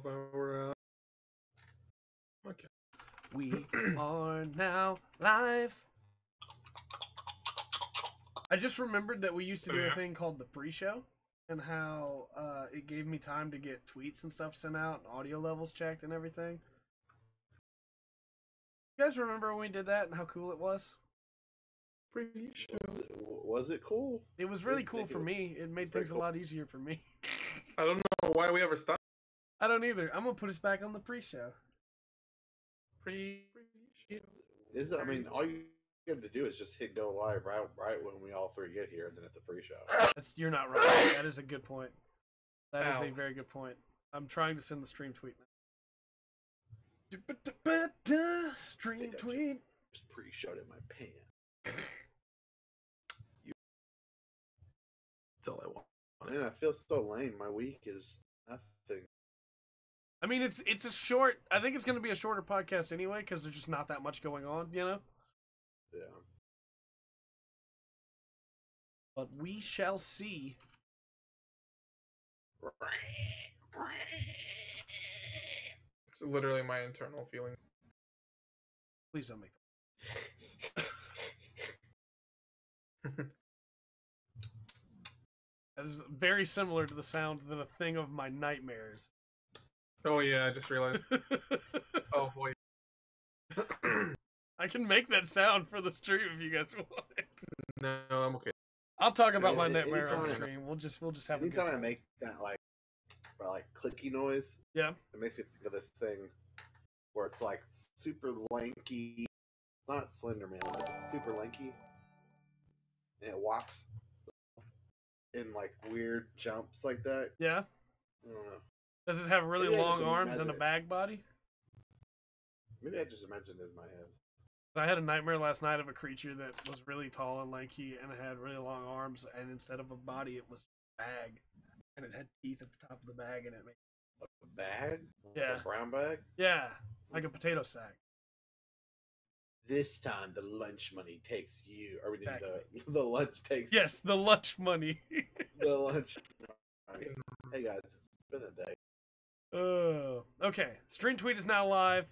12-hour. Okay. We are now live. I just remembered that we used to do a thing called the pre-show, and how it gave me time to get tweets and stuff sent out, and audio levels checked and everything. You guys remember when we did that and how cool it was? Pre-show. Was it cool? It was really cool for me. It made things a lot easier for me. I don't know why we ever stopped. I don't either. I'm gonna put us back on the pre-show. Pre-show. I mean, all you have to do is just hit go live right when we all three get here, and then it's a pre-show. You're not right. That is a good point. That is Ow. a very good point. I'm trying to send the stream tweet now. Stream tweet. Just pre-showed in my pants. That's all I want. Man, I feel so lame. My week is nothing. I mean, it's a short. I think it's going to be a shorter podcast anyway because there's just not that much going on, you know. Yeah. But we shall see. It's literally my internal feeling. Please don't make that. That is very similar to the sound that a thing of my nightmares. Oh yeah, I just realized. Oh boy. I can make that sound for the stream if you guys want. No, I'm okay. I'll talk about my Yeah, nightmare on the anytime- stream. We'll just have a good Anytime I time. make that like clicky noise, Yeah. it makes me think of this thing where it's like super lanky, not Slender Man, like it's super lanky, and it walks in like weird jumps like that. Yeah. I don't know. Does it have really Maybe I long just arms and a imagine it. bag body? Maybe I just imagined it in my head. I had a nightmare last night of a creature that was really tall and lanky and it had really long arms, and instead of a body, it was a bag, and it had teeth at the top of the bag, and it made A bag? Yeah. Like a brown bag? yeah, like a potato sack. This time the lunch money takes you. Or Exactly. the lunch takes Yes, the lunch money. the lunch money. Hey guys, it's been a day. Oh, okay. Stream tweet is now live.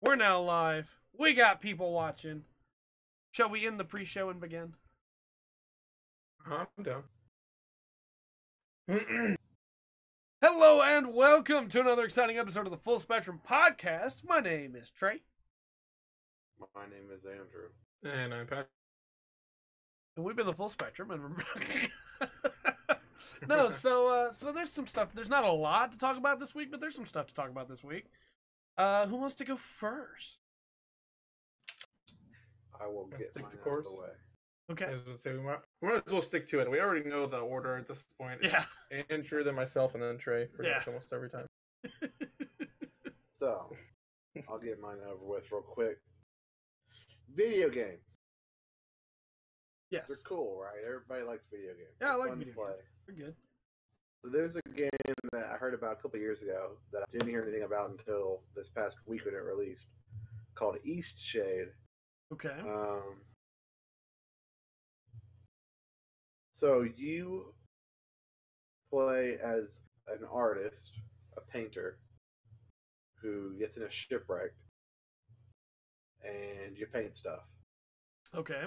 We're now live. We got people watching. Shall we end the pre-show and begin? I'm down. Hello and welcome to another exciting episode of the Full Spectrum Podcast. My name is Trey. My name is Andrew. And I'm Pattrick. And we've been the Full Spectrum, and no, so there's some stuff. There's not a lot to talk about this week, but there's some stuff to talk about this week. Who wants to go first? I will get Stick mine to out course. Okay. I was gonna say we might as well stick to it. We already know the order at this point. It's Yeah. Andrew, then myself, and then Trey. Pretty Yeah. much almost every time. So, I'll get mine over with real quick. Video games. Yes. They're cool, right? Everybody likes video games. Yeah, I They're like fun to video play. games. They're good. So there's a game that I heard about a couple years ago that I didn't hear anything about until this past week when it released, called Eastshade. Okay. So you play as an artist, a painter, who gets in a shipwreck, and you paint stuff. Okay.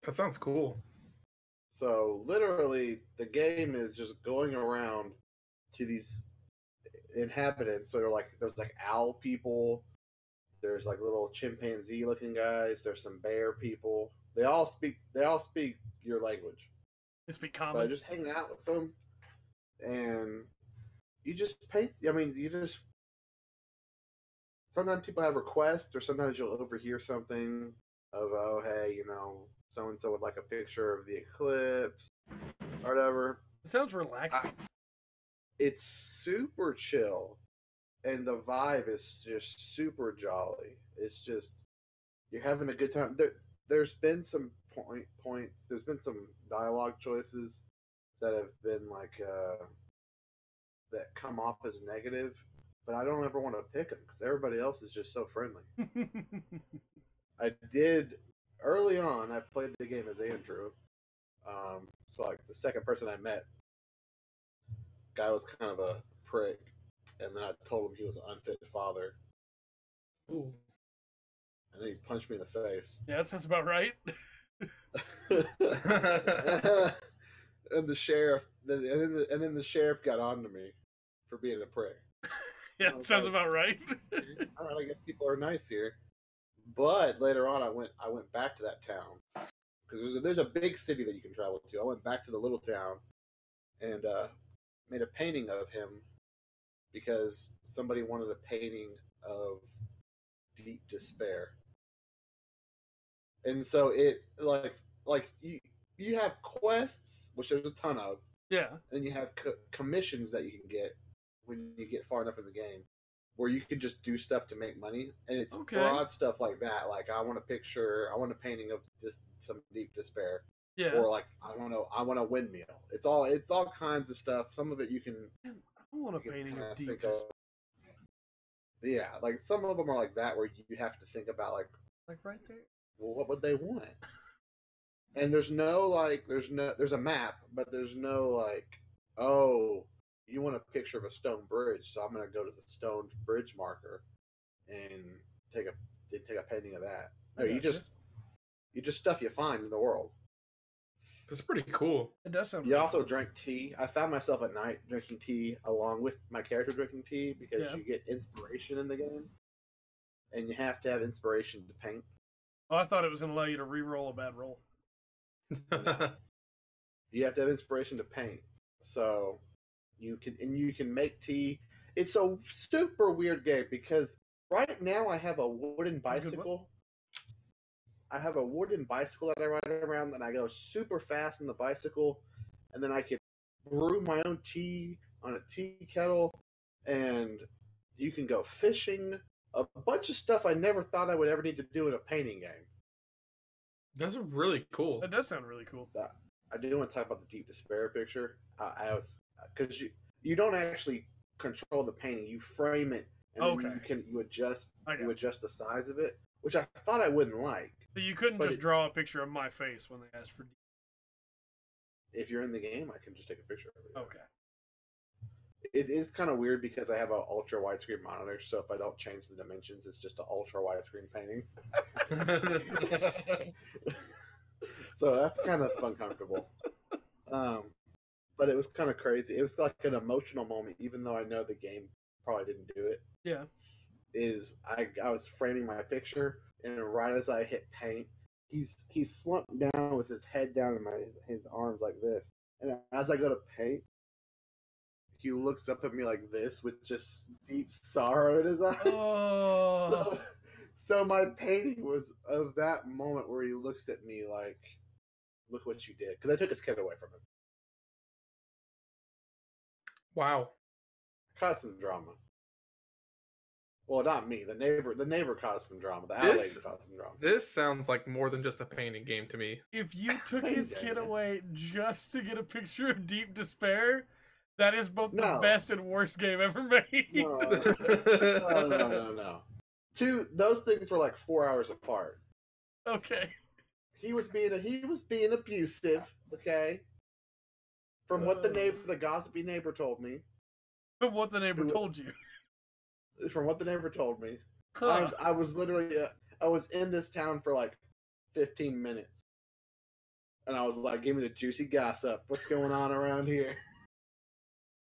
That sounds cool. So literally, the game is just going around to these inhabitants. So there's like owl people, there's like little chimpanzee-looking guys, there's some bear people. They all speak your language. They speak But common. just hang out with them, and you just paint. I mean, you just. Sometimes people have requests, or sometimes you'll overhear something of, oh, hey, so and so would like a picture of the eclipse, or whatever. It sounds relaxing. It's super chill, and the vibe is just super jolly. It's just you're having a good time. There's been some points. There's been some dialogue choices that have been like that come off as negative, but I don't ever want to pick them because everybody else is just so friendly. I did early on. I played the game as Andrew, so like the second person I met, guy was kind of a prick, and then I told him he was an unfit father, Ooh. and then he punched me in the face. Yeah, that sounds about right. And the sheriff, and then the sheriff got on to me for being a prick. Yeah, that sounds about right. All right, I guess people are nice here. But later on, I went back to that town because there's a big city that you can travel to. I went back to the little town and made a painting of him because somebody wanted a painting of deep despair. And so it like you have quests, which there's a ton of, Yeah. and you have commissions that you can get when you get far enough in the game, where you can just do stuff to make money, and it's broad stuff like that. Like I want a painting of just some deep despair, Yeah. or like I want a windmill. It's all kinds of stuff. Some of it you can. I want a painting of deep think despair. Yeah, like some of them are like that, where you have to think about like right there. Well, what would they want? And there's a map, but there's no like, oh, you want a picture of a stone bridge, so I'm gonna go to the stone bridge marker and take a painting of that. No, you just stuff you find in the world. That's pretty cool. It does sound. You also drink tea. I found myself at night drinking tea along with my character drinking tea because you get inspiration in the game, and you have to have inspiration to paint. Oh, I thought it was going to allow you to re-roll a bad roll. You have to have inspiration to paint, so you can make tea. It's a super weird game because right now I have a wooden bicycle. I have a wooden bicycle that I ride around, and I go super fast on the bicycle, and then I can brew my own tea on a tea kettle, and you can go fishing. A bunch of stuff I never thought I would ever need to do in a painting game. That's really cool. That does sound really cool. I do want to talk about the deep despair picture. Because you don't actually control the painting; you frame it, and then you adjust the size of it, which I thought I wouldn't like. So you couldn't just draw a picture of my face when they asked for. If you're in the game, I can just take a picture of it. Okay. It is kind of weird because I have an ultra widescreen monitor, so if I don't change the dimensions, it's just an ultra widescreen painting. So that's kind of uncomfortable. But it was kind of crazy. It was like an emotional moment, even though I know the game probably didn't do it. Yeah. I was framing my picture, and right as I hit paint, he's slumped down with his head down and his arms like this. And as I go to paint, he looks up at me like this with just deep sorrow in his eyes. Oh. So my painting was of that moment where he looks at me like, look what you did. Because I took his kid away from him. Wow. Caused some drama. Well, not me. The neighbor caused some drama. The alley caused some drama. This sounds like more than just a painting game to me. If you took his kid away just to get a picture of deep despair, that is both the best and worst game ever made. No. Those things were like 4 hours apart. Okay. He was being abusive. Okay. From what the gossipy neighbor told me. From what the neighbor told you. From what the neighbor told me. Huh. I was literally I was in this town for like 15 minutes, and I was like, "Give me the juicy gossip. What's going on around here?"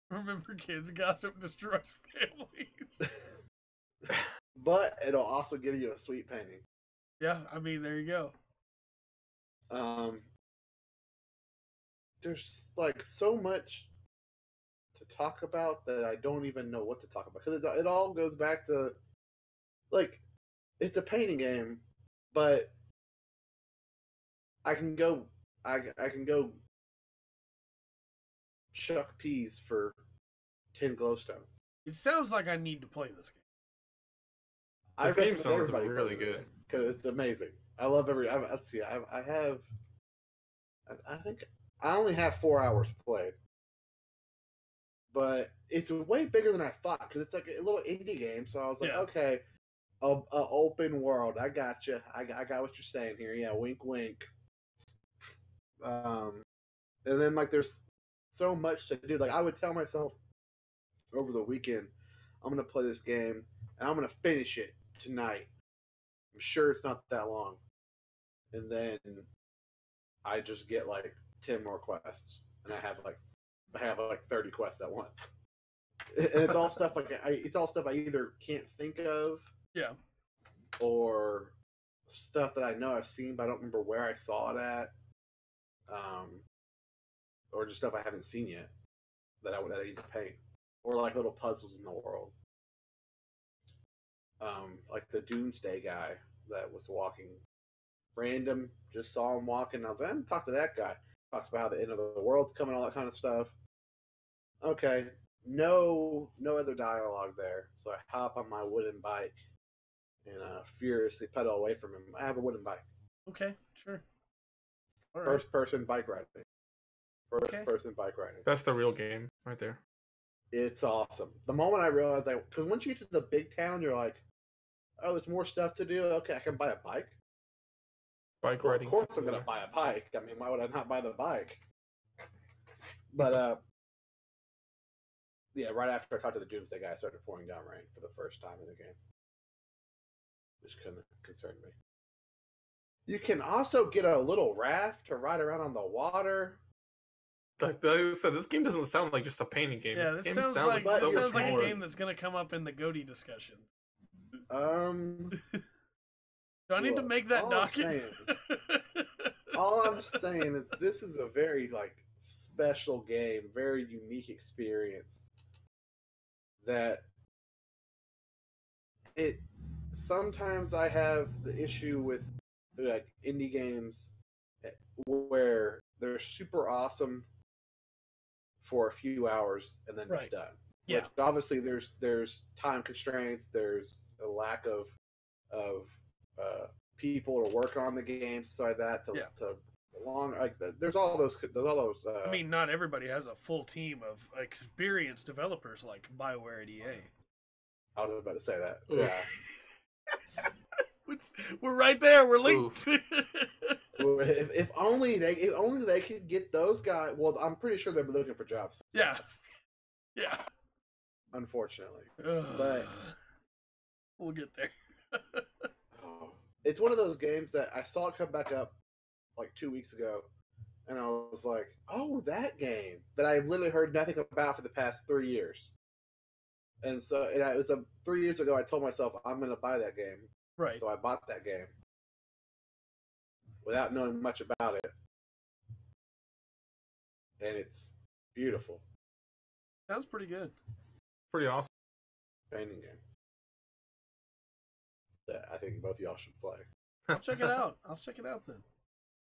Remember, kids, gossip destroys families. But it'll also give you a sweet painting. Yeah, I mean, there you go. There's like so much to talk about that I don't even know what to talk about, because it all goes back to like it's a painting game, but I can go shuck peas for 10 glowstones. It sounds like I need to play this game. This game sounds really good because it's amazing. I love let's see. I think I only have 4 hours played, but it's way bigger than I thought because it's like a little indie game. So I was like, okay, open world. I got you. I got what you're saying here. Yeah, wink, wink. And then like there's so much to do. Like I would tell myself over the weekend, I'm gonna play this game and I'm gonna finish it tonight. I'm sure it's not that long. And then I just get like 10 more quests, and I have like 30 quests at once. And it's all stuff it's all stuff I either can't think of, Yeah. or stuff that I know I've seen but I don't remember where I saw it at, or just stuff I haven't seen yet that I need to paint, or like little puzzles in the world, like the Doomsday guy that was walking random. Just saw him walking. I was like, I'm gonna talk to that guy. Talks about how the end of the world's coming, all that kind of stuff. Okay, no other dialogue there. So I hop on my wooden bike and furiously pedal away from him. I have a wooden bike. Okay, sure. All right. First person bike riding. Person bike riding. That's the real game right there. It's awesome. The moment I realized that, because once you get to the big town, you're like, oh, there's more stuff to do. Okay, I can buy a bike. Bike Well, riding. of course I'm going to buy a bike. I mean, why would I not buy the bike? But, yeah, right after I talked to the Doomsday guy, I started pouring down rain for the first time in the game, which kind of concerned me. You can also get a little raft to ride around on the water. Like I said, this game doesn't sound like just a painting game. Yeah, this this game sounds sounds like, like so this much sounds like more. a game that's going to come up in the Goaty discussion. Do I need to Look, make that docket? All I'm saying is this is a very special game, very unique experience. That it sometimes I have the issue with like indie games where they're super awesome for a few hours and then it's done. Yeah. Which obviously there's time constraints, there's a lack of people to work on the game, stuff like that. To long there's all those. I mean, not everybody has a full team of experienced developers like BioWare at EA. I was about to say that. Yeah. We're right there. We're linked. if only they could get those guys. Well, I'm pretty sure they're looking for jobs. Yeah. Yeah. Unfortunately, but we'll get there. It's one of those games that I saw it come back up like 2 weeks ago, and I was like, "Oh, that game that I literally heard nothing about for the past 3 years." And so, it was 3 years ago. I told myself I'm going to buy that game. Right. So I bought that game without knowing much about it, and it's beautiful. Sounds pretty good. Pretty awesome. Painting game that I think both of y'all should play. I'll check it out. I'll check it out then.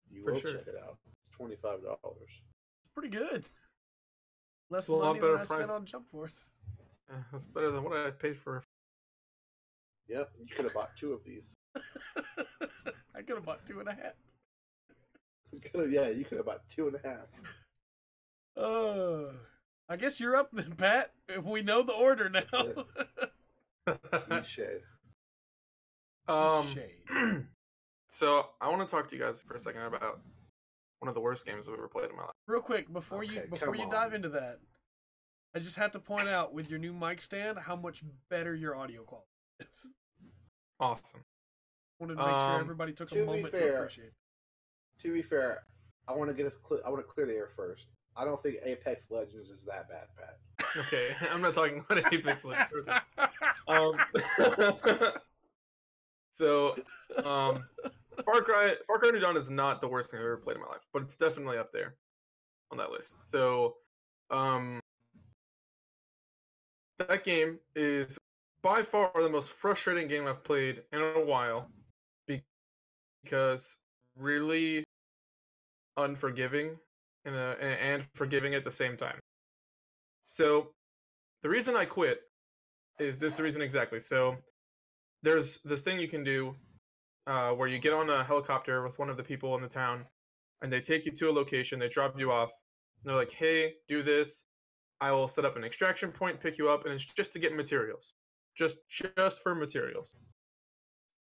You For will sure. check it out. It's $25. It's pretty good. Less It's a lot money better than I spent price. on Jump Force. Yeah, that's better than what I paid for. Yep, you could have bought 2 of these. I could have bought 2.5. Yeah, you could have bought 2.5. I guess you're up then, Pat. We know the order now. Eastshade. Shade. So I want to talk to you guys for a second about one of the worst games I've ever played in my life. Real quick, before Okay, you come on. dive into that, I just have to point out with your new mic stand how much better your audio quality is. Awesome. Wanted to make sure everybody took a to be moment to fair- appreciate it. To be fair, I want to clear the air first. I don't think Apex Legends is that bad, Pat. Okay, I'm not talking about Apex Legends. So, Far Cry New Dawn is not the worst thing I've ever played in my life, but it's definitely up there on that list. So, that game is by far the most frustrating game I've played in a while, because really unforgiving and forgiving at the same time. So, the reason I quit is this reason exactly. So, there's this thing you can do where you get on a helicopter with one of the people in the town, and they take you to a location, they drop you off, and they're like, hey, do this, I will set up an extraction point, pick you up, and it's just to get materials. Just for materials.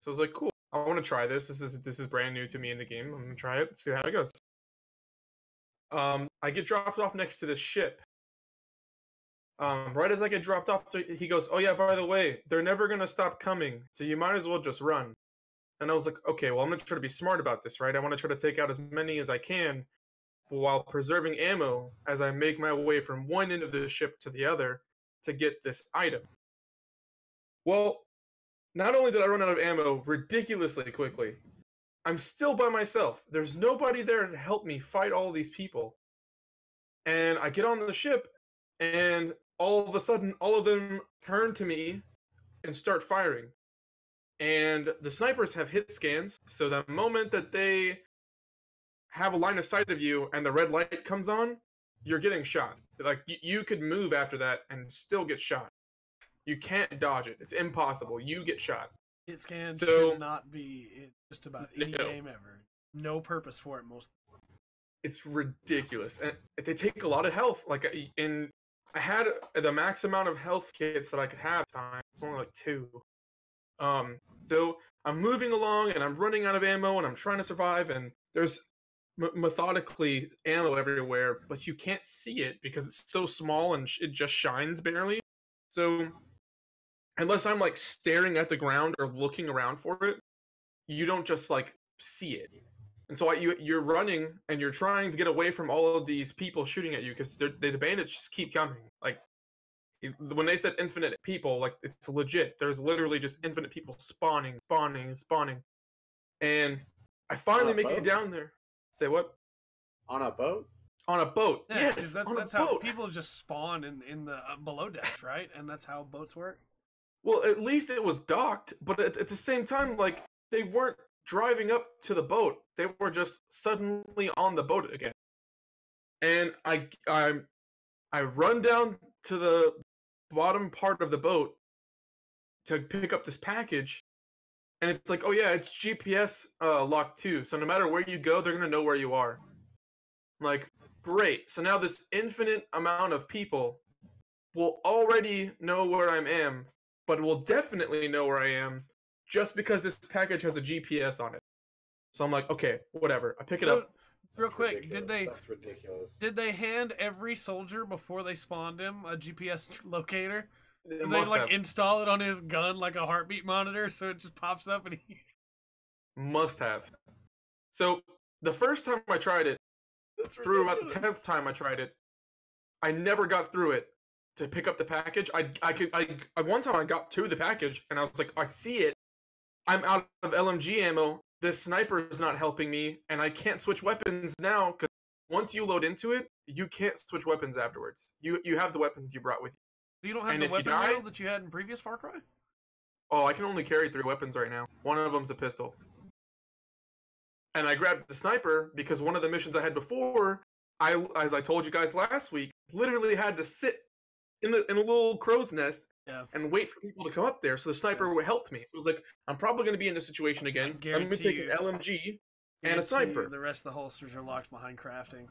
So I was like, cool, I want to try this. This is brand new to me in the game. I'm going to try it, see how it goes. I get dropped off next to this ship, Right as I get dropped off, he goes, "Oh yeah, by the way, they're never gonna stop coming, so you might as well just run." And I was like, "Okay, well I'm gonna try to be smart about this, right? I want to try to take out as many as I can, while preserving ammo as I make my way from one end of the ship to the other to get this item." Well, not only did I run out of ammo ridiculously quickly, I'm still by myself. There's nobody there to help me fight all these people. And I get on the ship, and all of a sudden, all of them turn to me and start firing. And the snipers have hit scans, so the moment that they have a line of sight of you and the red light comes on, you're getting shot. Like, you could move after that and still get shot. You can't dodge it. It's impossible. You get shot. Hit scan So- should not be in just about any No. game ever. No purpose for it most. It's ridiculous, and they take a lot of health. Like, I had the max amount of health kits that I could have. Time it's only like 2. So I'm moving along, and I'm running out of ammo, and I'm trying to survive. And there's methodically ammo everywhere, but you can't see it because it's so small and it just shines barely. So unless I'm like staring at the ground or looking around for it, you don't just like see it. And so you're running and you're trying to get away from all of these people shooting at you because the bandits just keep coming. Like, when they said infinite people, like, it's legit. There's literally just infinite people spawning. And I finally make it down there. Say what? On a boat? On a boat. Yeah, Yes, that's on a how boat. people just spawn in the below decks, right? And that's how boats work. Well, at least it was docked, but at the same time, like, they weren't driving up to the boat. They were just suddenly on the boat again. And I run down to the bottom part of the boat to pick up this package, and it's like, oh yeah, it's GPS locked too. So no matter where you go, they're gonna know where you are. I'm like, great. So now this infinite amount of people will already know where I am, but will definitely know where I am just because this package has a GPS on it. So I'm like, okay, whatever. I pick it up. Real quick, Ridiculous. That's ridiculous. did they hand every soldier before they spawned him a GPS locator? It Did they must like have. install it on his gun like a heartbeat monitor so it just pops up and he Must have. So the first time I tried it, through about the 10th time I tried it, I never got through it to pick up the package. One time I got to the package and I was like, I see it. I'm out of LMG ammo. This sniper is not helping me, and I can't switch weapons now because once you load into it, you can't switch weapons afterwards. You have the weapons you brought with you. So you don't have And the if you weapon die- wheel that you had in previous Far Cry? Oh, I can only carry 3 weapons right now. One of them's a pistol. And I grabbed the sniper because one of the missions I had before, as I told you guys last week, literally had to sit in a little crow's nest Yeah. and wait for people to come up there. So the sniper helped me. So it was like, I'm probably going to be in this situation again. Let me take an LMG and a sniper. The rest of the holsters are locked behind crafting,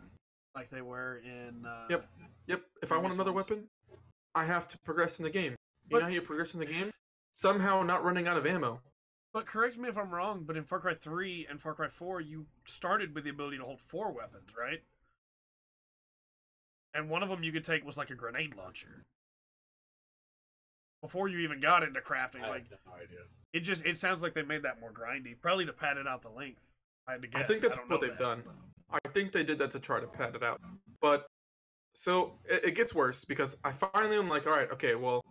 like they were in. Yep. If I want previous another ones. weapon, I have to progress in the game. You But- know how you progress in the game? Somehow not running out of ammo. But correct me if I'm wrong, but in Far Cry 3 and Far Cry 4, you started with the ability to hold 4 weapons, right? And one of them you could take was like a grenade launcher. Before you even got into crafting, I like have no idea. it sounds like they made that more grindy, probably to pad it out the length. I had to guess. I think that's don't what know they've that. done. I think they did that to try to pad it out. But so it gets worse because I finally am like, all right, okay, well,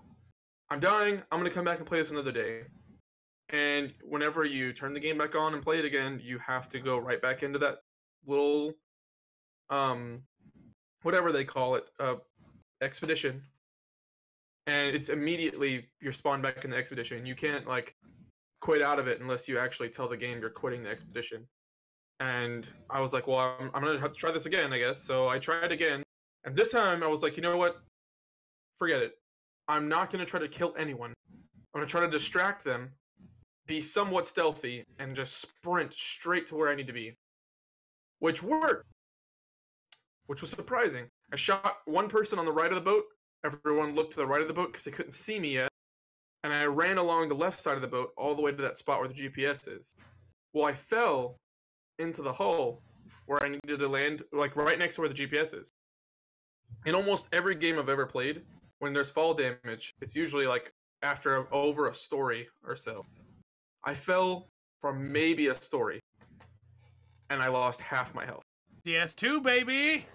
I'm dying. I'm gonna come back and play this another day. And whenever you turn the game back on and play it again, you have to go right back into that little, whatever they call it, expedition. And it's immediately you're spawned back in the expedition. You can't like quit out of it unless you actually tell the game you're quitting the expedition. And I was like, well, I'm gonna have to try this again, I guess. So I tried again, and this time I was like, you know what? Forget it. I'm not gonna try to kill anyone. I'm gonna try to distract them, be somewhat stealthy, and just sprint straight to where I need to be. Which worked. Which was surprising. I shot one person on the right of the boat. Everyone looked to the right of the boat because they couldn't see me yet. And I ran along the left side of the boat all the way to that spot where the GPS is. Well, I fell into the hull where I needed to land, like right next to where the GPS is. In almost every game I've ever played, when there's fall damage, it's usually like after over a story or so. I fell for maybe a story, and I lost half my health. DS2, baby!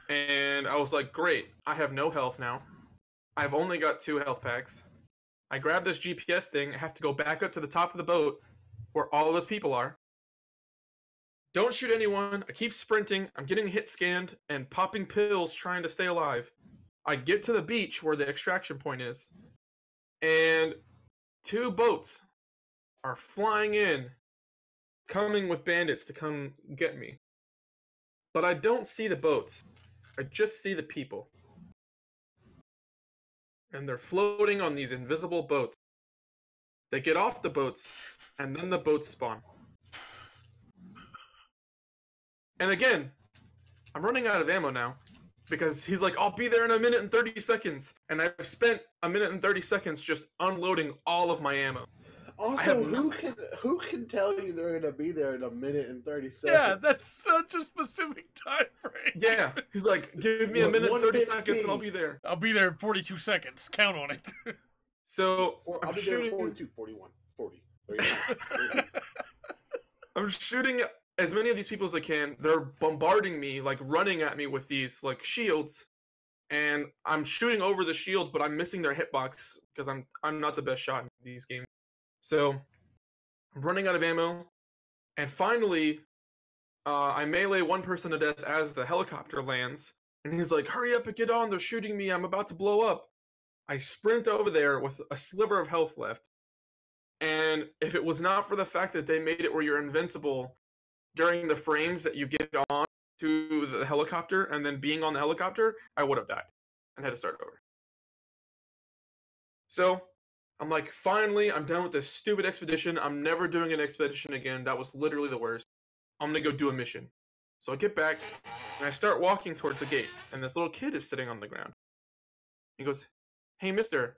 And I was like, great, I have no health now. I've only got 2 health packs. I grab this GPS thing, I have to go back up to the top of the boat where all those people are. Don't shoot anyone, I keep sprinting, I'm getting hit scanned and popping pills trying to stay alive. I get to the beach where the extraction point is, and 2 boats are flying in, coming with bandits to come get me. But I don't see the boats. I just see the people. And they're floating on these invisible boats. They get off the boats, and then the boats spawn. And again, I'm running out of ammo now. Because he's like, I'll be there in a minute and 30 seconds. And I've spent a minute and 30 seconds just unloading all of my ammo. Also, who can tell you they're gonna be there in a minute and 30 seconds? Yeah, that's such a specific time frame. Yeah, he's like, give me a minute and 30 seconds and I'll be there. I'll be there in 42 seconds. Count on it. So, I'll be there in 42, 41, 40, 39. I'm shooting as many of these people as I can. They're bombarding me, like running at me with these like shields, and I'm shooting over the shield, but I'm missing their hitbox because I'm not the best shot in these games. So I'm running out of ammo, and finally, I melee one person to death as the helicopter lands, and he's like, "Hurry up and get on! They're shooting me! I'm about to blow up!" I sprint over there with a sliver of health left, and if it was not for the fact that they made it where you're invincible during the frames that you get on to the helicopter and then being on the helicopter, I would have died and had to start over. So, I'm like, finally, I'm done with this stupid expedition. I'm never doing an expedition again. That was literally the worst. I'm gonna go do a mission. So I get back, and I start walking towards the gate, and this little kid is sitting on the ground. He goes, "Hey, mister."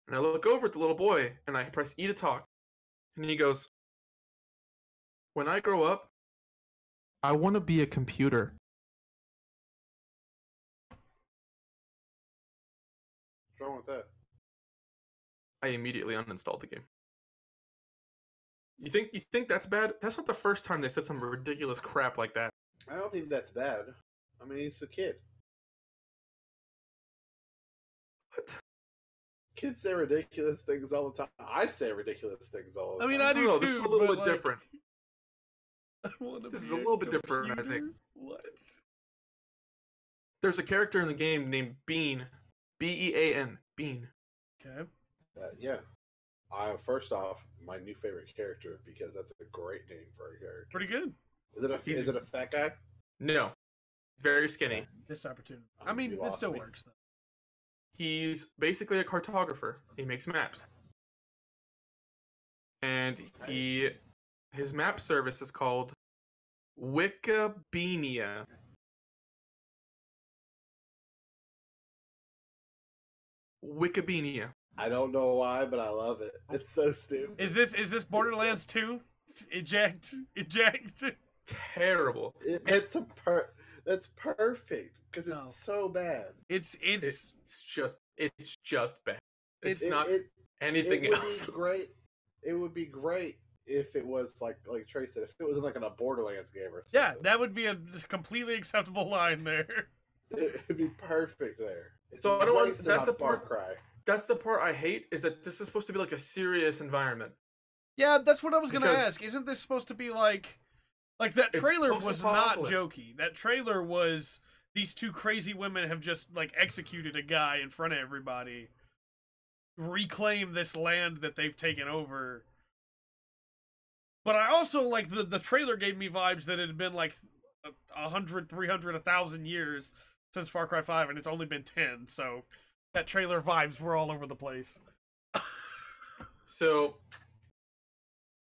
And I look over at the little boy, and I press E to talk. And he goes, "When I grow up, I want to be a computer." What's wrong with that? I immediately uninstalled the game. You think that's bad? That's not the first time they said some ridiculous crap like that. I don't think that's bad. I mean, he's a kid. What? Kids say ridiculous things all the time. I say ridiculous things all the time. I mean, I do No, too. this is a little but, bit like, different. This is a little bit different, I think. What? There's a character in the game named Bean. B-E-A-N. Bean. Okay. Yeah. First off, my new favorite character, because that's a great name for a character. Pretty good. Is it a fat guy? No. Very skinny. This opportunity. I mean, You it lost still me. works though. He's basically a cartographer. He makes maps. And his map service is called Wikibeania. Wikibeania. I don't know why, but I love it. It's so stupid. Is this Borderlands 2? Eject. Terrible. That's perfect because No. it's so bad. It's It's just bad. It's It- not it- anything it would else. Be great. It would be great if it was like Trey said, if it was in like a Borderlands game or something. yeah, that would be a completely acceptable line there. It'd be perfect there. It's So I don't want- wasted that's on the Far part- Cry. That's the part I hate, is that this is supposed to be like a serious environment. Yeah, that's what I was gonna Because- ask. Isn't this supposed to be like that It's trailer was not post-apocalypse. jokey. That trailer was these 2 crazy women have just like executed a guy in front of everybody. Reclaim this land that they've taken over. But I also like the trailer gave me vibes that it had been like 100, 300, 1,000 years since Far Cry 5, and it's only been 10, so that trailer vibes were all over the place. So,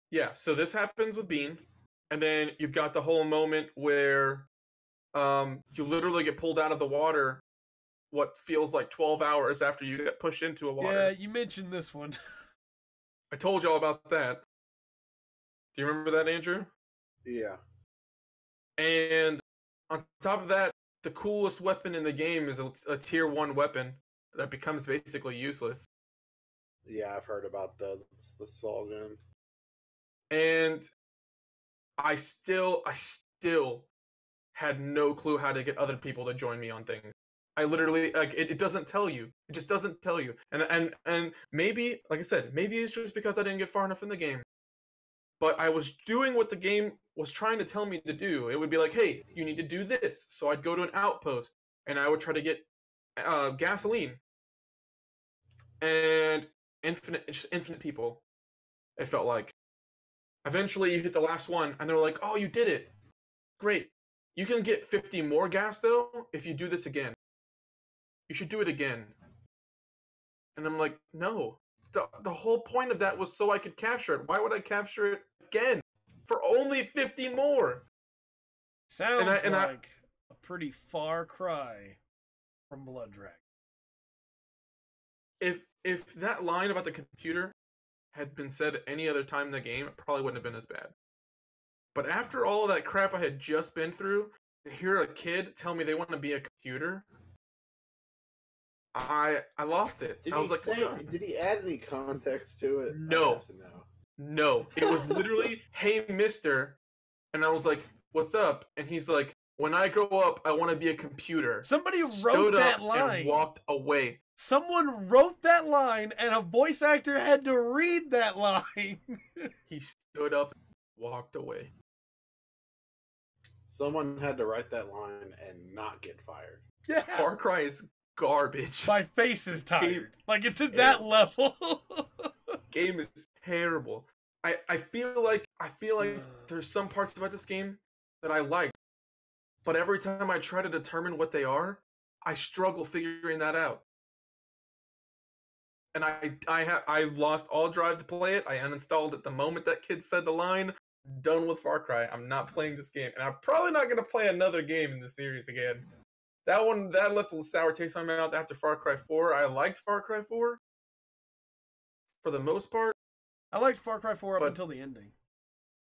yeah, so this happens with Bean, and then you've got the whole moment where you literally get pulled out of the water what feels like 12 hours after you get pushed into a water. Yeah, you mentioned this one. I told y'all about that. Do you remember that, Andrew? Yeah. And on top of that, the coolest weapon in the game is a tier 1 weapon that becomes basically useless. Yeah, I've heard about the saw gun. And I still had no clue how to get other people to join me on things. I literally, like, it doesn't tell you. It just doesn't tell you. And maybe, like I said, maybe it's just because I didn't get far enough in the game. But I was doing what the game was trying to tell me to do. It would be like, hey, you need to do this. So I'd go to an outpost, and I would try to get gasoline. And infinite people, it felt like. Eventually, you hit the last one, and they're like, oh, you did it. Great. You can get 50 more gas, though, if you do this again. You should do it again. And I'm like, no. The whole point of that was so I could capture it. Why would I capture it again? For only 50 more? Sounds like a pretty far cry from Blood Dragon. If that line about the computer had been said any other time in the game, it probably wouldn't have been as bad. But after all that crap I had just been through, to hear a kid tell me they want to be a computer, I lost it. I was like, did he add any context to it? No. No. It was literally, hey, mister. And I was like, what's up? And he's like, when I grow up, I want to be a computer. Somebody wrote that line. And walked away. Someone wrote that line, and a voice actor had to read that line. He stood up, walked away. Someone had to write that line and not get fired. Yeah. Far Cry is garbage. My face is tired. Like, it's at that level. Game is terrible. I feel like there's some parts about this game that I like, but every time I try to determine what they are, I struggle figuring that out. And I lost all drive to play it. I uninstalled it the moment that kid said the line. Done with Far Cry. I'm not playing this game, and I'm probably not going to play another game in the series again. That left a sour taste in my mouth after Far Cry 4. I liked Far Cry 4 for the most part. I liked Far Cry 4 up until the ending.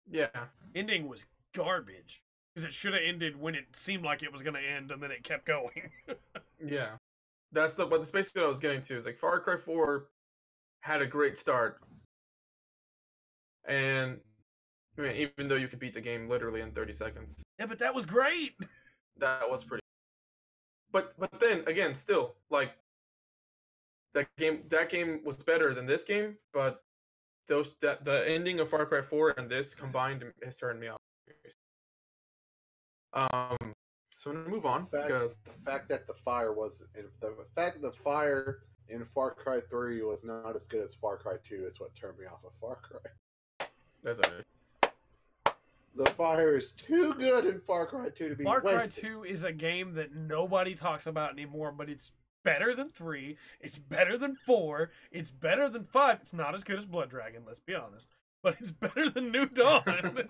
Yeah. Ending was garbage. Because it should have ended when it seemed like it was going to end, and then it kept going. Yeah. That's basically what I was getting to. Is like Far Cry 4 had a great start. And I mean, even though you could beat the game literally in 30 seconds. Yeah, but that was great. That was pretty. But then again, still, like, that game was better than this game, but the ending of Far Cry 4 and this combined has turned me off. So I'm gonna move on. The fact that the fire in Far Cry 3 was not as good as Far Cry 2 is what turned me off of Far Cry. That's all right. The fire is too good in Far Cry 2 to be Far Cry wasted. 2 is a game that nobody talks about anymore, but it's better than 3, it's better than 4, it's better than 5. It's not as good as Blood Dragon, let's be honest, but it's better than New Dawn.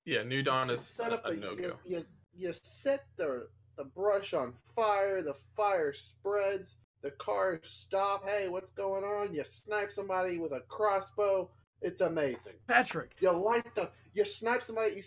Yeah, New Dawn is a no-go. You set the brush on fire, the fire spreads, the cars stop, hey, what's going on? You snipe somebody with a crossbow. It's amazing. Pattrick. You snipe somebody,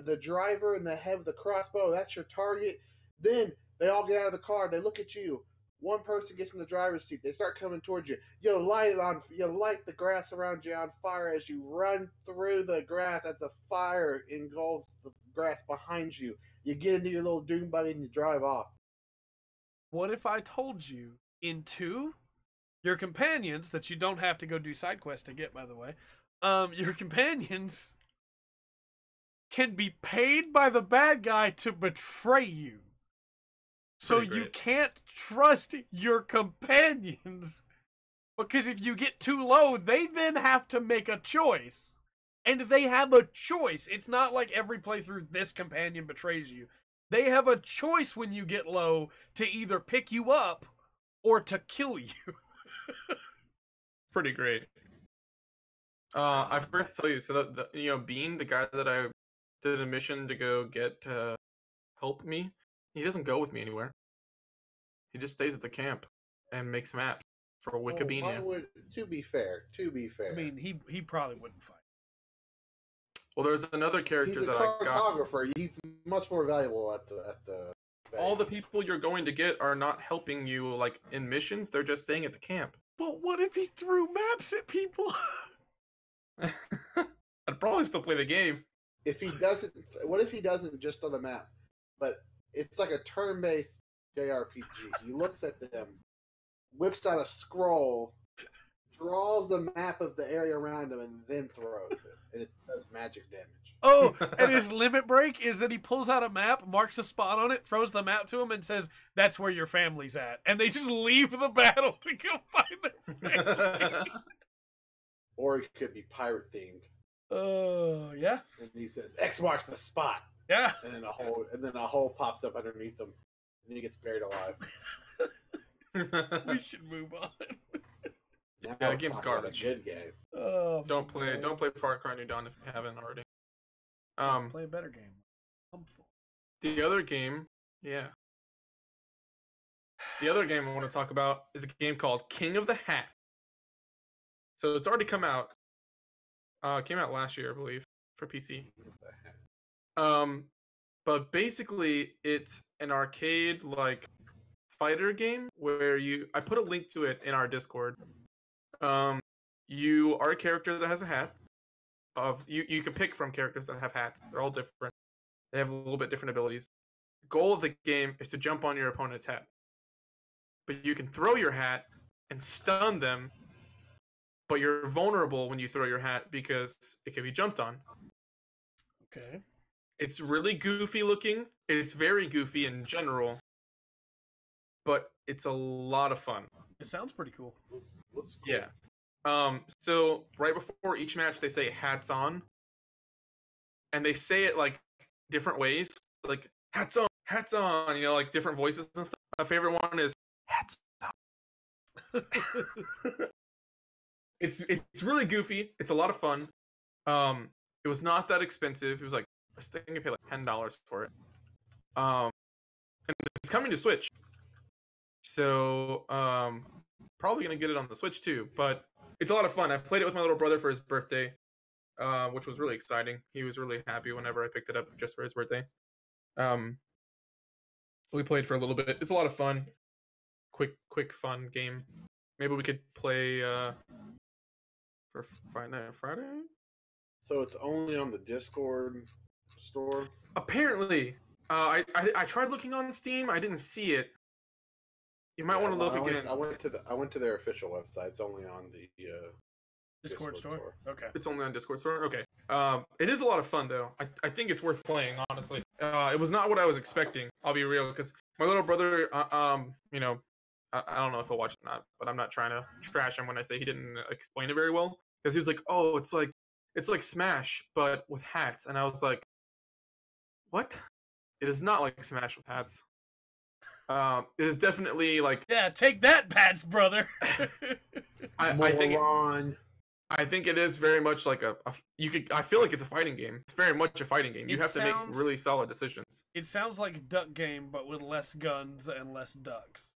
the driver in the head of the crossbow, that's your target. Then they all get out of the car, they look at you. One person gets in the driver's seat, they start coming towards you. You light the grass around you on fire as you run through the grass as the fire engulfs the grass behind you. You get into your little doom buggy and you drive off. What if I told you in 2, your companions, that you don't have to go do side quests to get, by the way, your companions can be paid by the bad guy to betray you. So you can't trust your companions. Because if you get too low, they then have to make a choice. And they have a choice. It's not like every playthrough this companion betrays you. They have a choice when you get low to either pick you up or to kill you. Pretty great. I forgot to tell you, so Bean, the guy that I did a mission to go get to help me, he doesn't go with me anywhere. He just stays at the camp and makes maps for Wikipedia. To be fair. I mean, he probably wouldn't fight. Well, there's another character He's a that I got. cartographer. He's much more valuable at the. All the people you're going to get are not helping you like in missions. They're just staying at the camp. But what if he threw maps at people? I'd probably still play the game. If he doesn't, what if he doesn't just on the map, but it's like a turn-based JRPG. He looks at them, whips out a scroll, draws the map of the area around him, and then throws it, and it does magic damage. Oh, and his limit break is that he pulls out a map, marks a spot on it, throws the map to him, and says, "That's where your family's at." And they just leave the battle to go find their family. Or it could be pirate themed. Oh, yeah. And he says, "X marks the spot." Yeah. And then a hole pops up underneath him, and he gets buried alive. We should move on. Now Yeah, we're the game's talking about garbage. A good game. Oh, Don't play Far Cry New Dawn if you haven't already. Play a better game. The other game, yeah. The other game I want to talk about is a game called King of the Hat. So it's already come out. It came out last year, I believe, for PC. But basically, it's an arcade like fighter game where I put a link to it in our Discord. You are a character that has a hat. You can pick from characters that have hats. They're all different. They have a little bit different abilities. The goal of the game is to jump on your opponent's hat. But you can throw your hat and stun them, but you're vulnerable when you throw your hat because it can be jumped on. Okay. It's really goofy looking. It's very goofy in general, but it's a lot of fun. It sounds pretty cool. Looks cool. Yeah. So right before each match, they say "hats on," and they say it like different ways, like "hats on," you know, like different voices and stuff. My favorite one is "hats on." It's really goofy. It's a lot of fun. It was not that expensive. It was like I think I paid like $10 for it. And it's coming to Switch, so probably gonna get it on the Switch too. But it's a lot of fun. I played it with my little brother for his birthday, which was really exciting. He was really happy whenever I picked it up just for his birthday. We played for a little bit. It's a lot of fun. Quick fun game. Maybe we could play for Friday. So it's only on the Discord store. Apparently, I tried looking on Steam. I didn't see it. You might want to look again. I went to their official website. It's only on the Discord store? Okay. It's only on Discord store. Okay. It is a lot of fun though. I think it's worth playing. Honestly, it was not what I was expecting. I'll be real, because my little brother, you know, I don't know if he'll watch it or not, but I'm not trying to trash him when I say he didn't explain it very well, because he was like, "Oh, it's like Smash but with hats," and I was like, "What? It is not like Smash with hats. It is definitely like." Yeah, take that, Pat's brother. I think it is very much like I feel like it's a fighting game. It's very much a fighting game. You have to make really solid decisions. It sounds like a duck game, but with less guns and less ducks.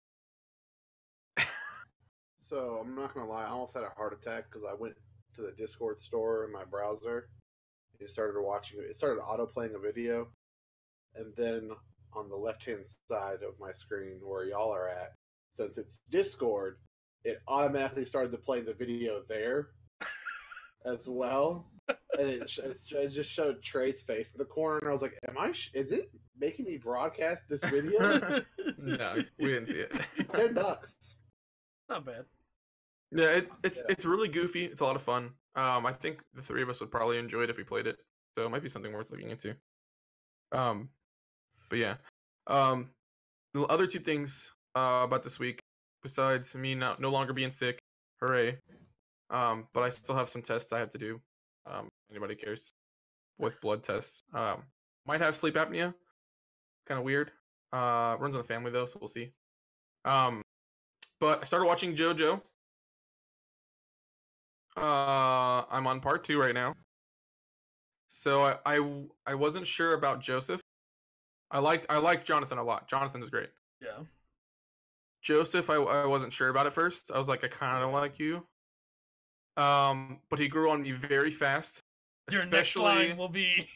So I'm not gonna lie, I almost had a heart attack because I went to the Discord store in my browser. It started auto playing a video, and then on the left hand side of my screen where y'all are at, since it's Discord, it automatically started to play the video there as well, and it just showed Trey's face in the corner, and I was like, is it making me broadcast this video? No, we didn't see it. $10. Not bad. Yeah, it's really goofy. It's a lot of fun. I think the three of us would probably enjoy it if we played it, so it might be something worth looking into. But yeah, the other two things about this week, besides me no longer being sick, hooray! But I still have some tests I have to do. Anybody cares? With blood tests. Might have sleep apnea. Kind of weird. Runs in the family though, so we'll see. But I started watching JoJo. I'm on part 2 right now. So I wasn't sure about Joseph. I liked Jonathan a lot. Jonathan is great. Yeah. Joseph, I wasn't sure about at first. I was like, I kind of like you. But he grew on me very fast. Your next line will be.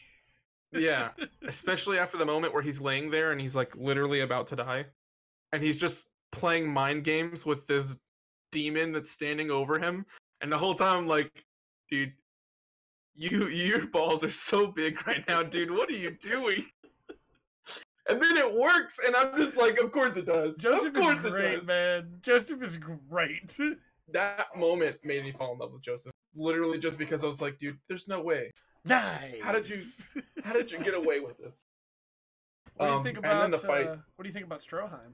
Yeah, especially after the moment where he's laying there and he's like literally about to die, and he's just playing mind games with this demon that's standing over him, and the whole time I'm like, dude, your balls are so big right now, dude. What are you doing? And then it works, and I'm just like, of course it does. Joseph of course is great, it does. man. Joseph is great. That moment made me fall in love with Joseph. Literally just because I was like, dude, there's no way. Nice. How did you get away with this? What do you think about? And then the fight. What do you think about Stroheim?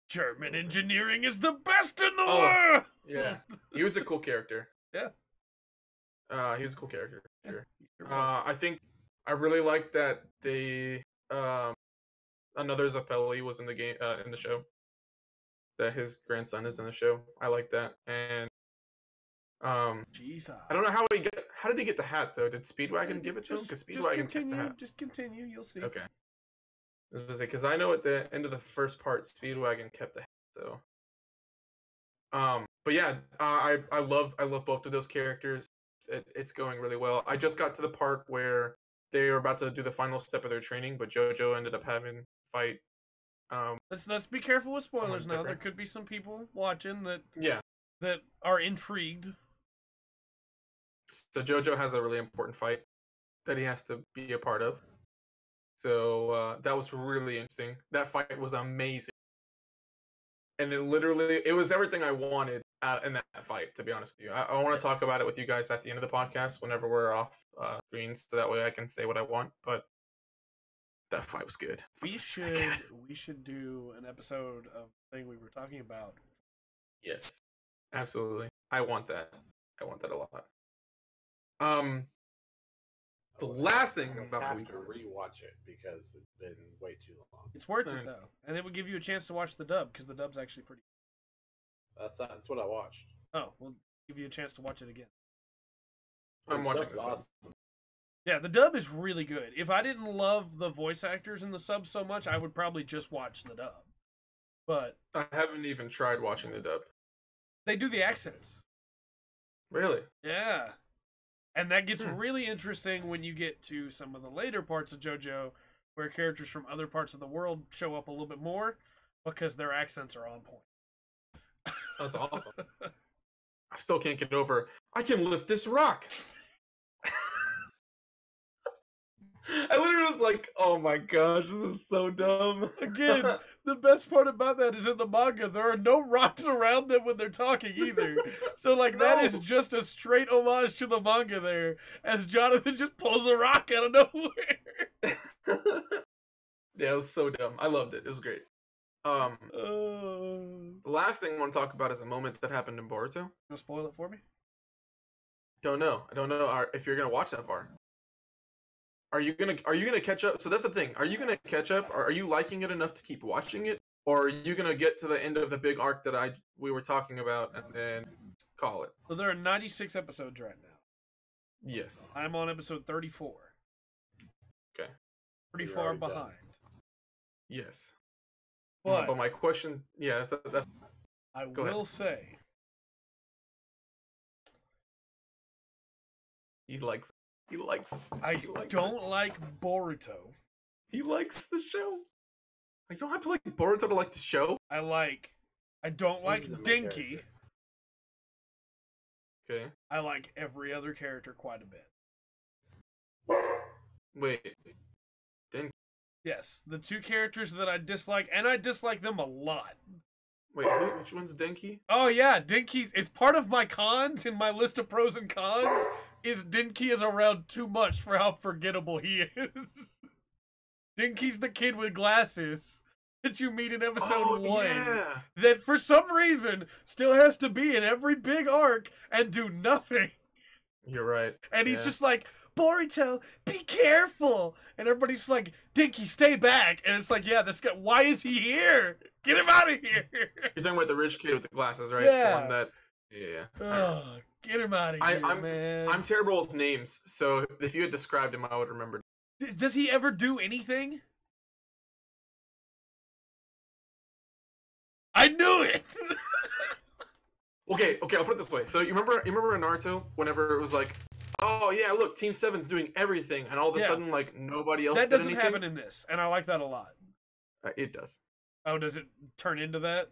German engineering is the best in the world. Yeah, he was a cool character. Yeah. He was a cool character. Sure. Sure I think I really liked that they another Zappelli was in the game in the show. That his grandson is in the show. I like that. And Jesus. I don't know how did he get the hat though? Did Speedwagon give it to him? Because Speedwagon kept the hat. Just continue. You'll see. Okay. Because I know at the end of the first part, Speedwagon kept the hat. So. But yeah, I love both of those characters. It's going really well. I just got to the part where they were about to do the final step of their training, but JoJo ended up having to fight. Let's be careful with spoilers now. different. There could be some people watching that Yeah. that are intrigued. So JoJo has a really important fight that he has to be a part of. So that was really interesting. That fight was amazing. And it was everything I wanted in that fight, to be honest with you. I want to talk about it with you guys at the end of the podcast whenever we're off screens, so that way I can say what I want. But that fight was good. We should do an episode of the thing we were talking about. Yes, absolutely. I want that. I want that a lot. The last thing about have to rewatch it because it's been way too long. It's worth it though, and it would give you a chance to watch the dub because the dub's actually pretty. That's what I watched. Oh, we'll give you a chance to watch it again. I'm watching this. Awesome. Yeah, the dub is really good. If I didn't love the voice actors in the sub so much, I would probably just watch the dub. But I haven't even tried watching the dub. they do the accents. Really? Yeah. And that gets really interesting when you get to some of the later parts of JoJo where characters from other parts of the world show up a little bit more because their accents are on point. That's awesome. I still can't get over, I can lift this rock. I literally was like, oh my gosh, this is so dumb. Again, the best part about that is in the manga, there are no rocks around them when they're talking either. So, like, that is just a straight homage to the manga there, as Jonathan just pulls a rock out of nowhere. Yeah, it was so dumb. I loved it. It was great. The last thing I want to talk about is a moment that happened in Boruto. You want to spoil it for me? Don't know. I don't know if you're gonna watch that far. Are you gonna catch up? So that's the thing. Are you gonna catch up? Or are you liking it enough to keep watching it? Or are you gonna get to the end of the big arc that we were talking about and then call it? So there are 96 episodes right now. Yes. I'm on episode 34. Okay. Pretty You're far already behind. done. Yes. But my question, yeah, that's I Go ahead. will say, he likes. I don't like Boruto. He likes the show. You don't have to like Boruto to like the show. I don't like He's the main Denki. character. Okay. I like every other character quite a bit. Wait. Then Yes, the two characters that I dislike, and I dislike them a lot. wait, which one's Denki? Oh yeah, Denki. It's part of my cons in my list of pros and cons. Is Denki is around too much for how forgettable he is. Denki's the kid with glasses that you meet in episode 1. Yeah. That for some reason still has to be in every big arc and do nothing. You're right. And he's Yeah. just like, Boruto, be careful. And everybody's like, Denki, stay back. And it's like, yeah, this guy, why is he here? Get him out of here. You're talking about the rich kid with the glasses, right? Yeah. The one that. Yeah. Ugh, get him out of here, man. I'm terrible with names, so if you had described him, I would remember. Does he ever do anything? I knew it. Okay, I'll put it this way. So you remember in Naruto, whenever it was like, oh yeah, look, Team 7's doing everything, and all of a sudden, like, nobody else That did doesn't anything? happen in this, and I like that a lot. It does. Oh, does it turn into that?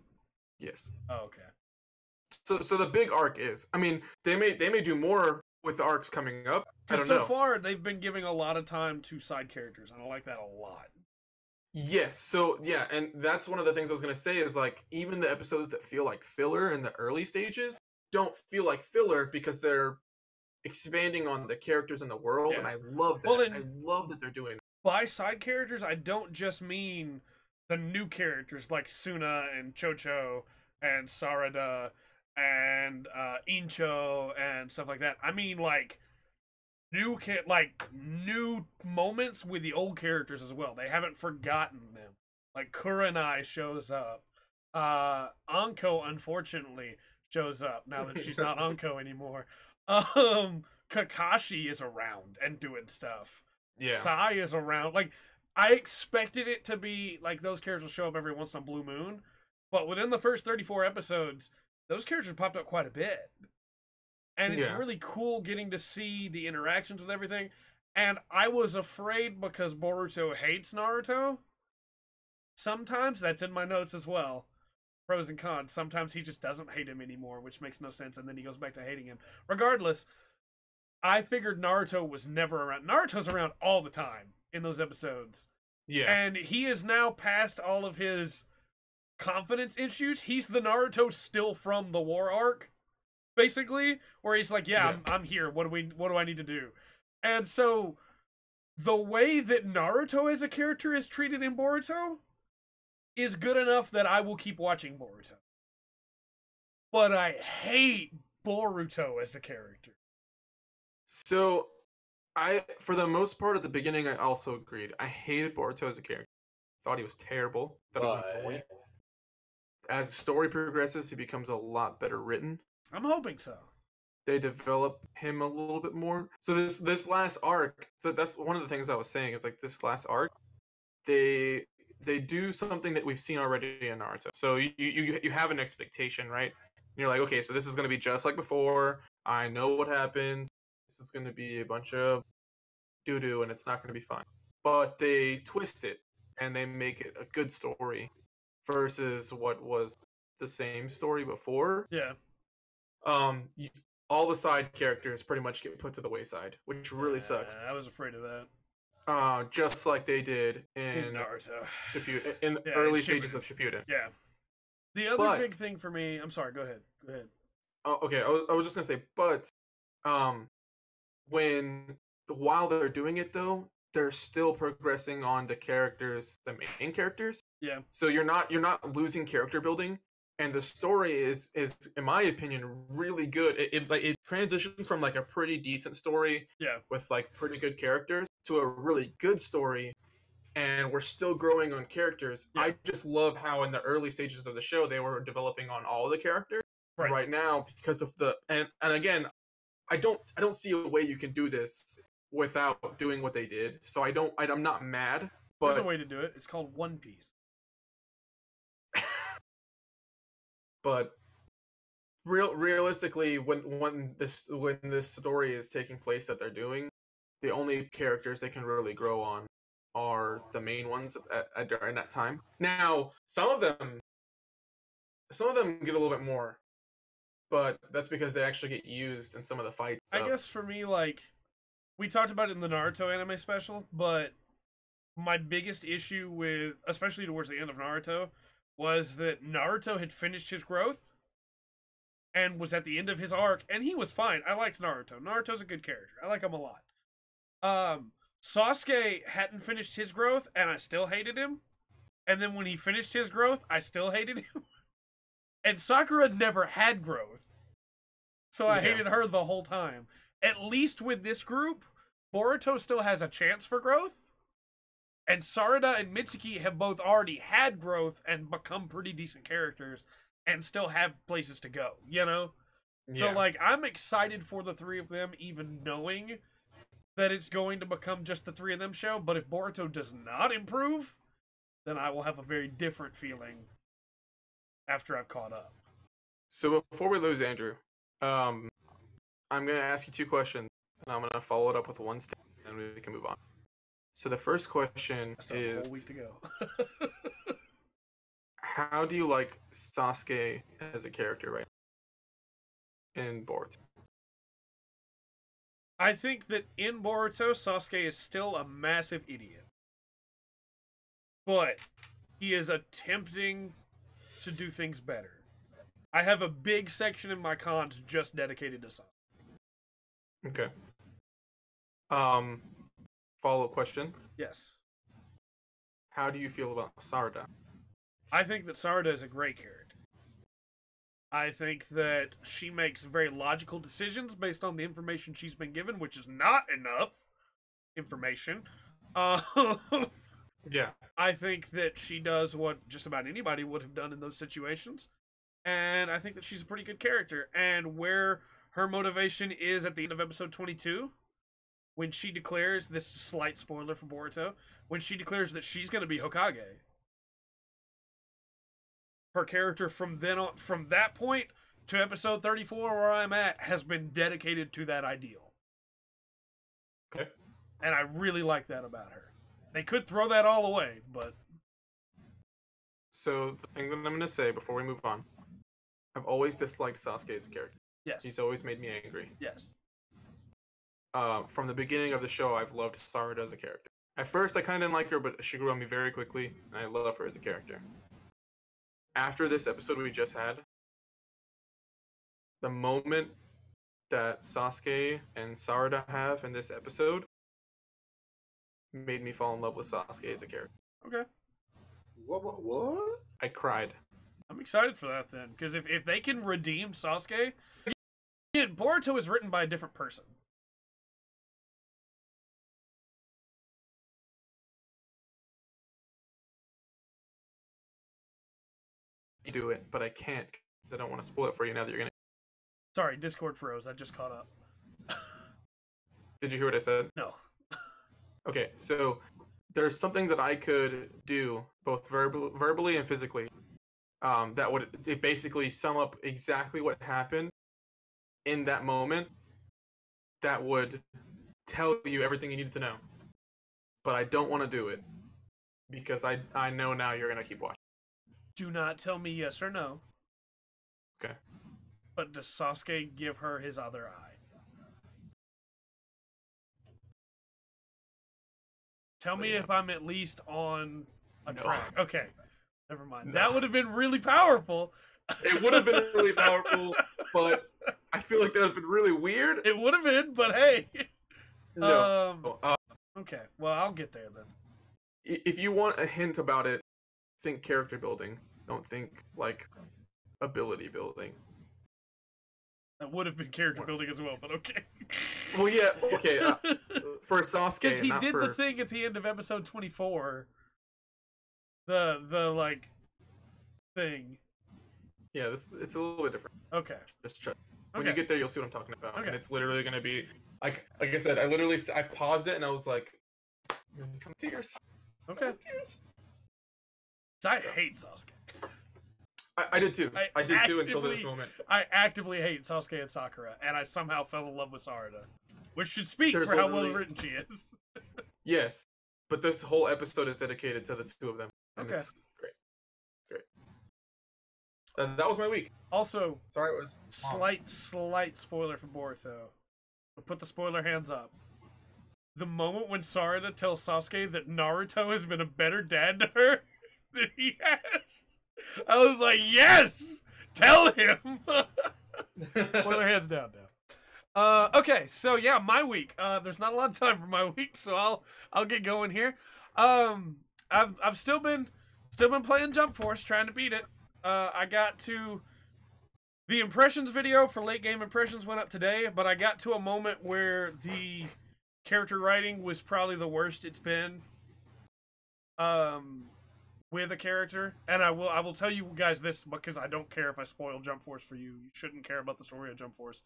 Yes. Oh, okay. So the big arc is, I mean, they may do more with the arcs coming up. I don't know. So far, they've been giving a lot of time to side characters, and I like that a lot. Yes, so yeah, and that's one of the things I was gonna say is like even the episodes that feel like filler in the early stages don't feel like filler because they're expanding on the characters in the world, and I love that. Well, I love that they're doing that. By side characters, I don't just mean the new characters like Suna and Chocho and Sarada and Incho and stuff like that. I mean like new moments with the old characters as well. They haven't forgotten them. Like Kurenai shows up. Anko unfortunately shows up now that she's not Anko anymore. Kakashi is around and doing stuff. Yeah. Sai is around. Like, I expected it to be like those characters will show up every once in a blue moon, but within the first 34 episodes, those characters popped up quite a bit. And it's really cool getting to see the interactions with everything. And I was afraid because Boruto hates Naruto. Sometimes, that's in my notes as well. Pros and cons. Sometimes he just doesn't hate him anymore, which makes no sense, and then he goes back to hating him. Regardless, I figured Naruto was never around. Naruto's around all the time in those episodes. Yeah. And he is now past all of his confidence issues. He's the Naruto still from the war arc, basically, where he's like, I'm here. What do I need to do? And so the way that Naruto as a character is treated in Boruto is good enough that I will keep watching Boruto. But I hate Boruto as a character. So, for the most part at the beginning, I also agreed. I hated Boruto as a character. Thought he was terrible. Thought he was annoying. As the story progresses, he becomes a lot better written. I'm hoping so. They develop him a little bit more. So this last arc, that's one of the things I was saying is like this last arc, they do something that we've seen already in Naruto. So you have an expectation, right? And you're like, okay, so this is going to be just like before. I know what happens. This is going to be a bunch of doo-doo, and it's not going to be fun. But they twist it, and they make it a good story versus what was the same story before. Yeah. All the side characters pretty much get put to the wayside, which really sucks. I was afraid of that. Just like they did in Naruto. Shippuden, in the early stages of Shippuden. Yeah. The other big thing for me, I'm sorry, go ahead. Oh, okay, I was just gonna say, but while they're doing it though, they're still progressing on the characters, the main characters. Yeah. So you're not losing character building, and the story is in my opinion really good. It transitions from like a pretty decent story, with like pretty good characters, to a really good story, and we're still growing on characters. Yeah. I just love how in the early stages of the show they were developing on all the characters. Right now, because of the and again, I don't see a way you can do this without doing what they did. So I'm not mad. But there's a way to do it. It's called One Piece. But realistically, when this story is taking place that they're doing, the only characters they can really grow on are the main ones during that time. Now, some of them get a little bit more, but that's because they actually get used in some of the fights. I guess for me, like, we talked about it in the Naruto anime special, but my biggest issue with, especially towards the end of Naruto, was that Naruto had finished his growth and was at the end of his arc, and he was fine. I liked Naruto. Naruto's a good character. I like him a lot. Sasuke hadn't finished his growth, and I still hated him. And then when he finished his growth, I still hated him. And Sakura never had growth. So I hated her the whole time. At least with this group, Boruto still has a chance for growth. And Sarada and Mitsuki have both already had growth and become pretty decent characters and still have places to go, you know? Yeah. So, like, I'm excited for the three of them, even knowing that it's going to become just the three of them show. But if Boruto does not improve, then I will have a very different feeling after I've caught up. So before we lose Andrew, I'm gonna ask you two questions, and I'm gonna follow it up with one statement, and we can move on. So the first question I still have a whole is, week to go. how do you like Sasuke as a character right now in Boruto? I think that in Boruto, Sasuke is still a massive idiot. But he is attempting to do things better. I have a big section in my cons just dedicated to Sasuke. Okay. Follow-up question. Yes. How do you feel about Sarada? I think that Sarada is a great character. I think that she makes very logical decisions based on the information she's been given, which is not enough information. Yeah. I think that she does what just about anybody would have done in those situations. And I think that she's a pretty good character. And where her motivation is at the end of episode 22, when she declares, this is a slight spoiler for Boruto, when she declares that she's going to be Hokage. Her character from then on, from that point to episode 34 where I'm at, has been dedicated to that ideal. Okay. And I really like that about her. They could throw that all away, but... So the thing that I'm going to say before we move on, I've always disliked Sasuke as a character. Yes. He's always made me angry. Yes. From the beginning of the show, I've loved Sarada as a character. At first, I kind of didn't like her, but she grew on me very quickly, and I love her as a character. After this episode we just had, the moment that Sasuke and Sarada have in this episode made me fall in love with Sasuke as a character. Okay. What? I cried. I'm excited for that then, because if they can redeem Sasuke... Again, Boruto is written by a different person. You do it, but I can't because I don't want to spoil it for you now that you're gonna. Sorry, Discord froze. I just caught up. Did you hear what I said? No. Okay, so there's something that I could do both verbally and physically that would basically sum up exactly what happened in that moment that would tell you everything you needed to know. But I don't want to do it because I know now you're going to keep watching. Do not tell me yes or no. Okay. But does Sasuke give her his other eye? Tell me if I'm at least on a track. Okay. Never mind. No. That would have been really powerful. It would have been really powerful, but I feel like that would have been really weird. It would have been, but hey. No. Okay. Well, I'll get there then. If you want a hint about it, think character building. Don't think, like, ability building. That would have been character building as well, but okay. Well, yeah, okay. For Sasuke, Because he not did for... the thing at the end of episode 24. The like, thing. Yeah, it's a little bit different. Okay. Just trust. When you get there, you'll see what I'm talking about. Okay. And it's literally going to be, like I said, I paused it and I was like, come tears. Okay. Come tears. I hate Sasuke. I did too. I did too until this moment. I actively hate Sasuke and Sakura, and I somehow fell in love with Sarada. Which should speak There's for how literally- well written she is. Yes, but this whole episode is dedicated to the two of them. And Okay. it's great. Great. That was my week. Also, Sorry, it was long. slight spoiler for Boruto. I'll put the spoiler hands up. The moment when Sarada tells Sasuke that Naruto has been a better dad to her than he has, I was like, yes! Tell him! Spoiler hands down now. Okay, so yeah, my week. There's not a lot of time for my week, so I'll get going here. I've still been playing Jump Force, trying to beat it. I got to the impressions video for late game impressions went up today, but I got to a moment where the character writing was probably the worst it's been. With a character, and I will tell you guys this because I don't care if I spoil Jump Force for you. You shouldn't care about the story of Jump Force.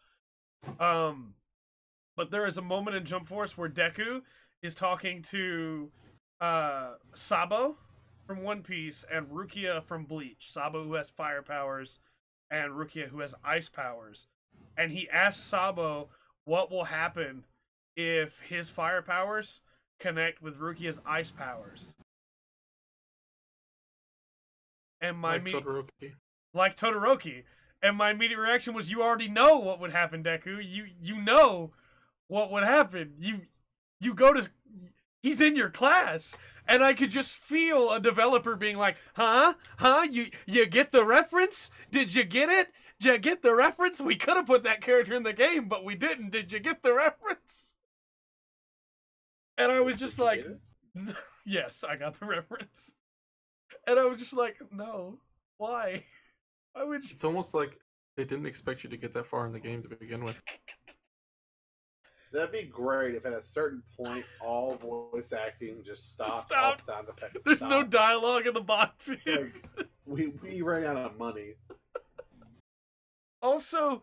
But there is a moment in Jump Force where Deku is talking to Sabo from One Piece and Rukia from Bleach. Sabo, who has fire powers, and Rukia, who has ice powers. And he asks Sabo what will happen if his fire powers connect with Rukia's ice powers. And my Todoroki. Like Todoroki. And my immediate reaction was, you already know what would happen, Deku. You know what would happen. You go to... He's in your class. And I could just feel a developer being like, huh? You get the reference? Did you get it? Did you get the reference? We could have put that character in the game, but we didn't. Did you get the reference? And I was just like, yes, I got the reference. And I was just like, no. Why? Why would you? It's almost like they didn't expect you to get that far in the game to begin with. That'd be great if at a certain point all voice acting just stops, Stop. all sound effects There's stop. no dialogue in the box. Like, we ran out of money. Also,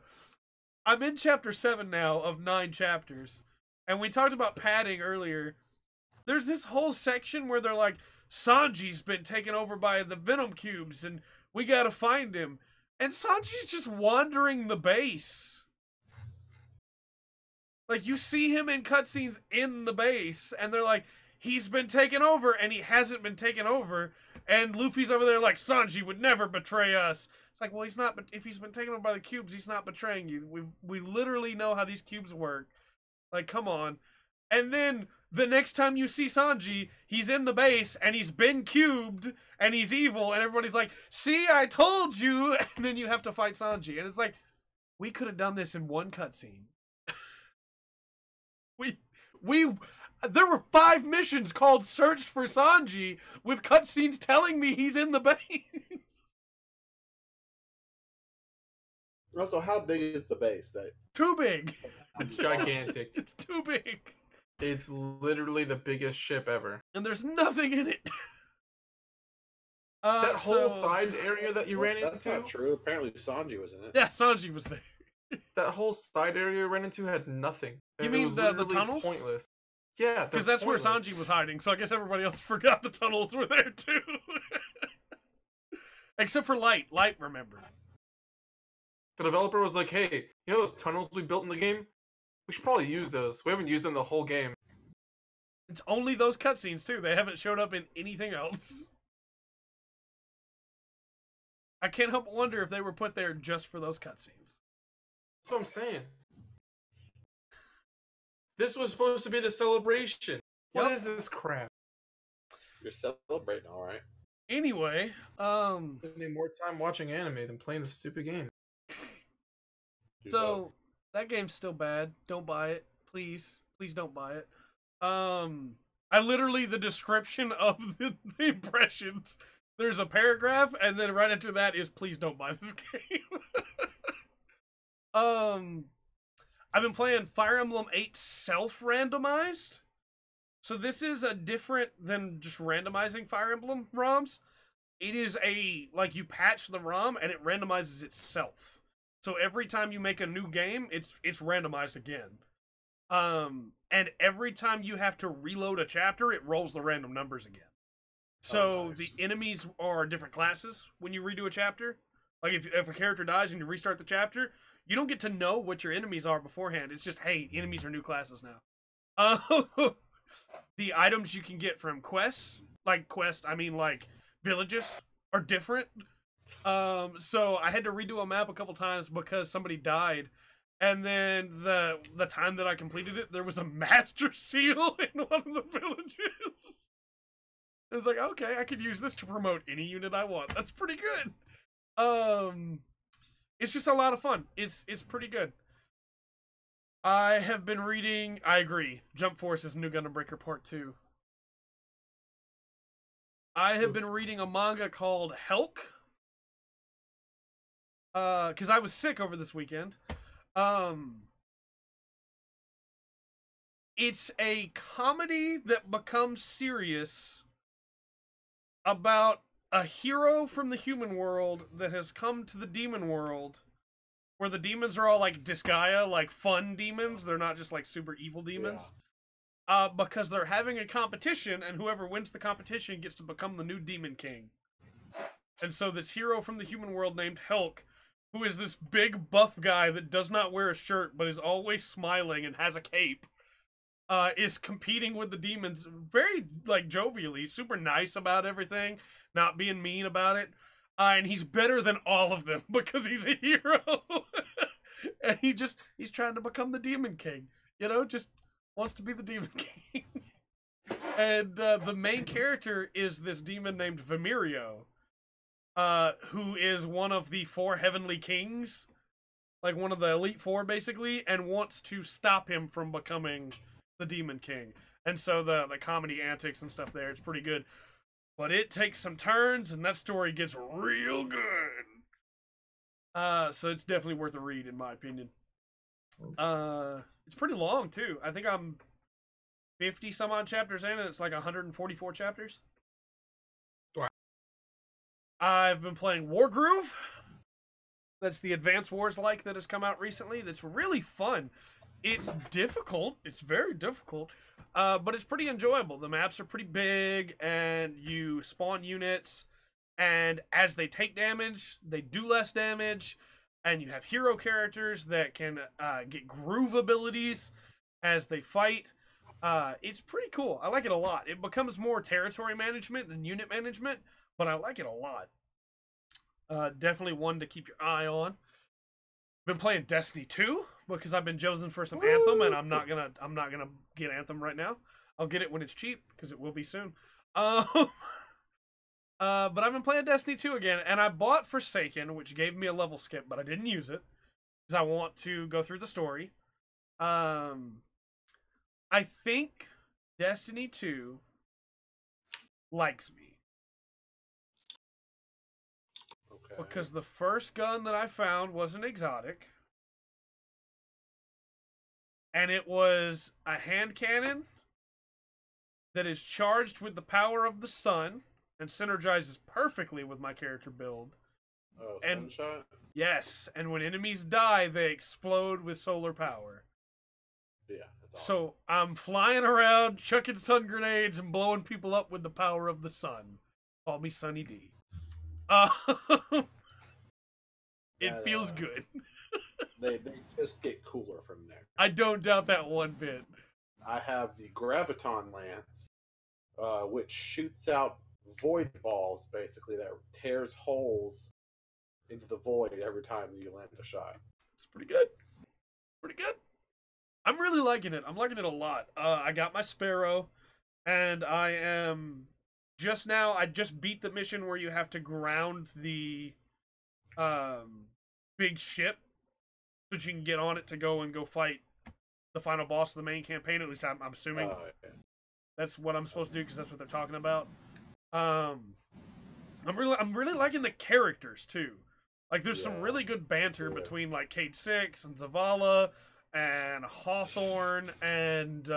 I'm in chapter 7 now of 9 chapters. And we talked about padding earlier. There's this whole section where they're like, Sanji's been taken over by the Venom Cubes and we gotta find him. And Sanji's just wandering the base. Like, you see him in cutscenes in the base, and they're like, he's been taken over, and he hasn't been taken over. And Luffy's over there like, Sanji would never betray us. It's like, well, he's not. But if he's been taken over by the cubes, he's not betraying you. We literally know how these cubes work. Like, come on. And then the next time you see Sanji, he's in the base, and he's been cubed, and he's evil, and everybody's like, see, I told you. And then you have to fight Sanji, and it's like, we could have done this in one cutscene. There were 5 missions called Search for Sanji with cutscenes telling me he's in the base. Also, how big is the base? Too big. It's gigantic. It's too big. It's literally the biggest ship ever. And there's nothing in it. That whole side area that you ran into? That's not true. Apparently Sanji was in it. Yeah, Sanji was there. That whole side area you ran into had nothing. You And mean it was the literally tunnels? Pointless. Yeah, Because that's where Sanji was hiding, so I guess everybody else forgot the tunnels were there too. Except for Light. Light remembered. The developer was like, hey, you know those tunnels we built in the game? We should probably use those. We haven't used them the whole game. It's only those cutscenes too. They haven't showed up in anything else. I can't help but wonder if they were put there just for those cutscenes. That's what I'm saying. This was supposed to be the celebration. What is this crap? You're celebrating, all right. Anyway, Spending more time watching anime than playing this stupid game. so that game's still bad. Don't buy it, please. Please don't buy it. I literally, the description of the impressions, there's a paragraph, and then right after that is, please don't buy this game. I've been playing Fire Emblem 8 self-randomized. So this is a different than just randomizing Fire Emblem ROMs. It is like you patch the ROM and it randomizes itself. So every time you make a new game, it's randomized again. And every time you have to reload a chapter, it rolls the random numbers again. So the enemies are different classes when you redo a chapter. Like if a character dies and you restart the chapter, you don't get to know what your enemies are beforehand. It's just, hey, enemies are new classes now. The items you can get from quests, like villages, are different. So I had to redo a map a couple times because somebody died. And then the time that I completed it, there was a master seal in one of the villages. It was like, okay, I could use this to promote any unit I want. That's pretty good. It's just a lot of fun. It's pretty good. I have been reading, I agree, Jump Force's New Gundam Breaker Part 2. I have been reading a manga called Helck. Because I was sick over this weekend. It's a comedy that becomes serious about a hero from the human world that has come to the demon world, where the demons are all like Disgaea, like fun demons. They're not just like super evil demons. Yeah. Because they're having a competition, and whoever wins the competition gets to become the new demon king. And so this hero from the human world named Helck who is this big buff guy that does not wear a shirt but is always smiling and has a cape, is competing with the demons very, like, jovially, super nice about everything, not being mean about it. And he's better than all of them because he's a hero. And he's trying to become the Demon King. You know, just wants to be the Demon King. And the main character is this demon named Vimirio, who is one of the 4 heavenly kings, like one of the Elite 4, basically, and wants to stop him from becoming the Demon King. And so the comedy antics and stuff there, it's pretty good. But it takes some turns, and that story gets real good. So it's definitely worth a read, in my opinion. It's pretty long, too. I think I'm 50 some odd chapters in, and it's like 144 chapters. Wow. I've been playing Wargroove. That's the Advance Wars like that has come out recently. That's really fun. It's difficult. It's very difficult. But it's pretty enjoyable. The maps are pretty big, and you spawn units, and as they take damage, they do less damage, and you have hero characters that can get groove abilities as they fight. It's pretty cool. I like it a lot. It becomes more territory management than unit management, but I like it a lot. Definitely one to keep your eye on. Been playing Destiny 2 because I've been chosen for some Anthem, and I'm not gonna get Anthem right now. I'll get it when it's cheap because it will be soon. But I've been playing Destiny 2 again, and I bought Forsaken, which gave me a level skip, but I didn't use it because I want to go through the story. I think Destiny 2 likes me. Okay. Because the first gun that I found was an exotic. And it was a hand cannon that is charged with the power of the sun and synergizes perfectly with my character build. Oh, And- Sunshot? Yes, and when enemies die, they explode with solar power. Yeah, that's awesome. So I'm flying around, chucking sun grenades, and blowing people up with the power of the sun. Call me Sunny D. It That, feels good. They just get cooler from there. I don't doubt that one bit. I have the Graviton Lance, which shoots out void balls, basically, that tears holes into the void every time you land a shot. It's pretty good. Pretty good. I'm really liking it. I'm liking it a lot. I got my Sparrow, and I am I just beat the mission where you have to ground the big ship so that you can get on it to go fight the final boss of the main campaign. At least I'm assuming Yeah. that's what I'm supposed to do because that's what they're talking about. I'm really liking the characters too. Like there's some Yeah, really good banter good. between like Cade Six and Zavala and Hawthorne and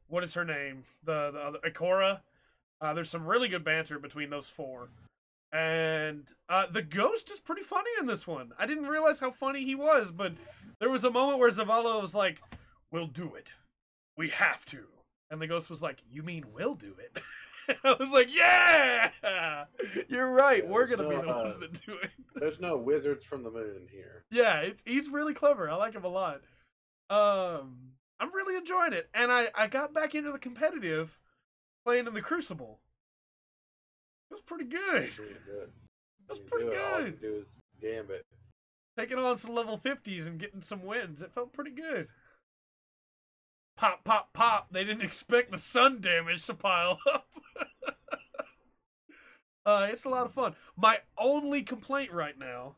what is her name? The other Ikora. There's some really good banter between those 4. And the Ghost is pretty funny in this one. I didn't realize how funny he was, but there was a moment where Zavala was like, "We'll do it. We have to." And the Ghost was like, "You mean we'll do it?" I was like, "Yeah! You're right. Yeah, We're there's going to be no, the ones that do it." There's no wizards from the moon here. Yeah, he's really clever. I like him a lot. I'm really enjoying it. And I got back into the competitive playing in the Crucible. It was pretty good. That's really good. That's You pretty do it, all you good. do is gambit. Taking on some level 50s and getting some wins. It felt pretty good. Pop, pop, pop. They didn't expect the sun damage to pile up. It's a lot of fun. My only complaint right now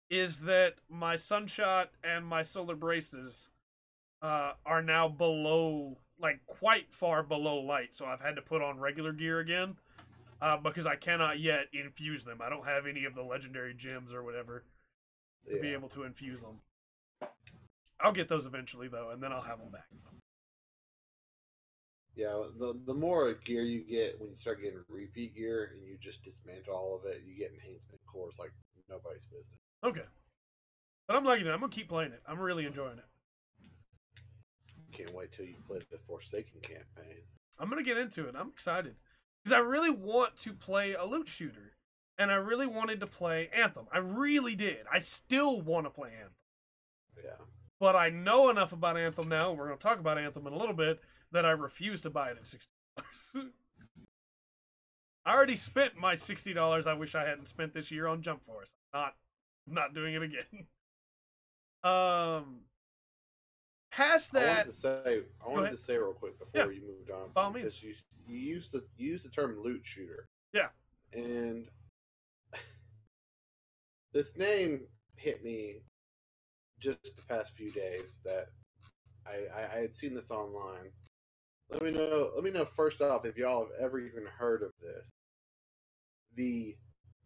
is that my Sunshot and my Solar Braces are now below, like, quite far below light. So I've had to put on regular gear again. Because I cannot yet infuse them. I don't have any of the legendary gems or whatever to be able to infuse them. I'll get those eventually, though, and then I'll have them back. Yeah, the more gear you get when you start getting repeat gear and you just dismantle all of it, you get enhancement cores like nobody's business. Okay. But I'm liking it. I'm going to keep playing it. I'm really enjoying it. Can't wait till you play the Forsaken campaign. I'm going to get into it. I'm excited. Because I really want to play a loot shooter. and I really wanted to play Anthem. I really did. I still want to play Anthem. Yeah. But I know enough about Anthem now, and we're going to talk about Anthem in a little bit, that I refuse to buy it at $60. I already spent my $60 I wish I hadn't spent this year on Jump Force. I'm not doing it again. Past that, I wanted to say real quick before you moved on. By all means. You use the term loot shooter. Yeah. And this name hit me just the past few days that I had seen this online. Let me know first off if y'all have ever even heard of this. The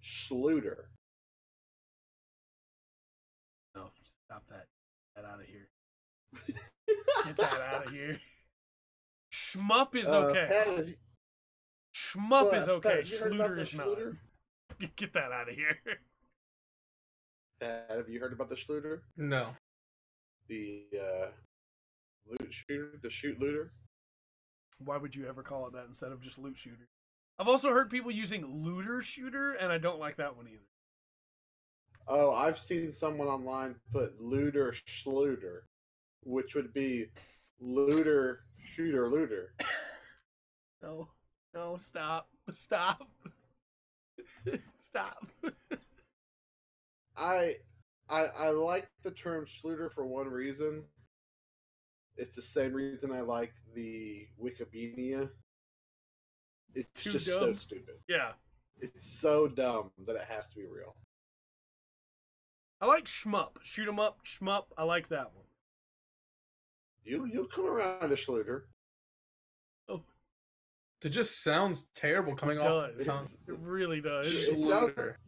Schluter. No, stop that. Get that out of here. Get that out of here. Shmup is okay. Shmup is okay. Schluter is not. Get that out of here. Pat, have you heard about the Schluter? No. The loot shooter, the shoot looter. Why would you ever call it that instead of just loot shooter? I've also heard people using looter shooter, and I don't like that one either. Oh, I've seen someone online put looter schluter, which would be looter shooter looter. No, stop. Stop. I like the term schluter for one reason. It's the same reason I like the Wikipedia. It's Too just dumb. so stupid. Yeah. It's so dumb that it has to be real. I like shmup. Shoot 'em up, shmup. I like that one. You'll come around to schluter. Oh. It just sounds terrible coming off the tongue. It really does.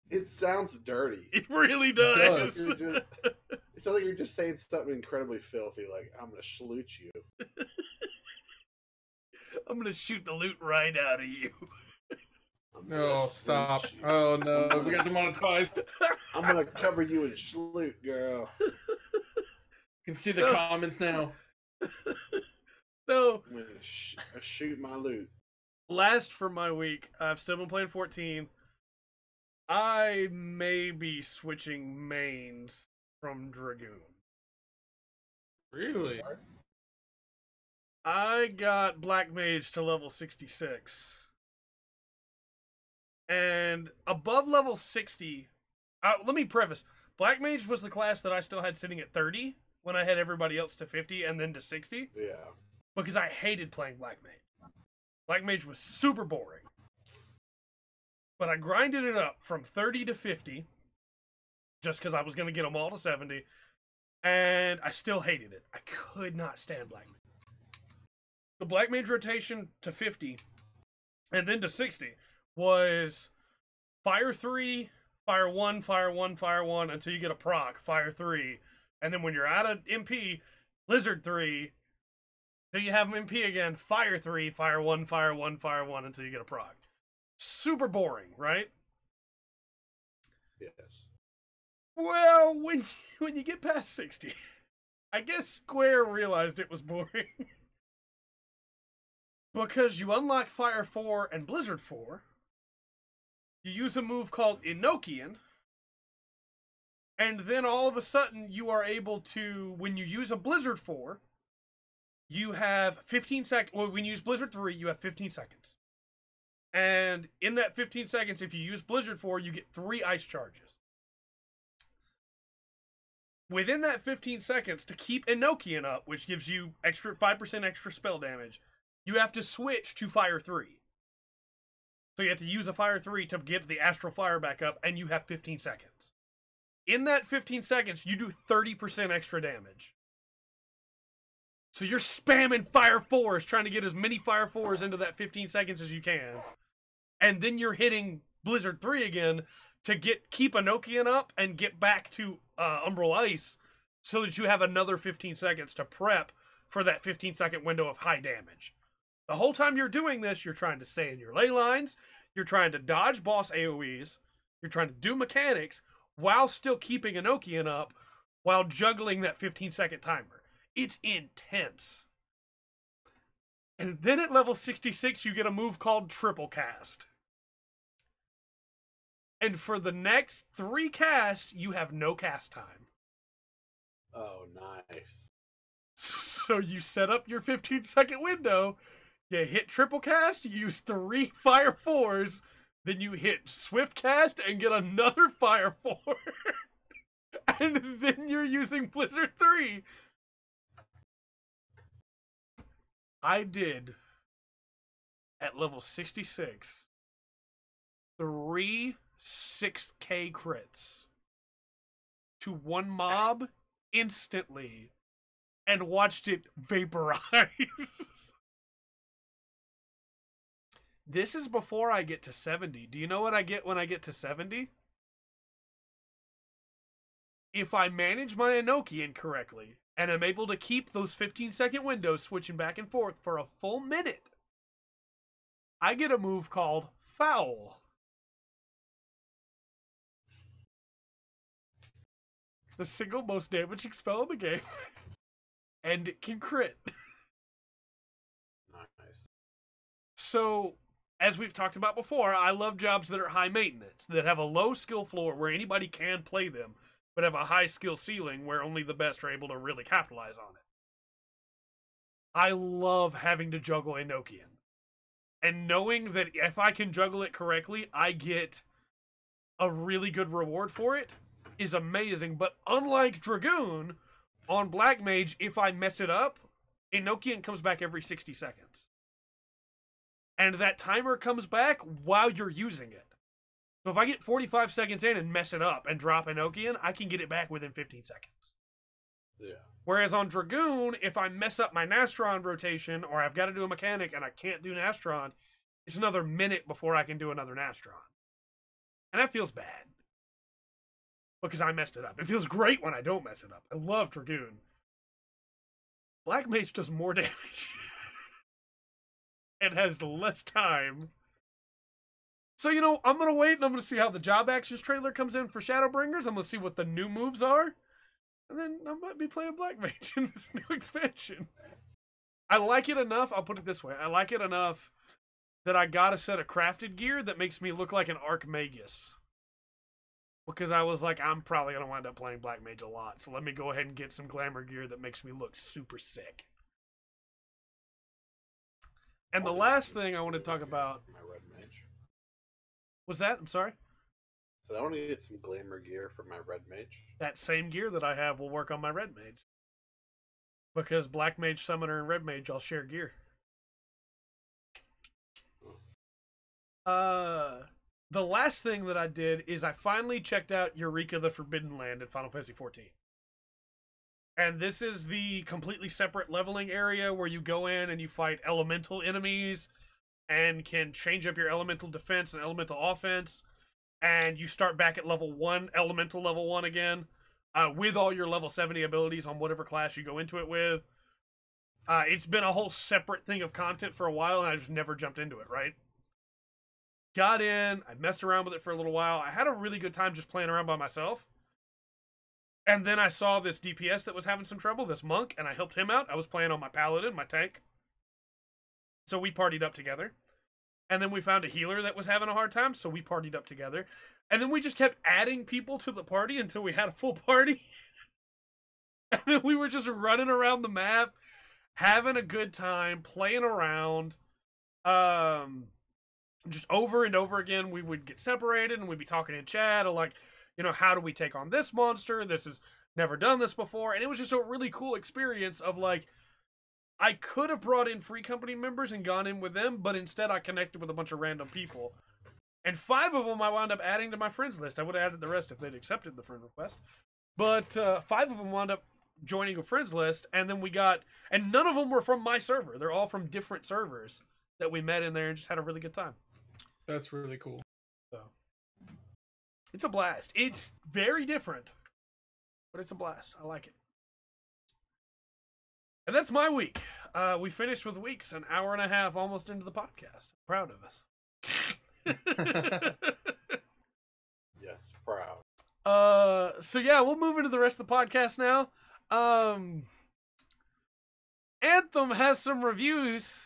It sounds dirty. It really does. It sounds like you're just saying something incredibly filthy, like, I'm going to salute you. I'm going to shoot the loot right out of you. Oh, stop. Oh, no. We got demonetized. I'm going to cover you in schloot, girl. You can see the comments now. So, I'm going to shoot my loot. Last for my week, I've still been playing 14. I may be switching mains from Dragoon. Really? I got Black Mage to level 66. And above level 60, let me preface, Black Mage was the class that I still had sitting at 30 when I had everybody else to 50 and then to 60. Yeah. Because I hated playing Black Mage. Black Mage was super boring. But I grinded it up from 30 to 50 just because I was going to get them all to 70. And I still hated it. I could not stand Black Mage. The Black Mage rotation to 50 and then to 60 was Fire 3, Fire 1, Fire 1, Fire 1 until you get a proc, Fire 3. And then when you're out of MP, Blizzard 3. Till you have them MP again, Fire 3, Fire 1, Fire 1, Fire 1 until you get a proc. Super boring, right? Yes. Well, when you get past 60, I guess Square realized it was boring. Because you unlock Fire 4 and Blizzard 4, you use a move called Enochian, and then all of a sudden you are able to, when you use a Blizzard 4, you have 15 seconds. Well, when you use Blizzard 3, you have 15 seconds. And in that 15 seconds, if you use Blizzard 4, you get 3 ice charges. Within that 15 seconds, to keep Enochian up, which gives you 5% extra spell damage, you have to switch to Fire 3. So you have to use a Fire 3 to get the Astral Fire back up, and you have 15 seconds. In that 15 seconds, you do 30% extra damage. So you're spamming Fire 4s, trying to get as many Fire 4s into that 15 seconds as you can. And then you're hitting Blizzard 3 again to keep Enochian up and get back to Umbral Ice so that you have another 15 seconds to prep for that 15-second window of high damage. The whole time you're doing this, you're trying to stay in your ley lines, you're trying to dodge boss AoEs, you're trying to do mechanics while still keeping Enochian up while juggling that 15-second timer. It's intense. And then at level 66, you get a move called Triple Cast. And for the next 3 casts, you have no cast time. Oh, nice. So you set up your 15-second window, you hit triple cast, you use 3 fire 4s, then you hit swift cast and get another fire 4. And then you're using Blizzard 3. I did, at level 66, 3 6K crits to one mob instantly and watched it vaporize. This is before I get to 70. Do you know what I get when I get to 70? If I manage my Enochian correctly, and I'm able to keep those 15-second windows switching back and forth for a full minute, I get a move called Foul. The single most damaging spell in the game. And it can crit. Nice. So, as we've talked about before, I love jobs that are high maintenance, that have a low skill floor where anybody can play them, but have a high skill ceiling where only the best are able to really capitalize on it. I love having to juggle Enochian. And knowing that if I can juggle it correctly, I get a really good reward for it is amazing. But unlike Dragoon, on Black Mage, if I mess it up, Enochian comes back every 60 seconds. And that timer comes back while you're using it. So if I get 45 seconds in and mess it up and drop Enochian, I can get it back within 15 seconds. Yeah. Whereas on Dragoon, if I mess up my Nastron rotation, or I've got to do a mechanic and I can't do Nastron, it's another minute before I can do another Nastron. And that feels bad. Because I messed it up. It feels great when I don't mess it up. I love Dragoon. Black Mage does more damage. And has less time. So, you know, I'm going to wait and I'm going to see how the Job Actions trailer comes in for Shadowbringers. I'm going to see what the new moves are. And then I might be playing Black Mage in this new expansion. I like it enough, I'll put it this way. I like it enough that I got a set of crafted gear that makes me look like an Archmagus. Because I was like, I'm probably going to wind up playing Black Mage a lot. So let me go ahead and get some glamour gear that makes me look super sick. And the last thing I want to talk about... My red mage. What's that? I'm sorry? So I want to get some glamour gear for my red mage. That same gear that I have will work on my red mage. Because Black Mage, Summoner, and Red Mage all share gear. The last thing that I did is I finally checked out Eureka the Forbidden Land in Final Fantasy XIV. And this is the completely separate leveling area where you go in and you fight elemental enemies and can change up your elemental defense and elemental offense. And you start back at level 1, elemental level 1 again, with all your level 70 abilities on whatever class you go into it with. It's been a whole separate thing of content for a while, and I just never jumped into it, right? Got in, I messed around with it for a little while. I had a really good time just playing around by myself. And then I saw this DPS that was having some trouble, this monk, and I helped him out. I was playing on my paladin, my tank. So we partied up together. And then we found a healer that was having a hard time, so we partied up together. And then we just kept adding people to the party until we had a full party. And then we were just running around the map, having a good time, playing around. Just over and over again, we would get separated and we'd be talking in chat of like, you know, how do we take on this monster? This has never done this before. And it was just a really cool experience of like, I could have brought in free company members and gone in with them, but instead I connected with a bunch of random people. And 5 of them I wound up adding to my friends list. I would have added the rest if they'd accepted the friend request. But 5 of them wound up joining a friends list, and then we got... And none of them were from my server. They're all from different servers that we met in there and just had a really good time. That's really cool. So, it's a blast. It's very different, but it's a blast. I like it. And that's my week. We finished with weeks, an hour and a half almost into the podcast. Proud of us. Yes, proud. So yeah, we'll move into the rest of the podcast now. Anthem has some reviews.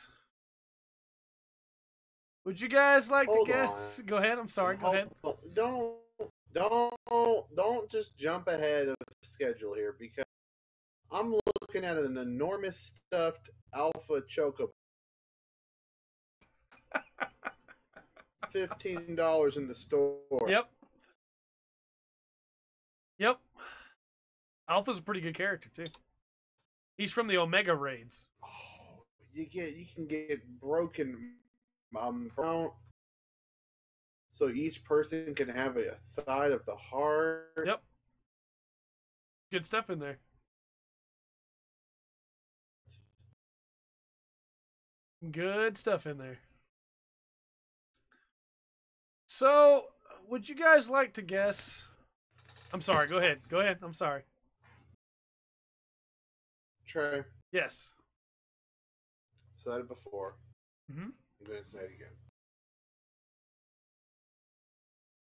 Would you guys like Hold to guess? on. Go ahead. I'm sorry. Go ahead. Don't just jump ahead of the schedule here because I'm looking at an enormous stuffed alpha chocobo. $15 in the store. Yep. Yep. Alpha's a pretty good character too. He's from the Omega raids. Oh, you can get broken brown. So each person can have a side of the heart. Yep. Good stuff in there. Good stuff in there. So, would you guys like to guess? I'm sorry. Go ahead. Go ahead. I'm sorry. Trey, Yes. said it before. Mm-hmm. I'm going to say it again.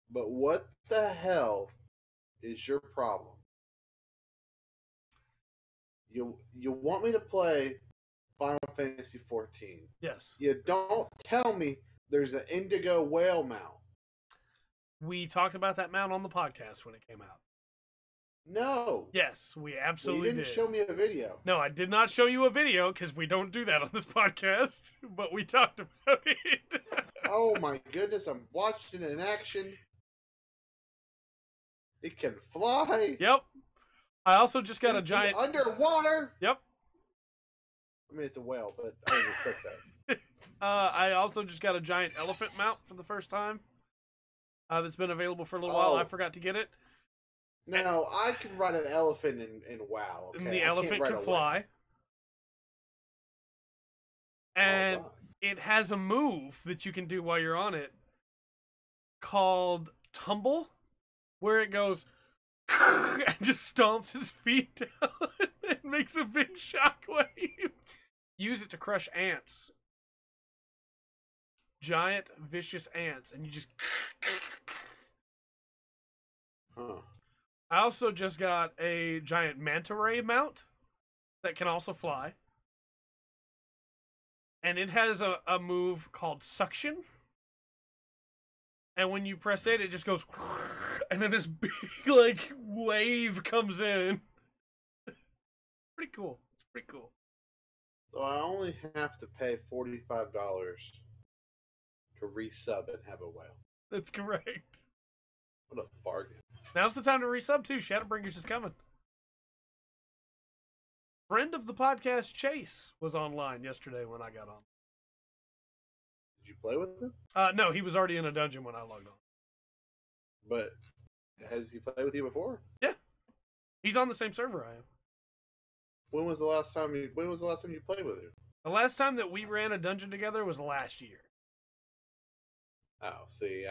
But what the hell is your problem? You want me to play Final Fantasy 14. Yes. You don't tell me there's an indigo whale mount. We talked about that mount on the podcast when it came out. No. Yes, we absolutely You didn't show me a video. No, I did not show you a video because we don't do that on this podcast, but we talked about it. Oh my goodness, I'm watching it in action. It can fly. Yep. I also just got a It can be giant... underwater. Yep. I mean, it's a whale, but I didn't expect that. I also just got a giant elephant mount for the first time. That's been available for a little while. I forgot to get it. No, I can ride an elephant in WoW. Okay? And the I can't elephant ride can a fly. whale. And Oh, it has a move that you can do while you're on it called Tumble, where it goes and just stomps his feet down and makes a big shockwave. Use it to crush ants. Giant, vicious ants. And you just... Huh. I also just got a giant manta ray mount that can also fly. And it has a move called Suction. And when you press it, it just goes... And then this big, like, wave comes in. Pretty cool. It's pretty cool. So I only have to pay $45 to resub and have a whale. That's correct. What a bargain. Now's the time to resub, too. Shadowbringers is coming. Friend of the podcast, Chase, was online yesterday when I got on. Did you play with him? No, he was already in a dungeon when I logged on. But has he played with you before? Yeah. He's on the same server I am. When was the last time you played with him? The last time that we ran a dungeon together was last year. Oh, see,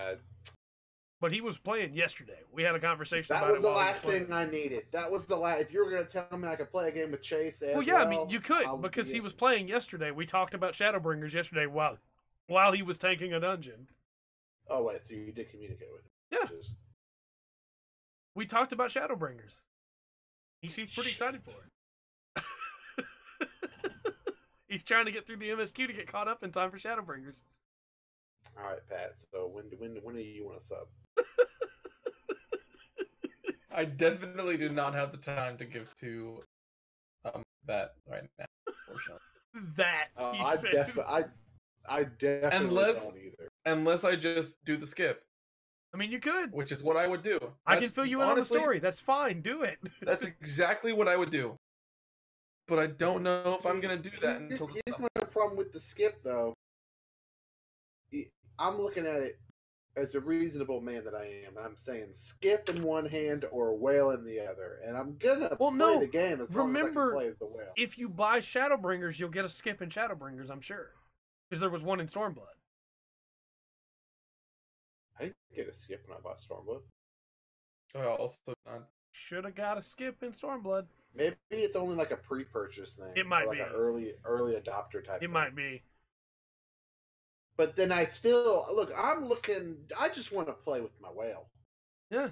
But he was playing yesterday. We had a conversation that about it. was the last thing I needed. That was the last. If you were going to tell me I could play a game with Chase, Well, yeah, I mean, you could because he was playing yesterday. We talked about Shadowbringers yesterday while he was tanking a dungeon. Oh wait, so you did communicate with him? Yeah. We talked about Shadowbringers. He seems pretty excited for it. He's trying to get through the MSQ to get caught up in time for Shadowbringers. All right, Pat. So when do you want to sub? I definitely do not have the time to give to that right now. Unfortunately. That I definitely don't either. Unless I just do the skip. I mean, you could. Which is what I would do. I can fill you in on the story. That's fine. Do it. That's exactly what I would do. But I don't know if I'm going to do that until the Here's summer. my problem with the skip, though. I'm looking at it as a reasonable man that I am. I'm saying skip in one hand or whale in the other. And I'm going to play the game as long as I can play as the whale. If you buy Shadowbringers, you'll get a skip in Shadowbringers, I'm sure. Because there was one in Stormblood. I didn't get a skip when I bought Stormblood. Also not. Should have got a skip in Stormblood. Maybe it's only like a pre-purchase thing. It might like be. An early adopter type It thing. might be. But then I still... Look, I just want to play with my whale. Yeah.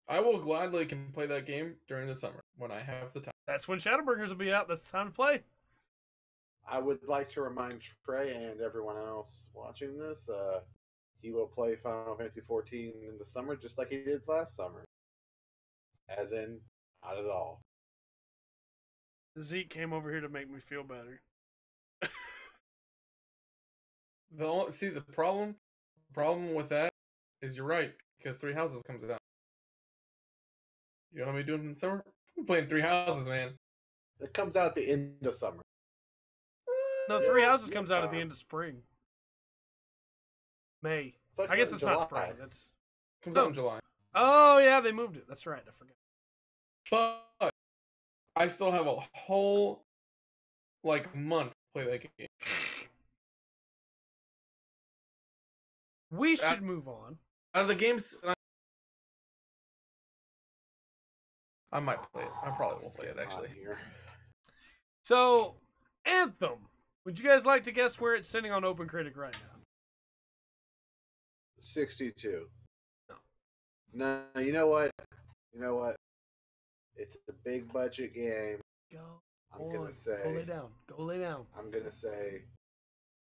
I will gladly can play that game during the summer when I have the time. That's when Shadowbringers will be out. That's the time to play. I would like to remind Trey and everyone else watching this, he will play Final Fantasy XIV in the summer just like he did last summer. As in, not at all. Zeke came over here to make me feel better. The problem with that is you're right, because Three Houses comes out. You know what I'm doing in the summer? I'm playing Three Houses, man. It comes out at the end of summer. No, Three Houses comes out at the end of spring. May. I guess it's not spring. That's comes out in July. Oh yeah, they moved it. That's right. I forgot. But I still have a whole month to play that game. We should move on. Out of the games, I might play it. I probably won't play it actually. So, Anthem. Would you guys like to guess where it's sitting on OpenCritic right now? 62. No, you know what? It's a big budget game. I'm gonna say. Go lay down. Go lay down. I'm gonna say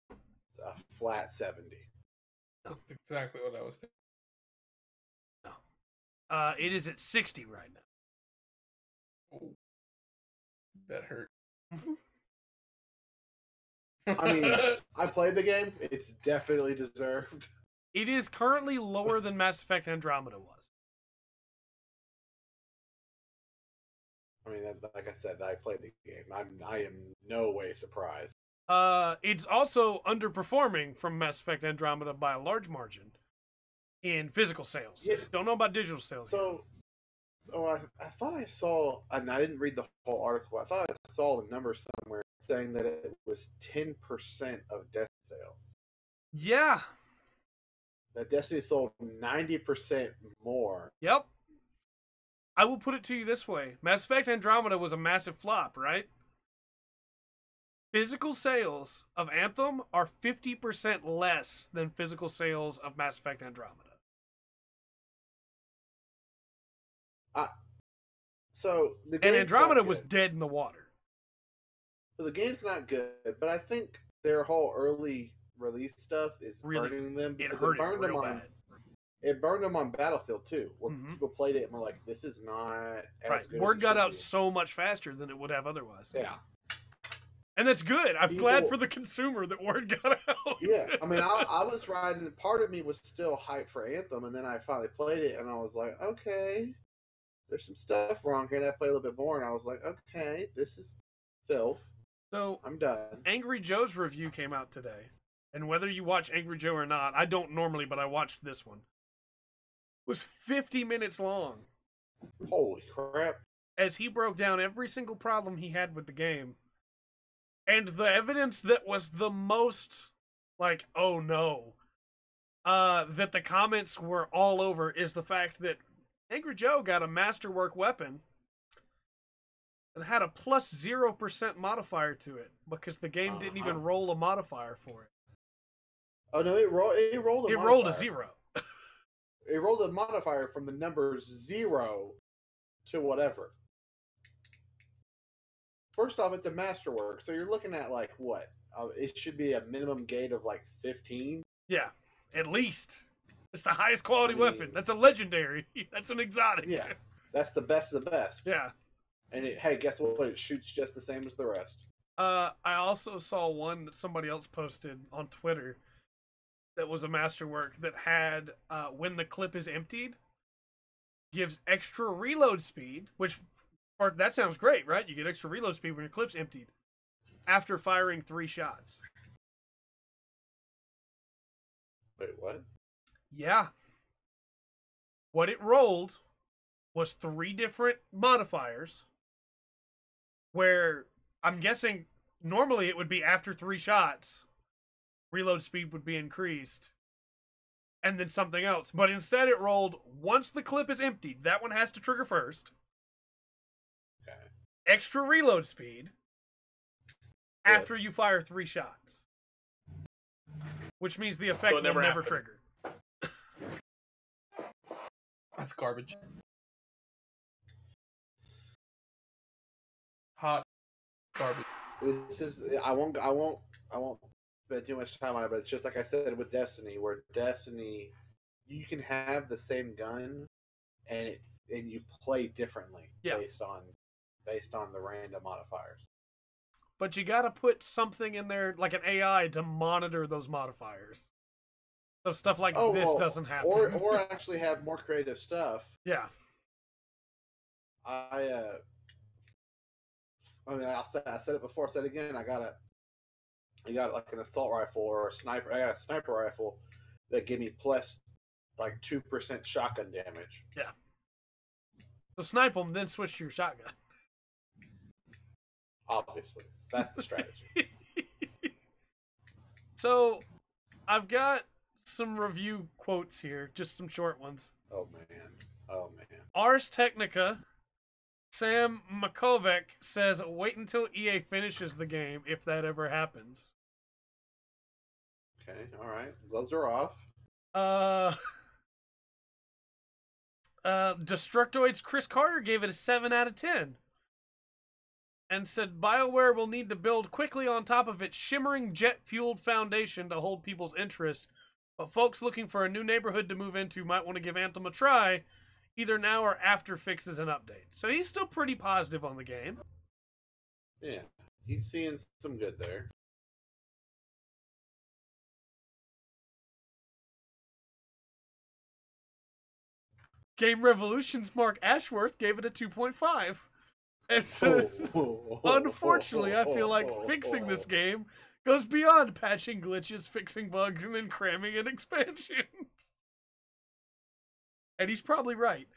a flat 70. No. That's exactly what I was thinking. No. It is at 60 right now. Oh, that hurt. I mean, I played the game. It's definitely deserved. It is currently lower than Mass Effect Andromeda was. I mean, like I said, I played the game. I am no way surprised. It's also underperforming from Mass Effect Andromeda by a large margin in physical sales. Yeah. Don't know about digital sales. So I thought I saw, and I didn't read the whole article. I thought I saw the number somewhere saying that it was 10% of Destiny sales. Yeah. That Destiny sold 90% more. Yep. I will put it to you this way. Mass Effect Andromeda was a massive flop, right? Physical sales of Anthem are 50% less than physical sales of Mass Effect Andromeda. So the and Andromeda was dead in the water. So the game's not good, but I think their whole early release stuff is really burning them. It hurt them real bad. It burned them on Battlefield too, where people played it and were like, "This is not as good." Word got out so much faster than it would have otherwise. Yeah, and that's good. I'm glad for the consumer that word got out. Yeah, I mean, I was riding. Part of me was still hyped for Anthem, and then I finally played it, and I was like, "Okay, there's some stuff wrong here." That I played a little bit more, and I was like, "Okay, this is filth." So I'm done. Angry Joe's review came out today, and whether you watch Angry Joe or not, I don't normally, but I watched this one. Was 50 minutes long. Holy crap. As he broke down every single problem he had with the game. And the evidence that was the most, like, oh no, that the comments were all over is the fact that Angry Joe got a masterwork weapon that had a plus 0% modifier to it because the game didn't even roll a modifier for it. Oh no, it rolled a modifier. Rolled a 0. It rolled a modifier from the number 0 to whatever. First off, it's a masterwork, so you're looking at like what? It should be a minimum gate of like 15. Yeah, at least. It's the highest quality weapon. That's a legendary. That's an exotic. Yeah, that's the best of the best. Yeah. And hey, guess what? It shoots just the same as the rest. I also saw one that somebody else posted on Twitter that was a masterwork that had, when the clip is emptied, gives extra reload speed, which, that sounds great, right? You get extra reload speed when your clip's emptied, after firing 3 shots. Wait, what? Yeah. What it rolled was 3 different modifiers, where, I'm guessing, normally it would be after 3 shots, reload speed would be increased, and then something else. But instead it rolled, once the clip is emptied, that one has to trigger first. Okay. Extra reload speed after you fire 3 shots. Which means the effect will never trigger. That's garbage. Hot garbage. This is I won't spend too much time on it, but it's just like I said with Destiny, where Destiny you can have the same gun and you play differently Yeah. based on the random modifiers. But you gotta put something in there, like an AI, to monitor those modifiers. So stuff like this doesn't happen. Or actually have more creative stuff. Yeah. I said it before, I said it again. I got like an assault rifle or a sniper. I got a sniper rifle that gave me plus like 2% shotgun damage. Yeah. So snipe them, then switch to your shotgun. Obviously, that's the strategy. So, I've got some review quotes here, just some short ones. Oh man. Ars Technica, Sam Makovic says, "Wait until EA finishes the game, if that ever happens." Okay, all right. Gloves are off. Destructoid's Chris Carter gave it a 7 out of 10. And said BioWare will need to build quickly on top of its shimmering jet-fueled foundation to hold people's interest. But folks looking for a new neighborhood to move into might want to give Anthem a try, either now or after fixes and updates. So he's still pretty positive on the game. Yeah, he's seeing some good there. Game Revolution's Mark Ashworth gave it a 2.5. And so, unfortunately, I feel like fixing this game goes beyond patching glitches, fixing bugs, and then cramming in expansions. And he's probably right.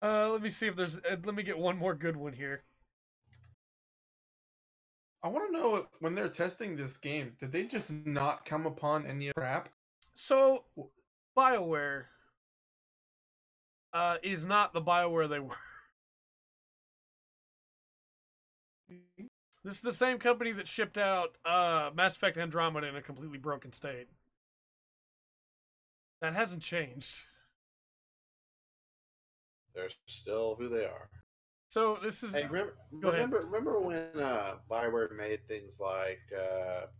Let me see if there's... let me get one more good one here. I want to know if, when they're testing this game, did they just not come upon any crap? So, BioWare is not the BioWare they were. This is the same company that shipped out Mass Effect Andromeda in a completely broken state. That hasn't changed. They're still who they are. So this is. Hey, remember when BioWare made things like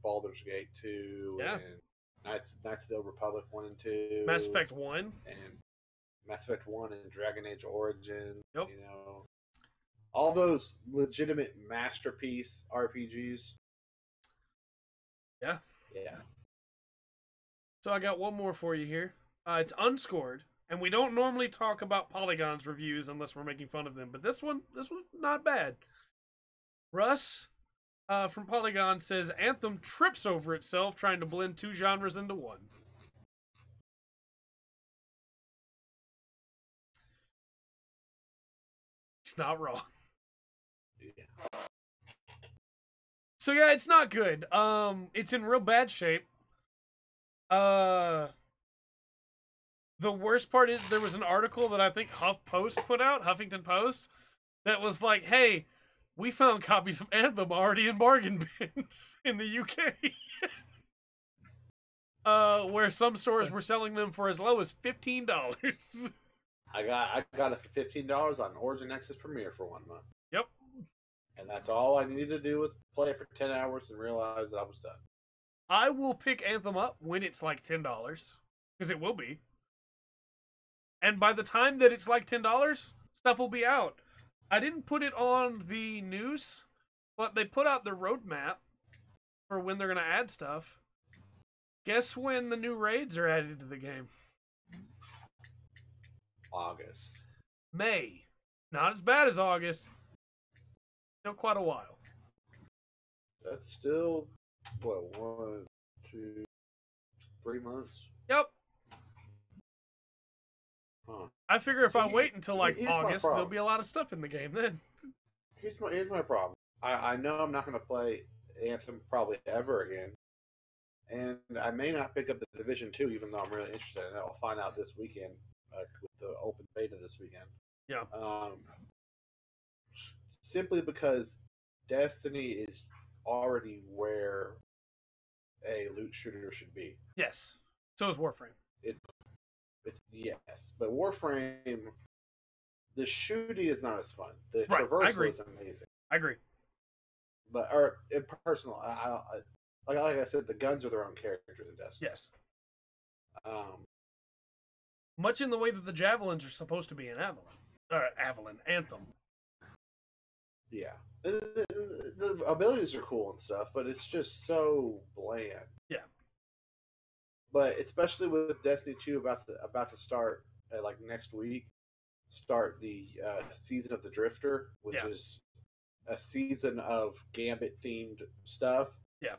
Baldur's Gate 2 Yeah. and Knights of the Old Republic 1 and 2, Mass Effect 1, and Mass Effect 1 and Dragon Age Origin. Yep. You know, all those legitimate masterpiece RPGs. Yeah. Yeah. So I got one more for you here. It's unscored, and we don't normally talk about Polygon's reviews unless we're making fun of them, but this one not bad. Russ from Polygon says Anthem trips over itself trying to blend two genres into one. It's not wrong. Yeah. So yeah, it's not good. It's in real bad shape. The worst part is there was an article that I think Huffington Post, that was like, hey, we found copies of Anthem already in bargain bins in the UK. Where some stores were selling them for as low as $15. I got it for $15 on Origin Access Premier for 1 month. Yep. And that's all I needed to do was play it for 10 hours and realize I was done. I will pick Anthem up when it's like $10, because it will be. And by the time that it's like $10, stuff will be out. I didn't put it on the news, but they put out the roadmap for when they're going to add stuff. Guess when the new raids are added to the game? August. May. Not as bad as August. Still quite a while. That's still, what, 1, 2, 3 months? Yep. Huh. I figure if I wait until like here's my August, problem. there'll be a lot of stuff in the game then. Here's my problem. I know I'm not going to play Anthem probably ever again. And I may not pick up the Division 2, even though I'm really interested in it. I'll find out this weekend with the open beta this weekend. Yeah. Simply because Destiny is already where a loot shooter should be. Yes. So is Warframe. It's yes, but Warframe the shooting is not as fun. The Right, I agree. traversal is amazing. I agree. But in personal, like I said, the guns are their own characters in Destiny. Yes. Um, Much in the way that the javelins are supposed to be in Anthem. yeah, the abilities are cool and stuff, but it's just so bland. Yeah. But especially with Destiny 2 about to start like next week, start the season of the Drifter, which is a season of Gambit themed stuff. Yeah.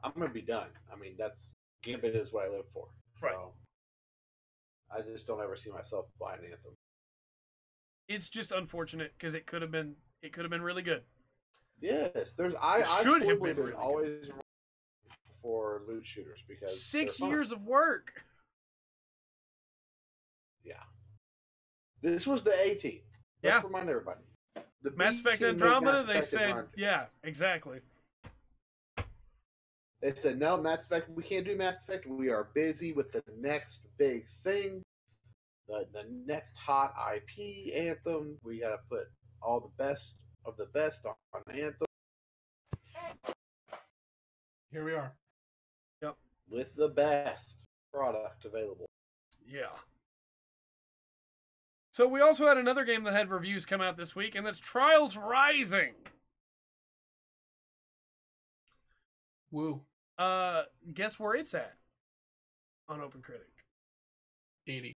I'm gonna be done. I mean, Gambit is what I live for. Right. So I just don't ever see myself buying Anthem. It's just unfortunate because it could have been really good. Yes, It I should have fully been really always for loot shooters because 6 they're fun. years of work. Yeah. This was the A team. Let's Yeah. remind everybody. The Mass B Effect team made Andromeda, Mass they Effect said, Andromeda. yeah, exactly. They said, no, Mass Effect, we can't do Mass Effect. We are busy with the next big thing, the next hot IP, Anthem. We got to put all the best of the best on Anthem. Here we are. Yep. With the best product available. Yeah. So we also had another game that had reviews come out this week, and that's Trials Rising. Woo. Guess where it's at on OpenCritic? 80.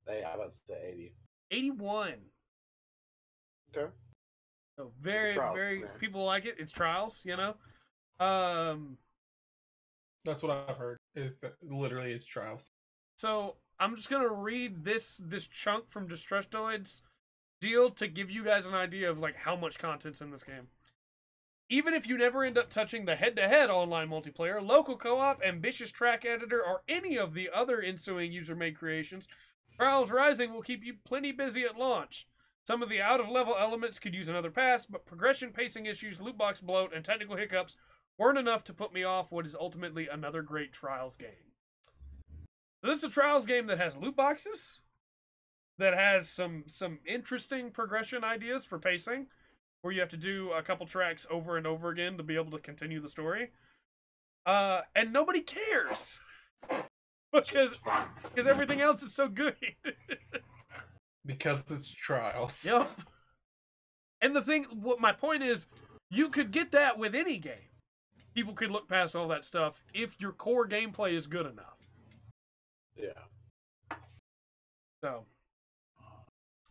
Hey, I was to say 80. 81. Okay. So very, Trials, very man. people like it. It's Trials, you know. That's what I've heard. Is that literally it's Trials. So I'm just gonna read this chunk from Destructoid's deal to give you guys an idea of like how much content's in this game. Even if you never end up touching the head-to-head online multiplayer, local co-op, ambitious track editor, or any of the other ensuing user-made creations, Trials Rising will keep you plenty busy at launch. Some of the out-of-level elements could use another pass, but progression, pacing issues, loot box bloat, and technical hiccups weren't enough to put me off what is ultimately another great Trials game. So this is a Trials game that has loot boxes, that has some interesting progression ideas for pacing, where you have to do a couple tracks over and over again to be able to continue the story. And nobody cares. because everything else is so good. Because it's Trials. Yep. And what my point is, you could get that with any game. People could look past all that stuff if your core gameplay is good enough. Yeah. So,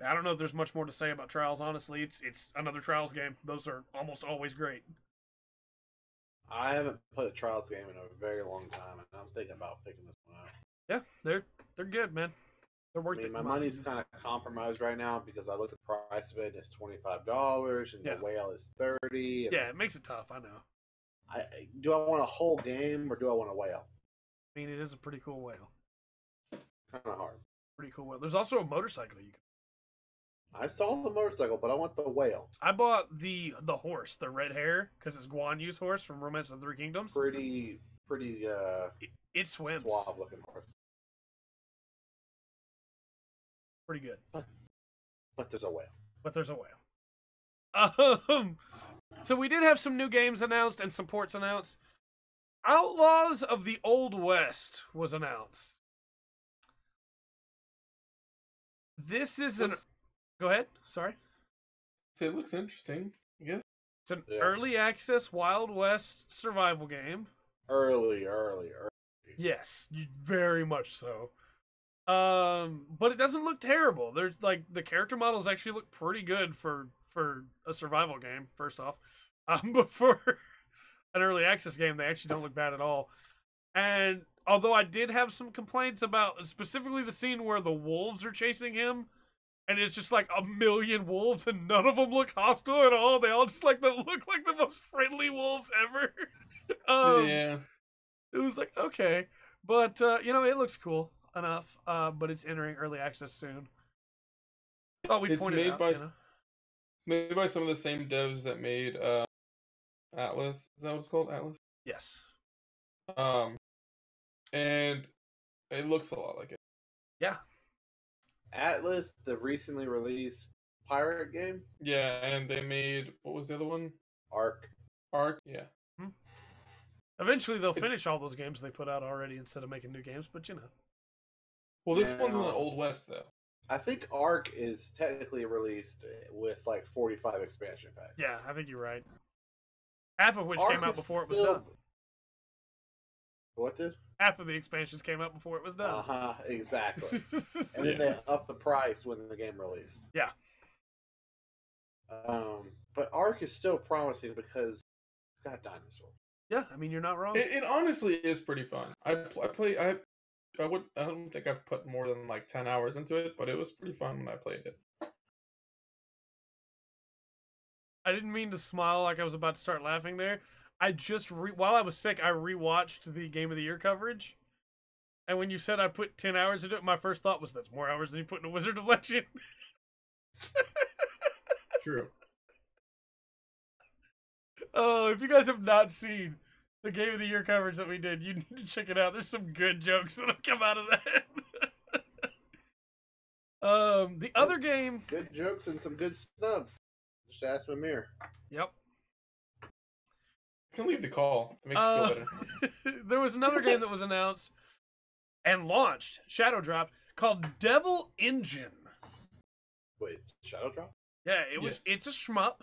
I don't know if there's much more to say about Trials, honestly. It's another Trials game. Those are almost always great. I haven't played a Trials game in a very long time, and I'm thinking about picking this one up. Yeah, they're good, man. They're worth it. My money's kind of compromised right now because I looked at the price of it, and it's $25, and the whale is $30. And yeah, it makes it tough, I know. Do I want a whole game, or do I want a whale? I mean, it is a pretty cool whale. Kind of hard. Pretty cool whale. There's also a motorcycle you can. I saw the motorcycle, but I want the whale. I bought the horse, the red hair, because it's Guan Yu's horse from Romance of the Three Kingdoms. Pretty. It swims. Suave looking horse. Pretty good. But there's a whale. So we did have some new games announced and some ports announced. Outlaws of the Old West was announced. This is Go ahead. Sorry. It looks interesting, I guess. It's an early access Wild West survival game. Early. Yes, very much so. But it doesn't look terrible. There's like the character models actually look pretty good for a survival game. First off, but for an early access game, they actually don't look bad at all. And although I did have some complaints about specifically the scene where the wolves are chasing him, and it's just like a million wolves, and none of them look hostile at all. They all just look like the most friendly wolves ever. Yeah. It was like, okay. But, it looks cool enough. But it's entering early access soon. Thought we'd point it out. It's made by some of the same devs that made Atlas. Is that what it's called? Atlas? Yes. And it looks a lot like it. Yeah. Atlas, the recently released pirate game, Yeah, and they made what was the other one? Ark. Ark. Yeah. Eventually, they'll finish all those games they put out already instead of making new games. But you know. Well, this Now, one's in the Old West though. I think Ark is technically released with like 45 expansion packs. Yeah, I think you're right. Half of which Ark came out is before it was still- done. What did? Half of the expansions came out before it was done. Exactly. And then they upped the price when the game released. Yeah. But Ark is still promising because it's got dinosaurs. Yeah, I mean, you're not wrong. It honestly is pretty fun. I don't think I've put more than like 10 hours into it, but it was pretty fun when I played it. I didn't mean to smile like I was about to start laughing there. I just while I was sick, I rewatched the Game of the Year coverage, and when you said I put 10 hours into it, my first thought was that's more hours than you put in a Wizard of Legend. True. Oh, If you guys have not seen the Game of the Year coverage that we did, you need to check it out. There's some good jokes that'll come out of that. The other game. Good jokes and some good snubs. Just ask Mimir. Yep. You can leave the call. It makes you feel better. There was another game that was announced and launched, shadow dropped, called Devil Engine. Wait, Shadow Drop? Yeah, it's a shmup,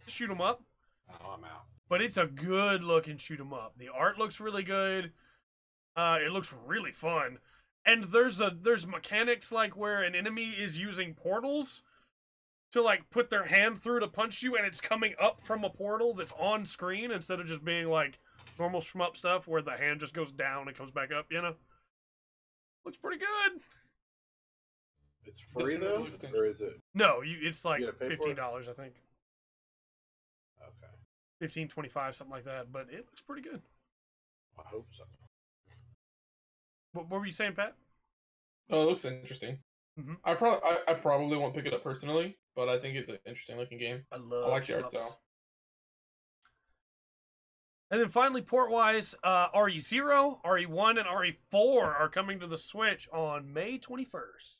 shoot 'em up, Oh, I'm out. but it's a good looking shoot 'em up. The art looks really good. It looks really fun, and there's mechanics like where an enemy is using portals to like put their hand through to punch you, and it's coming up from a portal that's on screen instead of just being like normal shmup stuff where the hand just goes down and comes back up. You know, looks pretty good. It's free Definitely though, looks or is it? No, it's like You gotta pay for it? $15, I think. Okay, $15, $25, something like that. But it looks pretty good. I hope so. What were you saying, Pat? Oh, it looks interesting. Mhm. I probably won't pick it up personally, but I think it's an interesting looking game. I I like the art shmups. style. And then finally, port-wise, RE0, RE1, and RE4 are coming to the Switch on May 21st.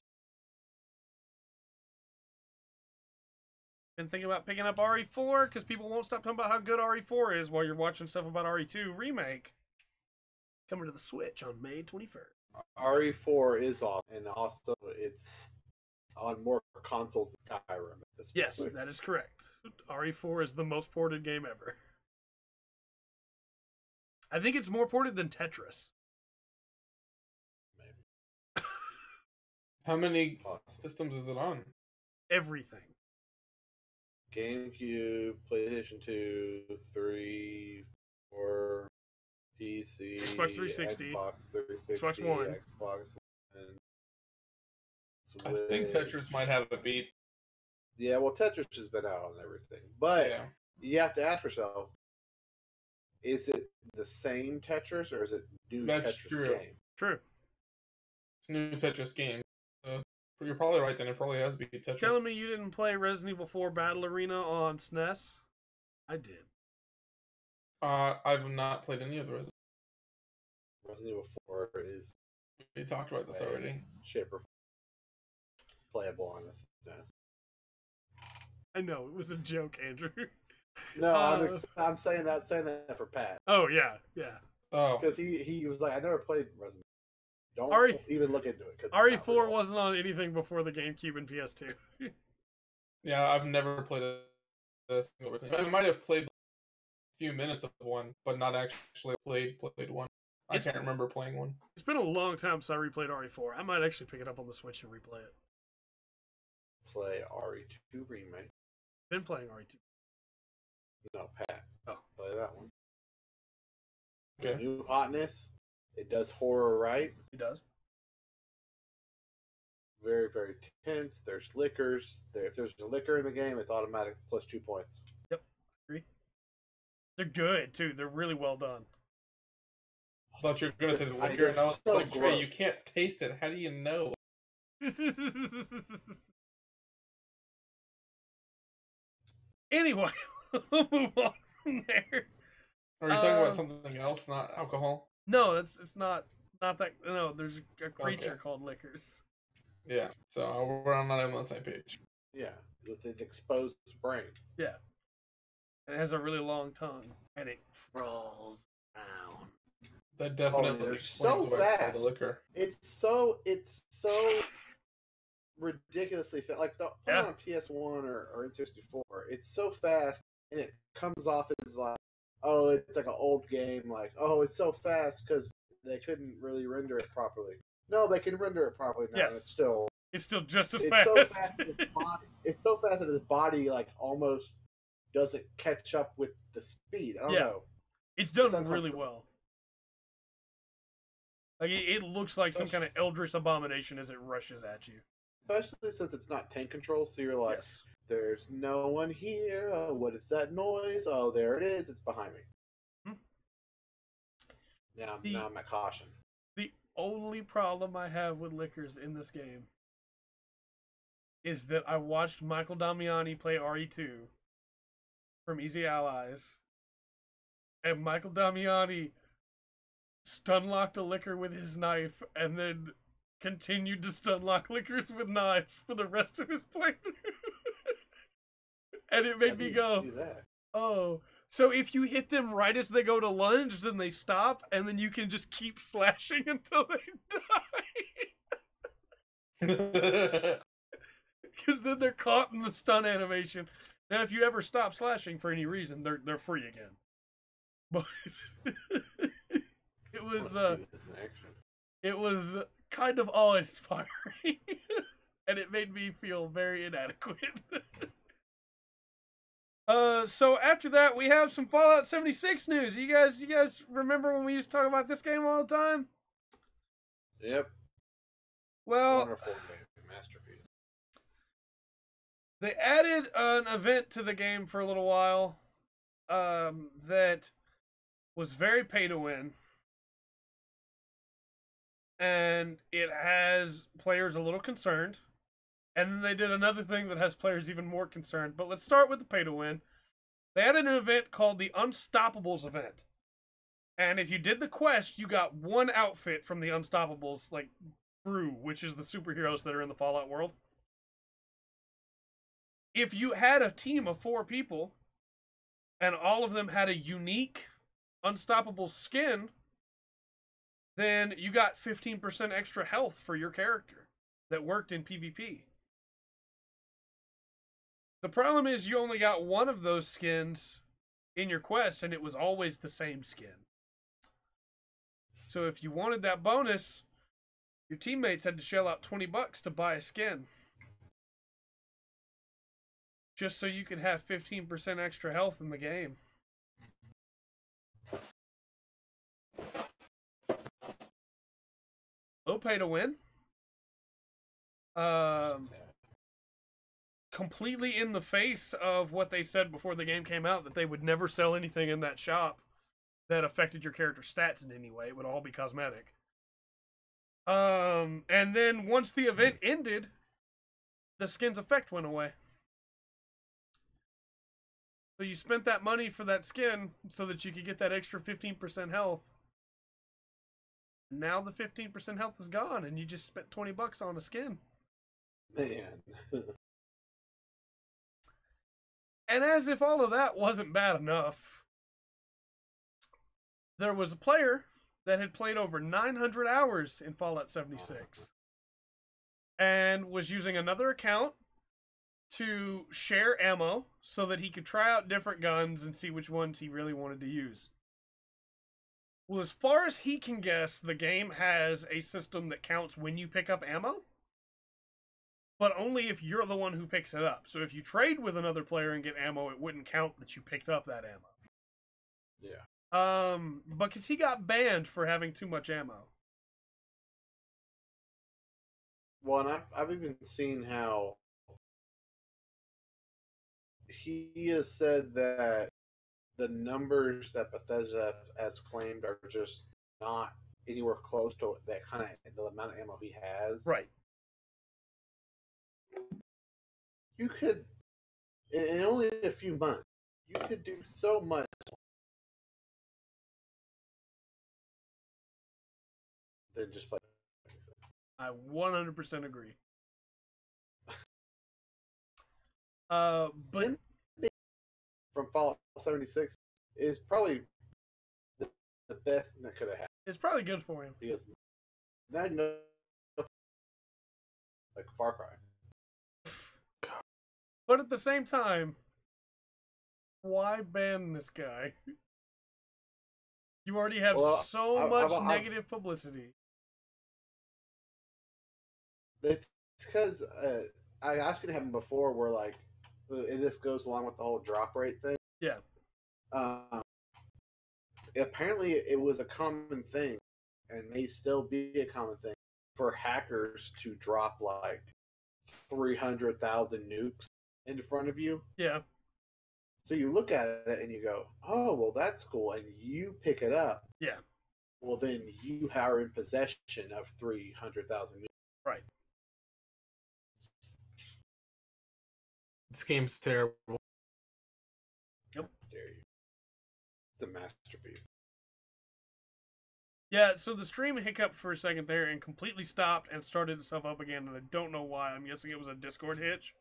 Been thinking about picking up RE4 because people won't stop talking about how good RE4 is while you're watching stuff about RE2 Remake. Coming to the Switch on May 21st. RE4 is off, and also it's on more consoles than Skyrim at this Yes, point. that is correct. RE4 is the most ported game ever. I think it's more ported than Tetris. Maybe. How many Awesome. systems is it on? Everything. GameCube, PlayStation 2, 3, 4, PC, Xbox 360, Xbox 360, Xbox One. Xbox One. I think Switch. Tetris might have a beat. Yeah, well, Tetris has been out on everything, but Yeah. you have to ask yourself: is it the same Tetris or is it new That's Tetris true. game? True. It's a new Tetris game. You're probably right then. It probably has to be Tetris. Telling me you didn't play Resident Evil 4 Battle Arena on SNES? I did. I've not played any of the Resident. Resident Evil 4 is We talked about this already. shape or playable on this SNES. I know, it was a joke, Andrew. No, Uh, I'm saying that for Pat Oh, yeah, yeah. Oh, because he was like, I never played Resident. Don't RE even look into it. 'Cause it's not RE4 real. wasn't on anything before the GameCube and PS2. yeah. I've never played a single Resident Evil. I might have played a few minutes of one, but not actually played one. I It's- can't remember playing one. It's been a long time since I replayed RE4. I might actually pick it up on the Switch and replay it. Play RE2 remake. Been playing RE2. No, Pat. Oh. Play that one. Okay. The new hotness. It does horror right. He does. Very, very tense. There's liquors. If there's a liquor in the game, it's automatic plus 2 points. They're good, too. They're really well done. I thought you were gonna say the I liquor, and I was so like, Trey, gross. you can't taste it. How do you know? Anyway, we'll move on from there. Are you talking about something else, not alcohol? No, it's not that. No, there's a creature Okay. called Lickers. Yeah, so we're not on the same page. Yeah, with an exposed brain. Yeah. And it has a really long tongue. And it crawls down. That definitely they're explains so why it's called fast. the liquor. It's so ridiculously fast. Like playing on PS1 or N64, it's so fast, and it comes off as like, oh, it's like an old game. Like, oh, it's so fast because they couldn't really render it properly. No, they can render it properly now. Yes. And it's still just as it's fast. so fast that his body, it's so fast that his body like almost doesn't catch up with the speed. I don't know. It's done really well. Like it looks like some kind of eldritch abomination as it rushes at you. Especially since it's not tank control, so you're like, Yes. there's no one here. Oh, what is that noise? Oh, there it is. It's behind me. Now I'm at caution. The only problem I have with liquors in this game is that I watched Michael Damiani play RE2 from Easy Allies, and Michael Damiani stun-locked a liquor with his knife and then continued to stun-lock liquors with knives for the rest of his playthrough. And it made me go, oh. So if you hit them right as they go to lunge, then they stop, and then you can just keep slashing until they die. Because then they're caught in the stun animation. Now, if you ever stop slashing for any reason, they're free again. But it was kind of awe-inspiring, and it made me feel very inadequate. So after that, we have some Fallout 76 news. You guys remember when we used to talk about this game all the time? Yep. Well, wonderful game, masterpiece. They added an event to the game for a little while, that was very pay to win, and it has players a little concerned. And then they did another thing that has players even more concerned. But let's start with the pay-to-win. They added an event called the Unstoppables event. And if you did the quest, you got one outfit from the Unstoppables, like, crew, which is the superheroes that are in the Fallout world. If you had a team of 4 people, and all of them had a unique Unstoppable skin, then you got 15% extra health for your character that worked in PvP. The problem is you only got one of those skins in your quest, and it was always the same skin. So if you wanted that bonus, your teammates had to shell out $20 to buy a skin. Just so you could have 15% extra health in the game. Low pay to win. Completely in the face of what they said before the game came out, that they would never sell anything in that shop that affected your character's stats in any way. It would all be cosmetic. And then once the event ended, the skin's effect went away. So you spent that money for that skin so that you could get that extra 15% health. Now the 15% health is gone, and you just spent $20 on a skin. Man. And as if all of that wasn't bad enough, there was a player that had played over 900 hours in Fallout 76 and was using another account to share ammo so that he could try out different guns and see which ones he really wanted to use. Well, as far as he can guess, the game has a system that counts when you pick up ammo, but only if you're the one who picks it up. So if you trade with another player and get ammo, it wouldn't count that you picked up that ammo. Yeah. Because he got banned for having too much ammo. Well, and I've even seen how he has said that the numbers that Bethesda has claimed are just not anywhere close to that kind of the amount of ammo he has. Right. You could, in only a few months, you could do so much. Than just play. I 100% agree. But Him from Fallout 76 is probably the, the best that could have happened. it's probably good for him. Because now you know, like Far Cry. But at the same time, why ban this guy? You already have so much negative publicity. It's because I've seen it happen before where, like, and this goes along with the whole drop rate thing. Yeah. Apparently, it was a common thing, and may still be a common thing, for hackers to drop, like, 300,000 nukes in front of you. Yeah. So you look at it and you go, oh, well, that's cool, and you pick it up. Yeah. Well, then you are in possession of 300,000 nukes. Right. This game's terrible. Yep. Dare you. It's a masterpiece. Yeah, so the stream hiccuped for a second there and completely stopped and started itself up again, and I don't know why. I'm guessing it was a Discord hitch.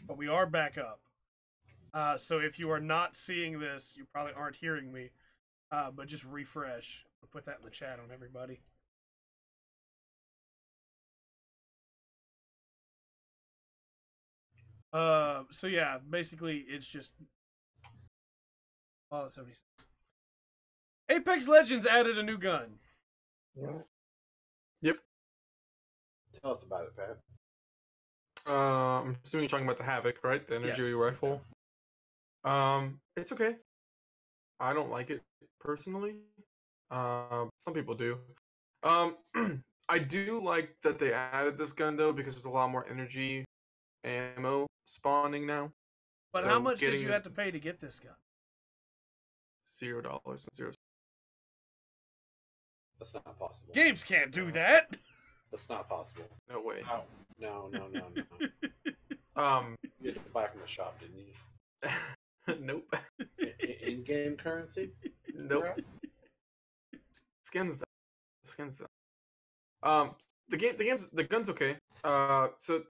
But we are back up. So if you are not seeing this, you probably aren't hearing me. But just refresh. I'll put that in the chat on everybody. So yeah, basically it's just Fallout 76. Apex Legends added a new gun. Yep. Tell us about it, Pat. I'm assuming you're talking about the Havoc, right? The energy rifle. It's okay. I don't like it personally. Some people do. I do like that they added this gun though, because there's a lot more energy ammo spawning now. But So how much did getting you have to pay to get this gun? $0 and 0. That's not possible. Games can't do that. That's not possible. No way. No. You had to buy from the shop, didn't you? Nope. In-game currency? Nope. Right? Skins though. The gun's okay. So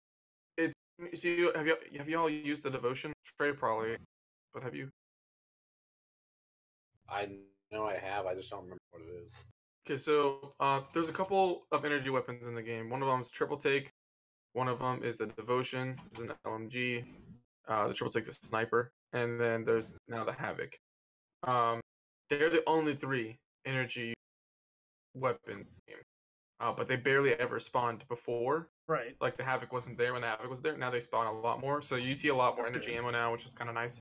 have you all used the devotion? Trey probably, but have you? I know I have. I just don't remember what it is. Okay, so there's a couple of energy weapons in the game. One of them is triple take. One of them is the devotion. There's an LMG. The triple take's a sniper, and then there's now the Havoc. They're the only 3 energy weapons in the game. But they barely ever spawned before. Right. Like the Havoc wasn't there when the Havoc was there. Now they spawn a lot more, so you see a lot more That's energy good. ammo now, which is kind of nice.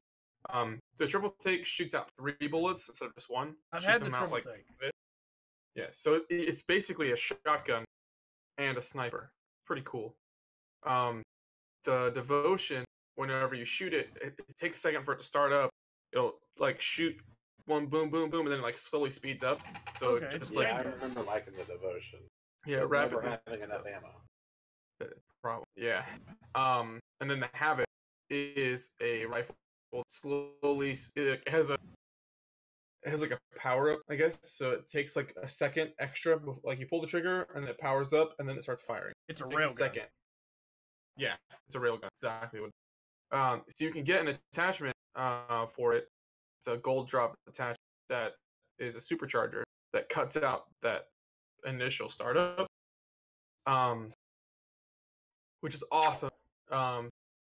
The triple take shoots out 3 bullets instead of just 1. I've Shoots had the them out triple like take. this. Yeah, so it's basically a shotgun and a sniper. Pretty cool. The devotion, whenever you shoot it, it takes a second for it to start up. It'll like shoot one boom, boom, boom, and then it like slowly speeds up. So Okay, it it's just like I remember liking the devotion. yeah, But rapidly never having speeds enough up. ammo. Probably, yeah. And then the Havoc is a rifle. Slowly, it has like a power up, I guess. So it takes like a second extra. Like you pull the trigger and it powers up, and then it starts firing. It's a It takes railgun. second. Yeah, it's a railgun. Exactly what. So you can get an attachment for it. It's a gold drop attachment that is a supercharger that cuts out that initial startup. Which is awesome.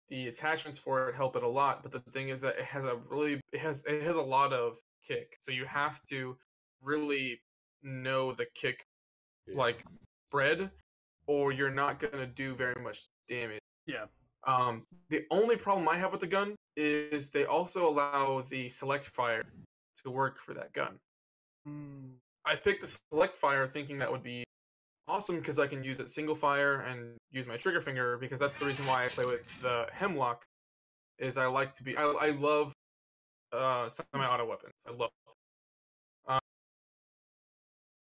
The attachments for it help it a lot, but the thing is that it has a lot of kick. So you have to really know the kick like spread, or you're not gonna do very much damage. Yeah. The only problem I have with the gun is they also allow the select fire to work for that gun. I picked the select fire thinking that would be awesome because I can use it single fire and use my trigger finger, because that's the reason why I play with the Hemlock. Is I love semi-auto weapons. I love them.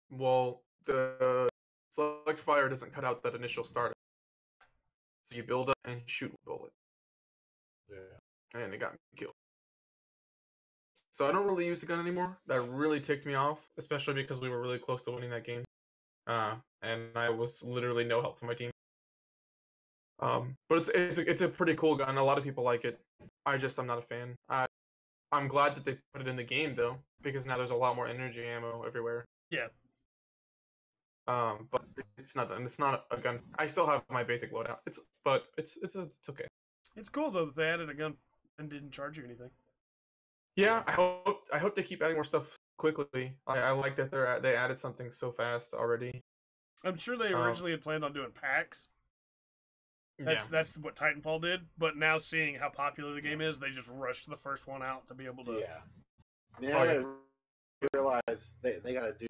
Well, the select fire doesn't cut out that initial startup, so you build up and shoot a bullet. Yeah. And it got me killed. So I don't really use the gun anymore. That really ticked me off, especially because we were really close to winning that game. And I was literally no help to my team. But it's a pretty cool gun. A lot of people like it. I'm not a fan. I'm glad that they put it in the game though, because now there's a lot more energy ammo everywhere. Yeah. But it's not a gun. I still have my basic loadout. It's okay. It's cool though that they added a gun and didn't charge you anything. Yeah, I hope they keep adding more stuff quickly. I like that they added something so fast already. I'm sure they originally had planned on doing packs. That's what Titanfall did, but now seeing how popular the game is, they just rushed the first one out to be able to. Yeah. Now they realize they got to do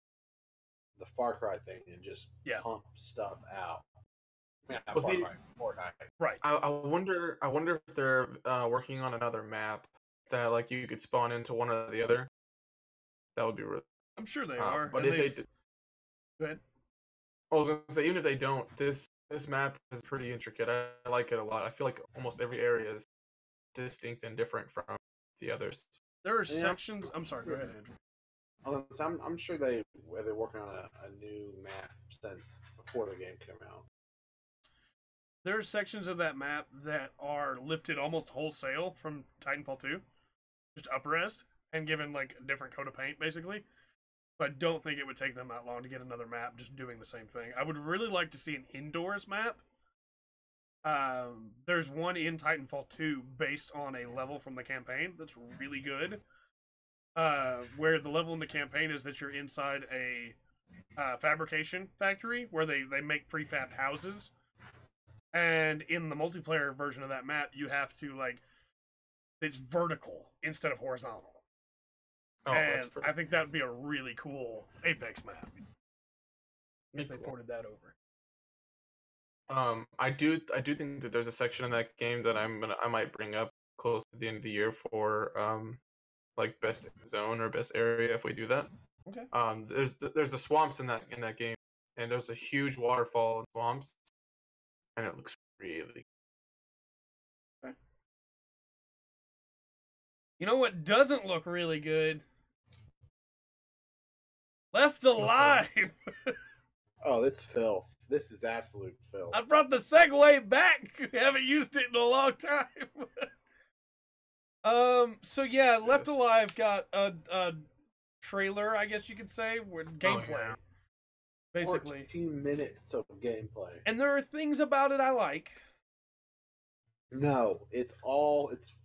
the Far Cry thing and just pump stuff out. Yeah, Fortnite. Right. I wonder if they're working on another map that like you could spawn into one or the other. That would be really. I'm sure they are. But if they go ahead. I was gonna say, even if they don't, this map is pretty intricate. I like it a lot. I feel like almost every area is distinct and different from the others. There are sections. I'm sorry. Go ahead, Andrew. I'm sure they're working on a new map since before the game came out. There are sections of that map that are lifted almost wholesale from Titanfall 2, just up-resed and given like a different coat of paint, basically. But I don't think it would take them that long to get another map just doing the same thing. I would really like to see an indoors map. There's one in Titanfall 2 based on a level from the campaign that's really good. Where the level in the campaign is that you're inside a fabrication factory where they make prefabbed houses. And in the multiplayer version of that map, you have to, like, it's vertical instead of horizontal. Oh, and I think that would be a really cool Apex map if they ported that over. I do think that there's a section in that game that I might bring up close to the end of the year for like best zone or best area if we do that. Okay. There's the swamps in that game, and there's a huge waterfall in swamps, and it looks really. Okay. You know what doesn't look really good? Left Alive. Oh, this filth. This is absolute filth. I brought the segue back. Haven't used it in a long time. So yeah, Left Alive got a trailer, I guess you could say, with gameplay. Basically 14 minutes of gameplay. And there are things about it I like. No, it's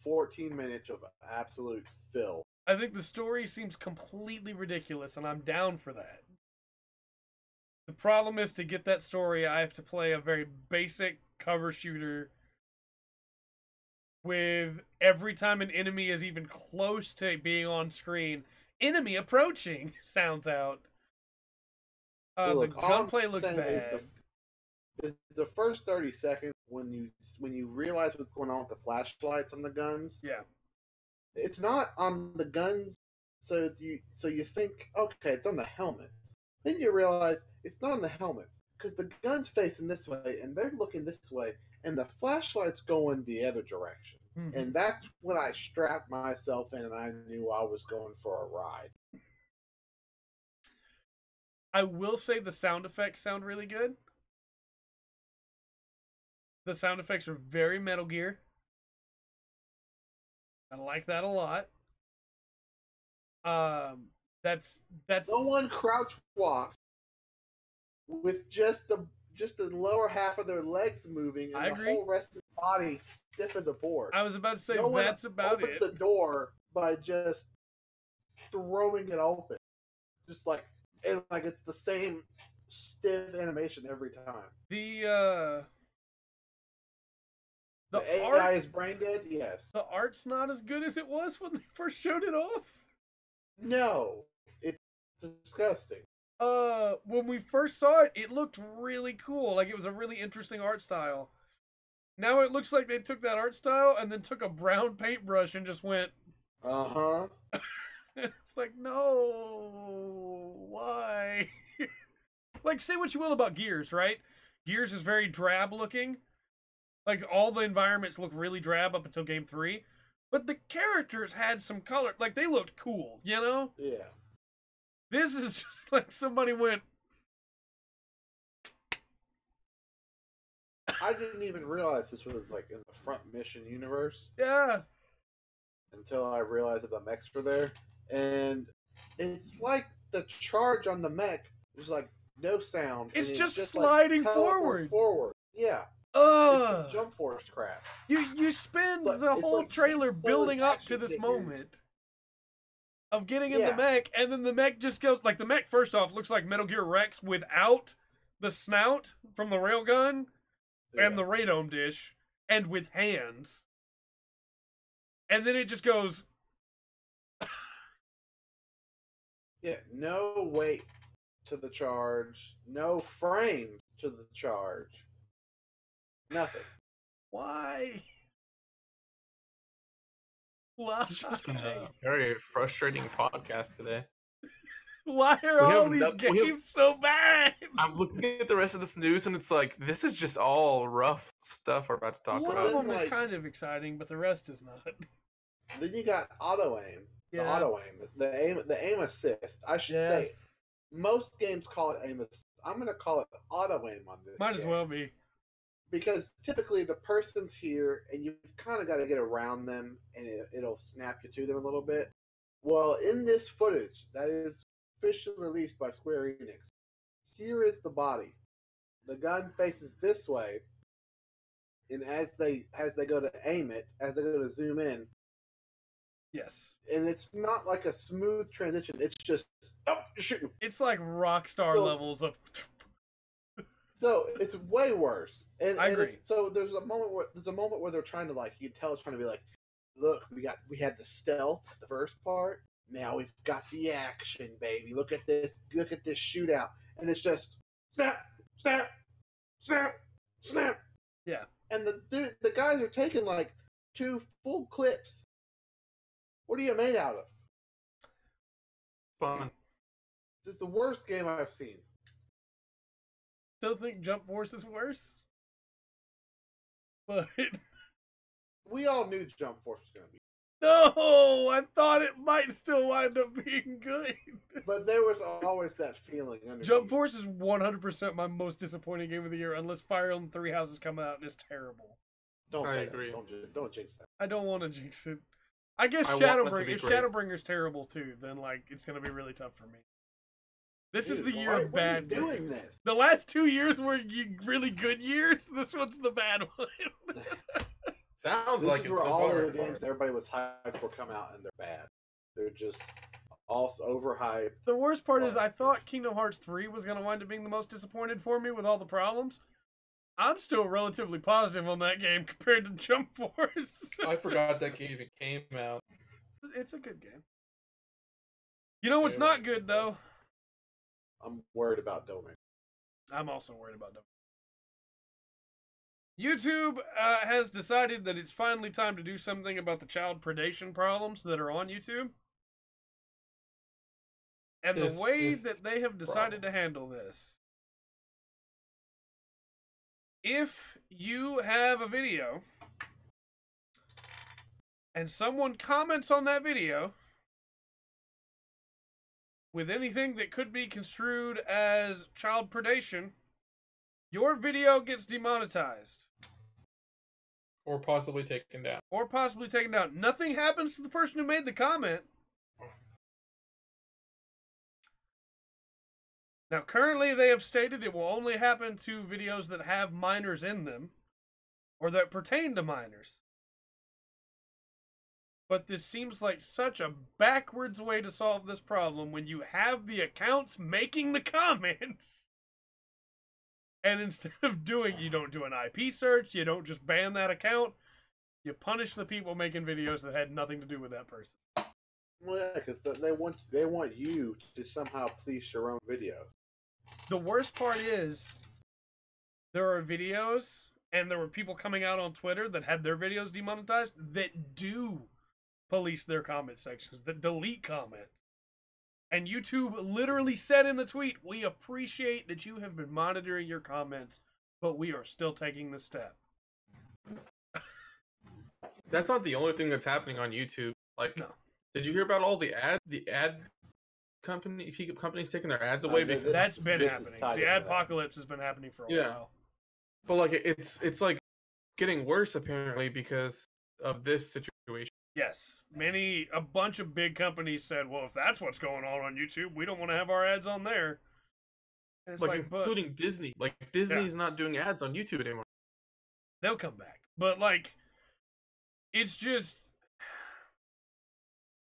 14 minutes of absolute filth. I think the story seems completely ridiculous, and I'm down for that. The problem is, to get that story, I have to play a very basic cover shooter with every time an enemy is even close to being on screen, enemy approaching sounds out. The gunplay looks bad. The first 30 seconds when you realize what's going on with the flashlights on the guns. Yeah. It's not on the guns, so you think, okay, it's on the helmets. Then you realize it's not on the helmets because the gun's facing this way and they're looking this way, and the flashlight's going the other direction. Mm-hmm. And that's when I strapped myself in and I knew I was going for a ride. I will say the sound effects sound really good. The sound effects are very Metal Gear. I like that a lot. That's no one crouch walks with just the lower half of their legs moving and the whole rest of the body stiff as a board. I was about to say that's about it. Opens a door by just throwing it open, just like it's the same stiff animation every time. The AI is brain dead. Yes. The art's not as good as it was when they first showed it off. No, it's disgusting. When we first saw it, it looked really cool. Like, it was a really interesting art style. Now it looks like they took that art style and then took a brown paintbrush and just went, uh-huh. It's like, no, why? Like, say what you will about Gears, right? Gears is very drab looking. Like, all the environments look really drab up until Game 3. But the characters had some color. Like, they looked cool, you know? Yeah. This is just like somebody went... I didn't even realize this was like in the front mission universe. Yeah. Until I realized that the mechs were there, and it's like the charge on the mech is like no sound. It's and just like, sliding teleports forward. Yeah. It's some jump force crap. You spend But the it's whole like trailer building up to action this figures. moment of getting in the Yeah. mech, and then the mech just goes like the mech. First off, looks like Metal Gear Rex without the snout from the railgun and the radome dish, and with hands. And then it just goes. Yeah, no weight to the charge, no frame to the charge, nothing. Why? Why? It's just been a very frustrating podcast today. Why are We all have these no- we have- games so bad? I'm looking at the rest of this news, and it's like, this is just all rough stuff we're about to talk One about. of them Then, is like- kind of exciting, but the rest is not. Then you got auto aim, the Yeah. auto aim, the aim assist. I should Yeah. say, most games call it aim assist. I'm gonna call it auto aim on this. Might as game. well be. Because typically the person's here and you've kind of got to get around them and it'll snap you to them a little bit. Well, in this footage that is officially released by Square Enix, here is the body. The gun faces this way, and as they go to aim it, as they go to zoom in, Yes. and it's not like a smooth transition. It's just oh, you're shooting. It's like Rockstar So- levels of. So it's way worse. And, I and agree. so there's a moment where they're trying to like you can tell it's trying to be like, look, we had the stealth, the first part. Now we've got the action, baby. Look at this shootout, and it's just snap, snap, snap, snap. Yeah. And the guys are taking like 2 full clips. What are you made out of? Fun. This is the worst game I've seen. Still think Jump Force is worse? But. We all knew Jump Force was going to be. No! I thought it might still wind up being good. But there was always that feeling. Underneath. Jump Force is 100% my most disappointing game of the year, unless Fire Emblem Three Houses come out and it's terrible. Don't I say agree. That. Don't jinx that. I don't want to jinx it. I guess I want it to Shadowbringer. be If great. Shadowbringer's terrible too, then like it's gonna be really tough for me. This is Dude, the year why of bad are you doing games. this? The last 2 years were really good years. This one's the bad one. Sounds This like is it's where the all far of the games part. that everybody was hyped for come out and they're bad. They're just all overhyped. The worst part is I thought Kingdom Hearts 3 was gonna wind up being the most disappointed for me with all the problems. I'm still relatively positive on that game compared to Jump Force. I forgot that game even came out. It's a good game. You know what's not good though? I'm worried about Domain. I'm also worried about them. YouTube has decided that it's finally time to do something about the child predation problems that are on YouTube. And This the way is that they have decided to handle this. If you have a video and someone comments on that video with anything that could be construed as child predation, your video gets demonetized. Or possibly taken down. Or possibly taken down. Nothing happens to the person who made the comment. Now, currently they have stated it will only happen to videos that have minors in them, or that pertain to minors. But this seems like such a backwards way to solve this problem when you have the accounts making the comments. And instead of you don't do an IP search, you don't just ban that account, you punish the people making videos that had nothing to do with that person. Well, yeah, because they want you to somehow police your own videos. The worst part is, there are videos, and there were people coming out on Twitter that had their videos demonetized that do police their comment sections, that delete comments. And YouTube literally said in the tweet, "We appreciate that you have been monitoring your comments, but we are still taking the step." That's not the only thing that's happening on YouTube. Like, No. did you hear about all the ad companies taking their ads away? This- Because That's been this is happening. tied The into that. adpocalypse has been happening for a Yeah. while. But like it's like getting worse apparently because of this situation. Yes, a bunch of big companies said, "Well, if that's what's going on YouTube, we don't want to have our ads on there." And it's Like including Disney. Like Disney's not doing ads on YouTube anymore. They'll come back, but like, it's just,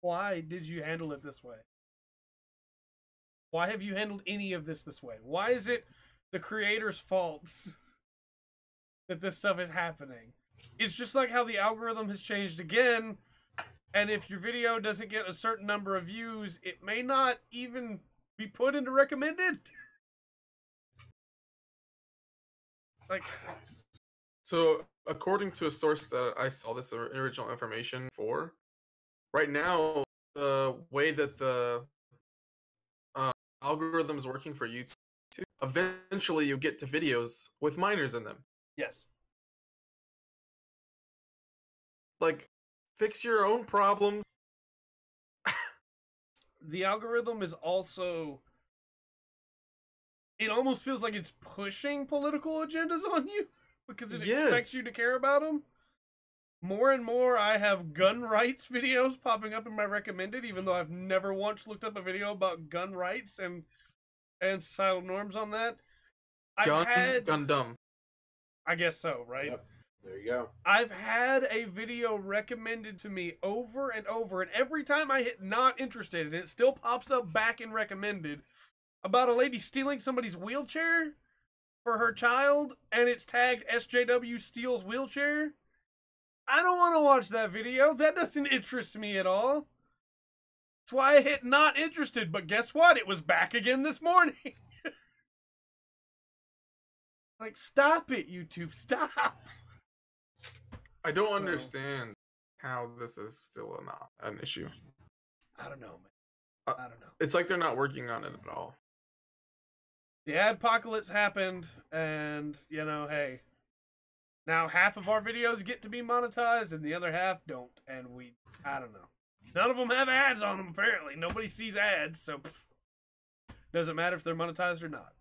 why did you handle it this way? Why have you handled any of this way? Why is it the creators' faults that this stuff is happening? It's just like how the algorithm has changed again, and if your video doesn't get a certain number of views, it may not even be put into recommended. Like, so according to a source that I saw this original information for, right now the way that the algorithm is working for YouTube, eventually you get to videos with minors in them. yes. Like, fix your own problems. The algorithm is also, it almost feels like it's pushing political agendas on you because it expects you to care about them. More and more, I have gun rights videos popping up in my recommended, even though I've never once looked up a video about gun rights and societal norms on that. Gun dumb. I guess so, right? Yep. There you go. I've had a video recommended to me over and over, and every time I hit not interested, and it still pops up back in recommended, about a lady stealing somebody's wheelchair for her child, and it's tagged SJW steals wheelchair. I don't want to watch that video. That doesn't interest me at all. That's why I hit not interested, but guess what? It was back again this morning. Like, stop it, YouTube. Stop. I don't understand how this is still not an issue. I don't know, man. I don't know. It's like they're not working on it at all. The adpocalypse happened, and, you know, hey, now half of our videos get to be monetized, and the other half don't, and I don't know. None of them have ads on them, apparently. Nobody sees ads, so doesn't matter if they're monetized or not.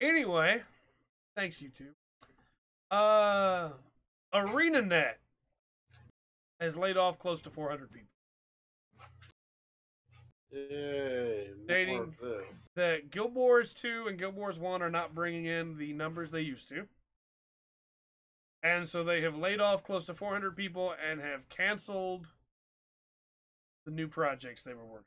Anyway, thanks, YouTube. ArenaNet has laid off close to 400 people. Yay, Stating that Guild Wars 2 and Guild Wars 1 are not bringing in the numbers they used to. And so they have laid off close to 400 people and have canceled the new projects they were working.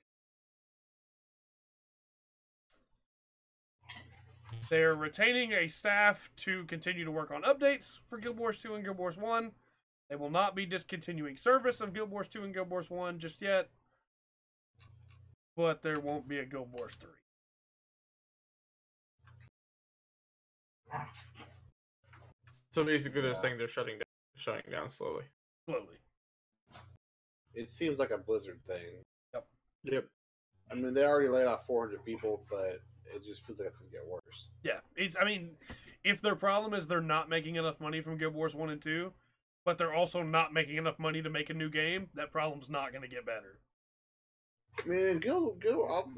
They're retaining a staff to continue to work on updates for Guild Wars 2 and Guild Wars 1. They will not be discontinuing service of Guild Wars 2 and Guild Wars 1 just yet. But there won't be a Guild Wars 3. So basically they're saying they're shutting down slowly. Slowly. It seems like a Blizzard thing. Yep. I mean, they already laid off 400 people, but it just feels like it's going to get worse. Yeah. I mean, if their problem is they're not making enough money from Guild Wars 1 and 2, but they're also not making enough money to make a new game, that problem's not going to get better. I mean,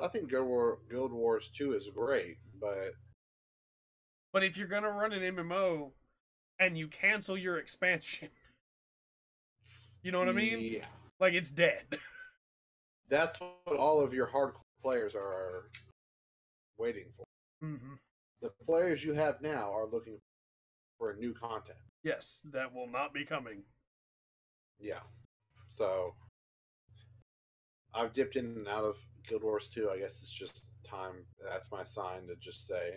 I think Guild Wars 2 is great, but if you're going to run an MMO and you cancel your expansion, you know what I mean? Yeah. Like, it's dead. That's what all of your hardcore players are waiting for. Mm-hmm. The players you have now are looking for new content. Yes, that will not be coming. Yeah. So I've dipped in and out of Guild Wars 2. I guess it's just time. That's my sign to just say,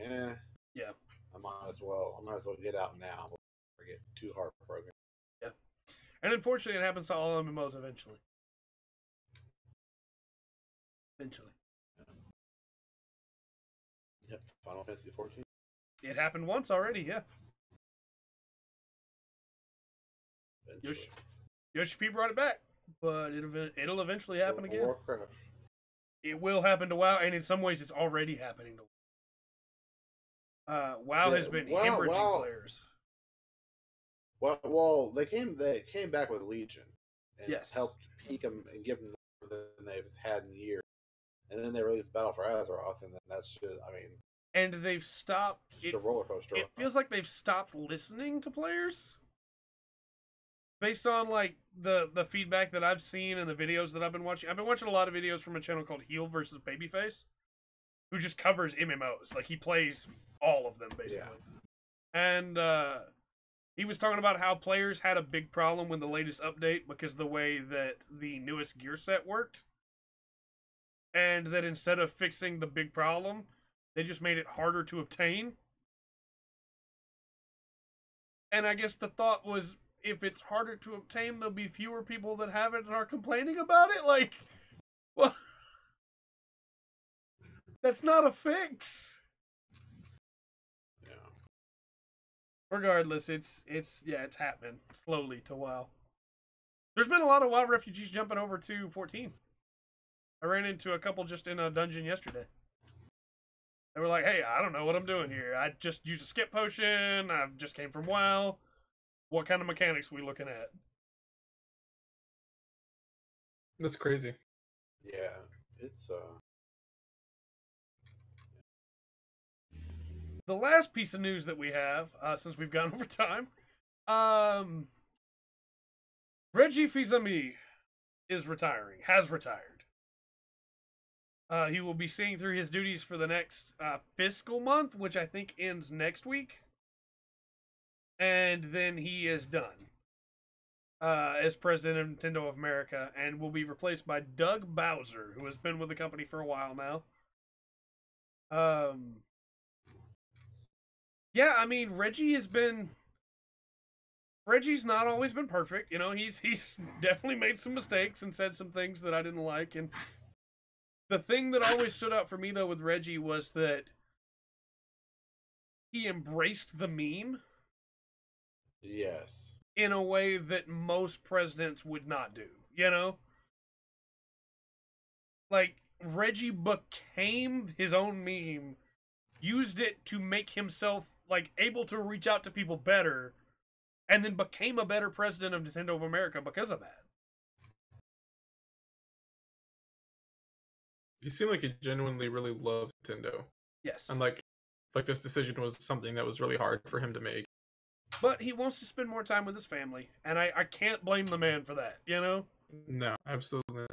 yeah, I might as well get out now before I get too heartbroken. Yeah. And unfortunately, it happens to all MMOs eventually. Yep. Final Fantasy 14. It happened once already, yeah. Yoshi P brought it back, but it'll eventually happen again. Warcraft. It will happen to WoW, and in some ways, it's already happening to WoW. WoW has been hemorrhaging players. Well, they came back with Legion, and yes, helped peak them and give them more than they've had in years. And then they released Battle for Azeroth, and then that's just, I mean, and they've stopped. It's a roller coaster. It feels like they've stopped listening to players. Based on like the feedback that I've seen and the videos that I've been watching a lot of videos from a channel called Heel versus Babyface, who just covers MMOs. Like he plays all of them basically. Yeah. And he was talking about how players had a big problem with the latest update because of the way that the newest gear set worked. And that instead of fixing the big problem, they just made it harder to obtain. And I guess the thought was, if it's harder to obtain, there'll be fewer people that have it and are complaining about it. Like, well, that's not a fix. Yeah. Regardless, it's happening slowly to WoW. There's been a lot of WoW refugees jumping over to 14. I ran into a couple just in a dungeon yesterday. They were like, "Hey, I don't know what I'm doing here. I just used a skip potion. I just came from WoW. What kind of mechanics are we looking at?" That's crazy. Yeah, it's The last piece of news that we have, since we've gone over time, Reggie Fils-Amie is retiring. Has retired. He will be seeing through his duties for the next fiscal month, which I think ends next week. And then he is done as president of Nintendo of America and will be replaced by Doug Bowser, who has been with the company for a while now. Yeah, I mean, Reggie's not always been perfect. You know, he's definitely made some mistakes and said some things that I didn't like. And the thing that always stood out for me, though, with Reggie was that he embraced the meme. Yes. In a way that most presidents would not do, you know? Like, Reggie became his own meme, used it to make himself, like, able to reach out to people better, and then became a better president of Nintendo of America because of that. He seemed like he genuinely really loved Nintendo. Yes. And, like this decision was something that was really hard for him to make. But he wants to spend more time with his family, and I can't blame the man for that, you know? No, absolutely.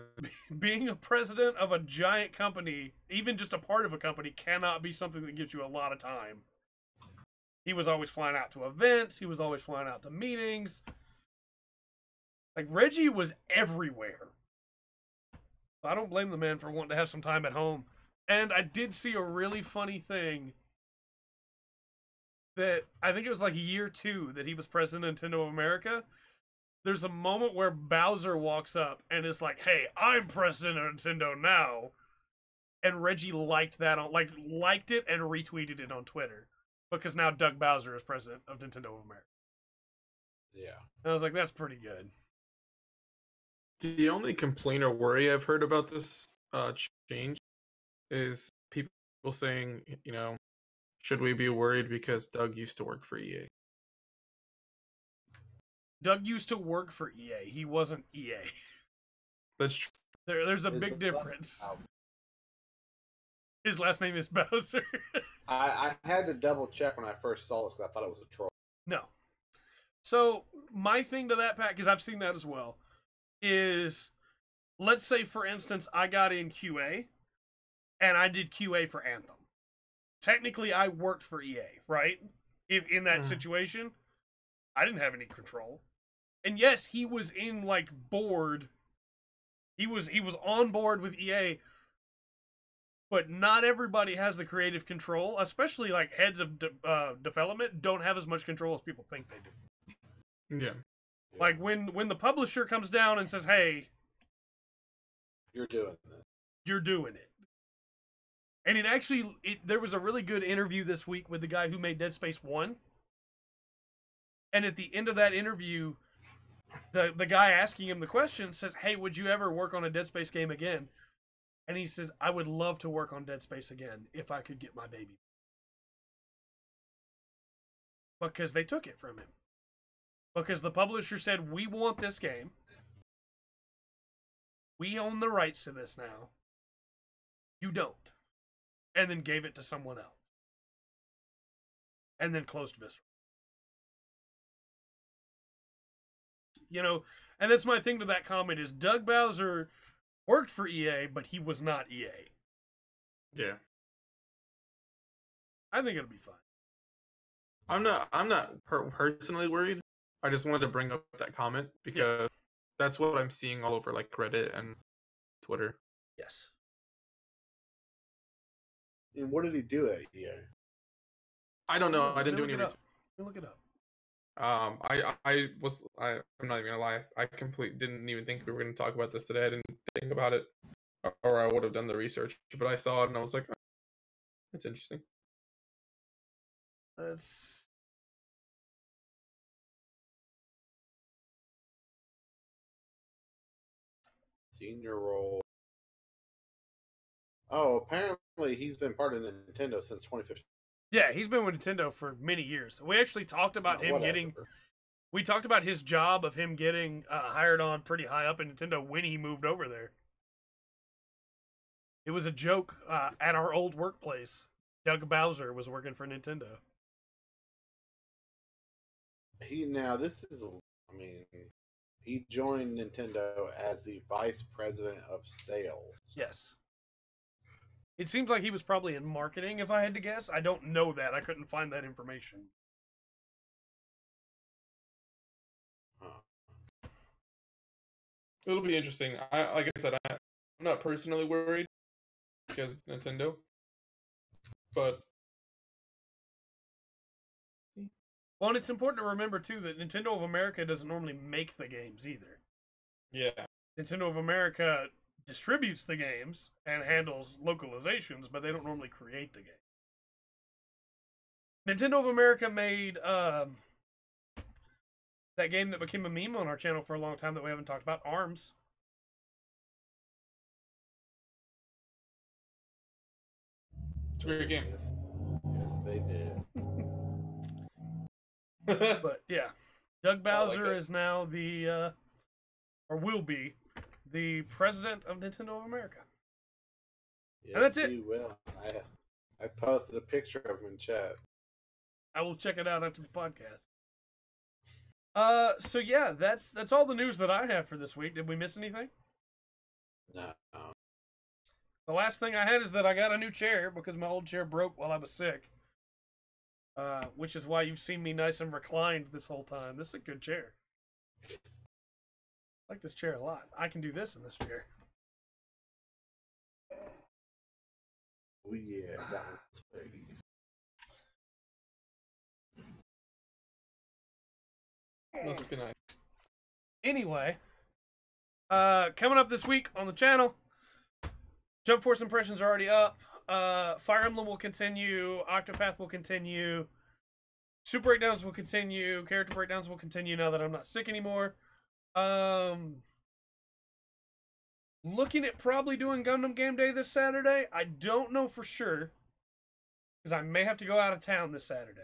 Being a president of a giant company, even just a part of a company, cannot be something that gives you a lot of time. He was always flying out to events, he was always flying out to meetings. Like, Reggie was everywhere. I don't blame the man for wanting to have some time at home. And I did see a really funny thing that I think it was like year 2 that he was president of Nintendo of America. There's a moment where Bowser walks up and is like, "Hey, I'm president of Nintendo now." And Reggie liked that liked it and retweeted it on Twitter. Because now Doug Bowser is president of Nintendo of America. Yeah. And I was like, that's pretty good. The only complaint or worry I've heard about this change is people saying, you know, should we be worried because Doug used to work for EA? Doug used to work for EA. He wasn't EA. That's true. There's a big difference. His last name is Bowser. I had to double check when I first saw this because I thought it was a troll. No. So my thing to that, Pat, because I've seen that as well, is let's say, for instance, I got in QA and I did QA for Anthem. Technically, I worked for EA, right? If in that situation, I didn't have any control. And yes, he was in like board. He was on board with EA. But not everybody has the creative control, especially like heads of development don't have as much control as people think they do. Yeah. Like when the publisher comes down and says, "Hey, you're doing this. You're doing it." And there was a really good interview this week with the guy who made Dead Space 1. And at the end of that interview, the guy asking him the question says, "Hey, would you ever work on a Dead Space game again?" And he said, "I would love to work on Dead Space again if I could get my baby." Because they took it from him. Because the publisher said, "We want this game. We own the rights to this now. You don't." And then gave it to someone else. and then closed Visceral. You know, and that's my thing to that comment is Doug Bowser worked for EA, but he was not EA. Yeah. I think it'll be fine. I'm not personally worried. I just wanted to bring up that comment because that's what I'm seeing all over like Reddit and Twitter. Yes. And what did he do at EA? I don't know. I didn't do any research. Look it up. I'm not even gonna lie. I completely didn't even think we were gonna talk about this today. I didn't think about it, or I would have done the research. But I saw it and I was like, oh, that's interesting. That's Senior role. Oh, apparently he's been part of Nintendo since 2015. yeah. He's been with Nintendo for many years. We actually talked about him getting. We talked about his job of him getting hired on pretty high up in Nintendo when he moved over there. It was a joke at our old workplace. Doug Bowser was working for Nintendo. He joined Nintendo as the vice president of sales. Yes. It seems like he was probably in marketing, if I had to guess. I don't know that. I couldn't find that information. It'll be interesting. Like I said, I'm not personally worried because it's Nintendo, but well, and it's important to remember too that Nintendo of America doesn't normally make the games either. yeah, Nintendo of America distributes the games and handles localizations, but they don't normally create the game. Nintendo of America made that game that became a meme on our channel for a long time that we haven't talked about, ARMS. it's a great game. Yes, they did. But yeah, Doug Bowser that. is now the, or will be, the president of Nintendo of America. Yes, And that's it. He will. I posted a picture of him in chat. I will check it out after the podcast. So yeah, that's all the news that I have for this week. Did we miss anything? No. The last thing I had is that I got a new chair because my old chair broke while I was sick. Which is why you've seen me nice and reclined this whole time. This is a good chair. I like this chair a lot. I can do this in this chair. Oh yeah, that one's pretty. Must be nice. Anyway, coming up this week on the channel, Jump Force impressions are already up. Fire Emblem will continue. Octopath will continue. Super breakdowns will continue. Character breakdowns will continue now that I'm not sick anymore. Looking at probably doing Gundam Game Day this Saturday. I don't know for sure, because I may have to go out of town this Saturday.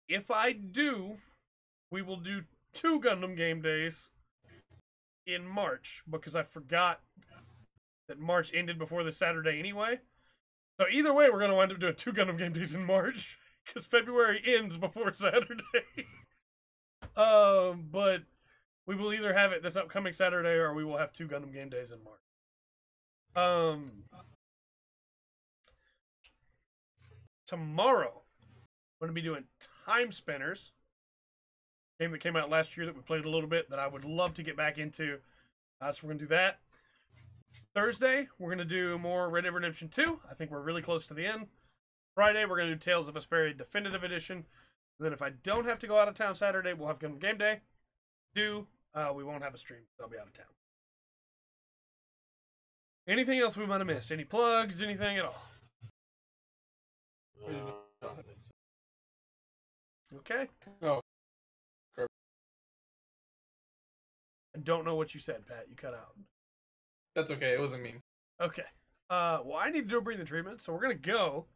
If I do, we will do 2 Gundam Game Days in March, because I forgot that March ended before this Saturday anyway. So either way, we're going to wind up doing 2 Gundam Game Days in March, because February ends before Saturday. But we will either have it this upcoming Saturday, or we will have 2 Gundam Game Days in March. Tomorrow, I'm going to be doing Time Spinners, game that came out last year that we played a little bit that I would love to get back into. So we're going to do that. Thursday, we're going to do more Red Dead Redemption 2. I think we're really close to the end. Friday, we're going to do Tales of Vesperia Definitive Edition. And then if I don't have to go out of town Saturday, we'll have Gundam Game Day. We won't have a stream. I'll be out of town. Anything else we might have missed? Any plugs? Anything at all? Okay. Oh. I don't know what you said, Pat. You cut out. That's okay. It wasn't me. Okay. Well, I need to do a breathing treatment, so we're going to go.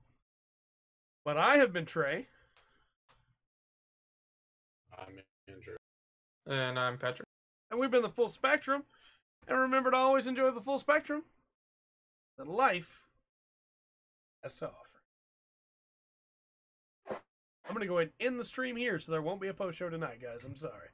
But I have been Trey. I'm Andrew. And I'm Pattrick. And we've been the Full Spectrum. And remember to always enjoy the full spectrum. The life has to offer. I'm gonna go ahead and end the stream here, so there won't be a post show tonight, guys. I'm sorry.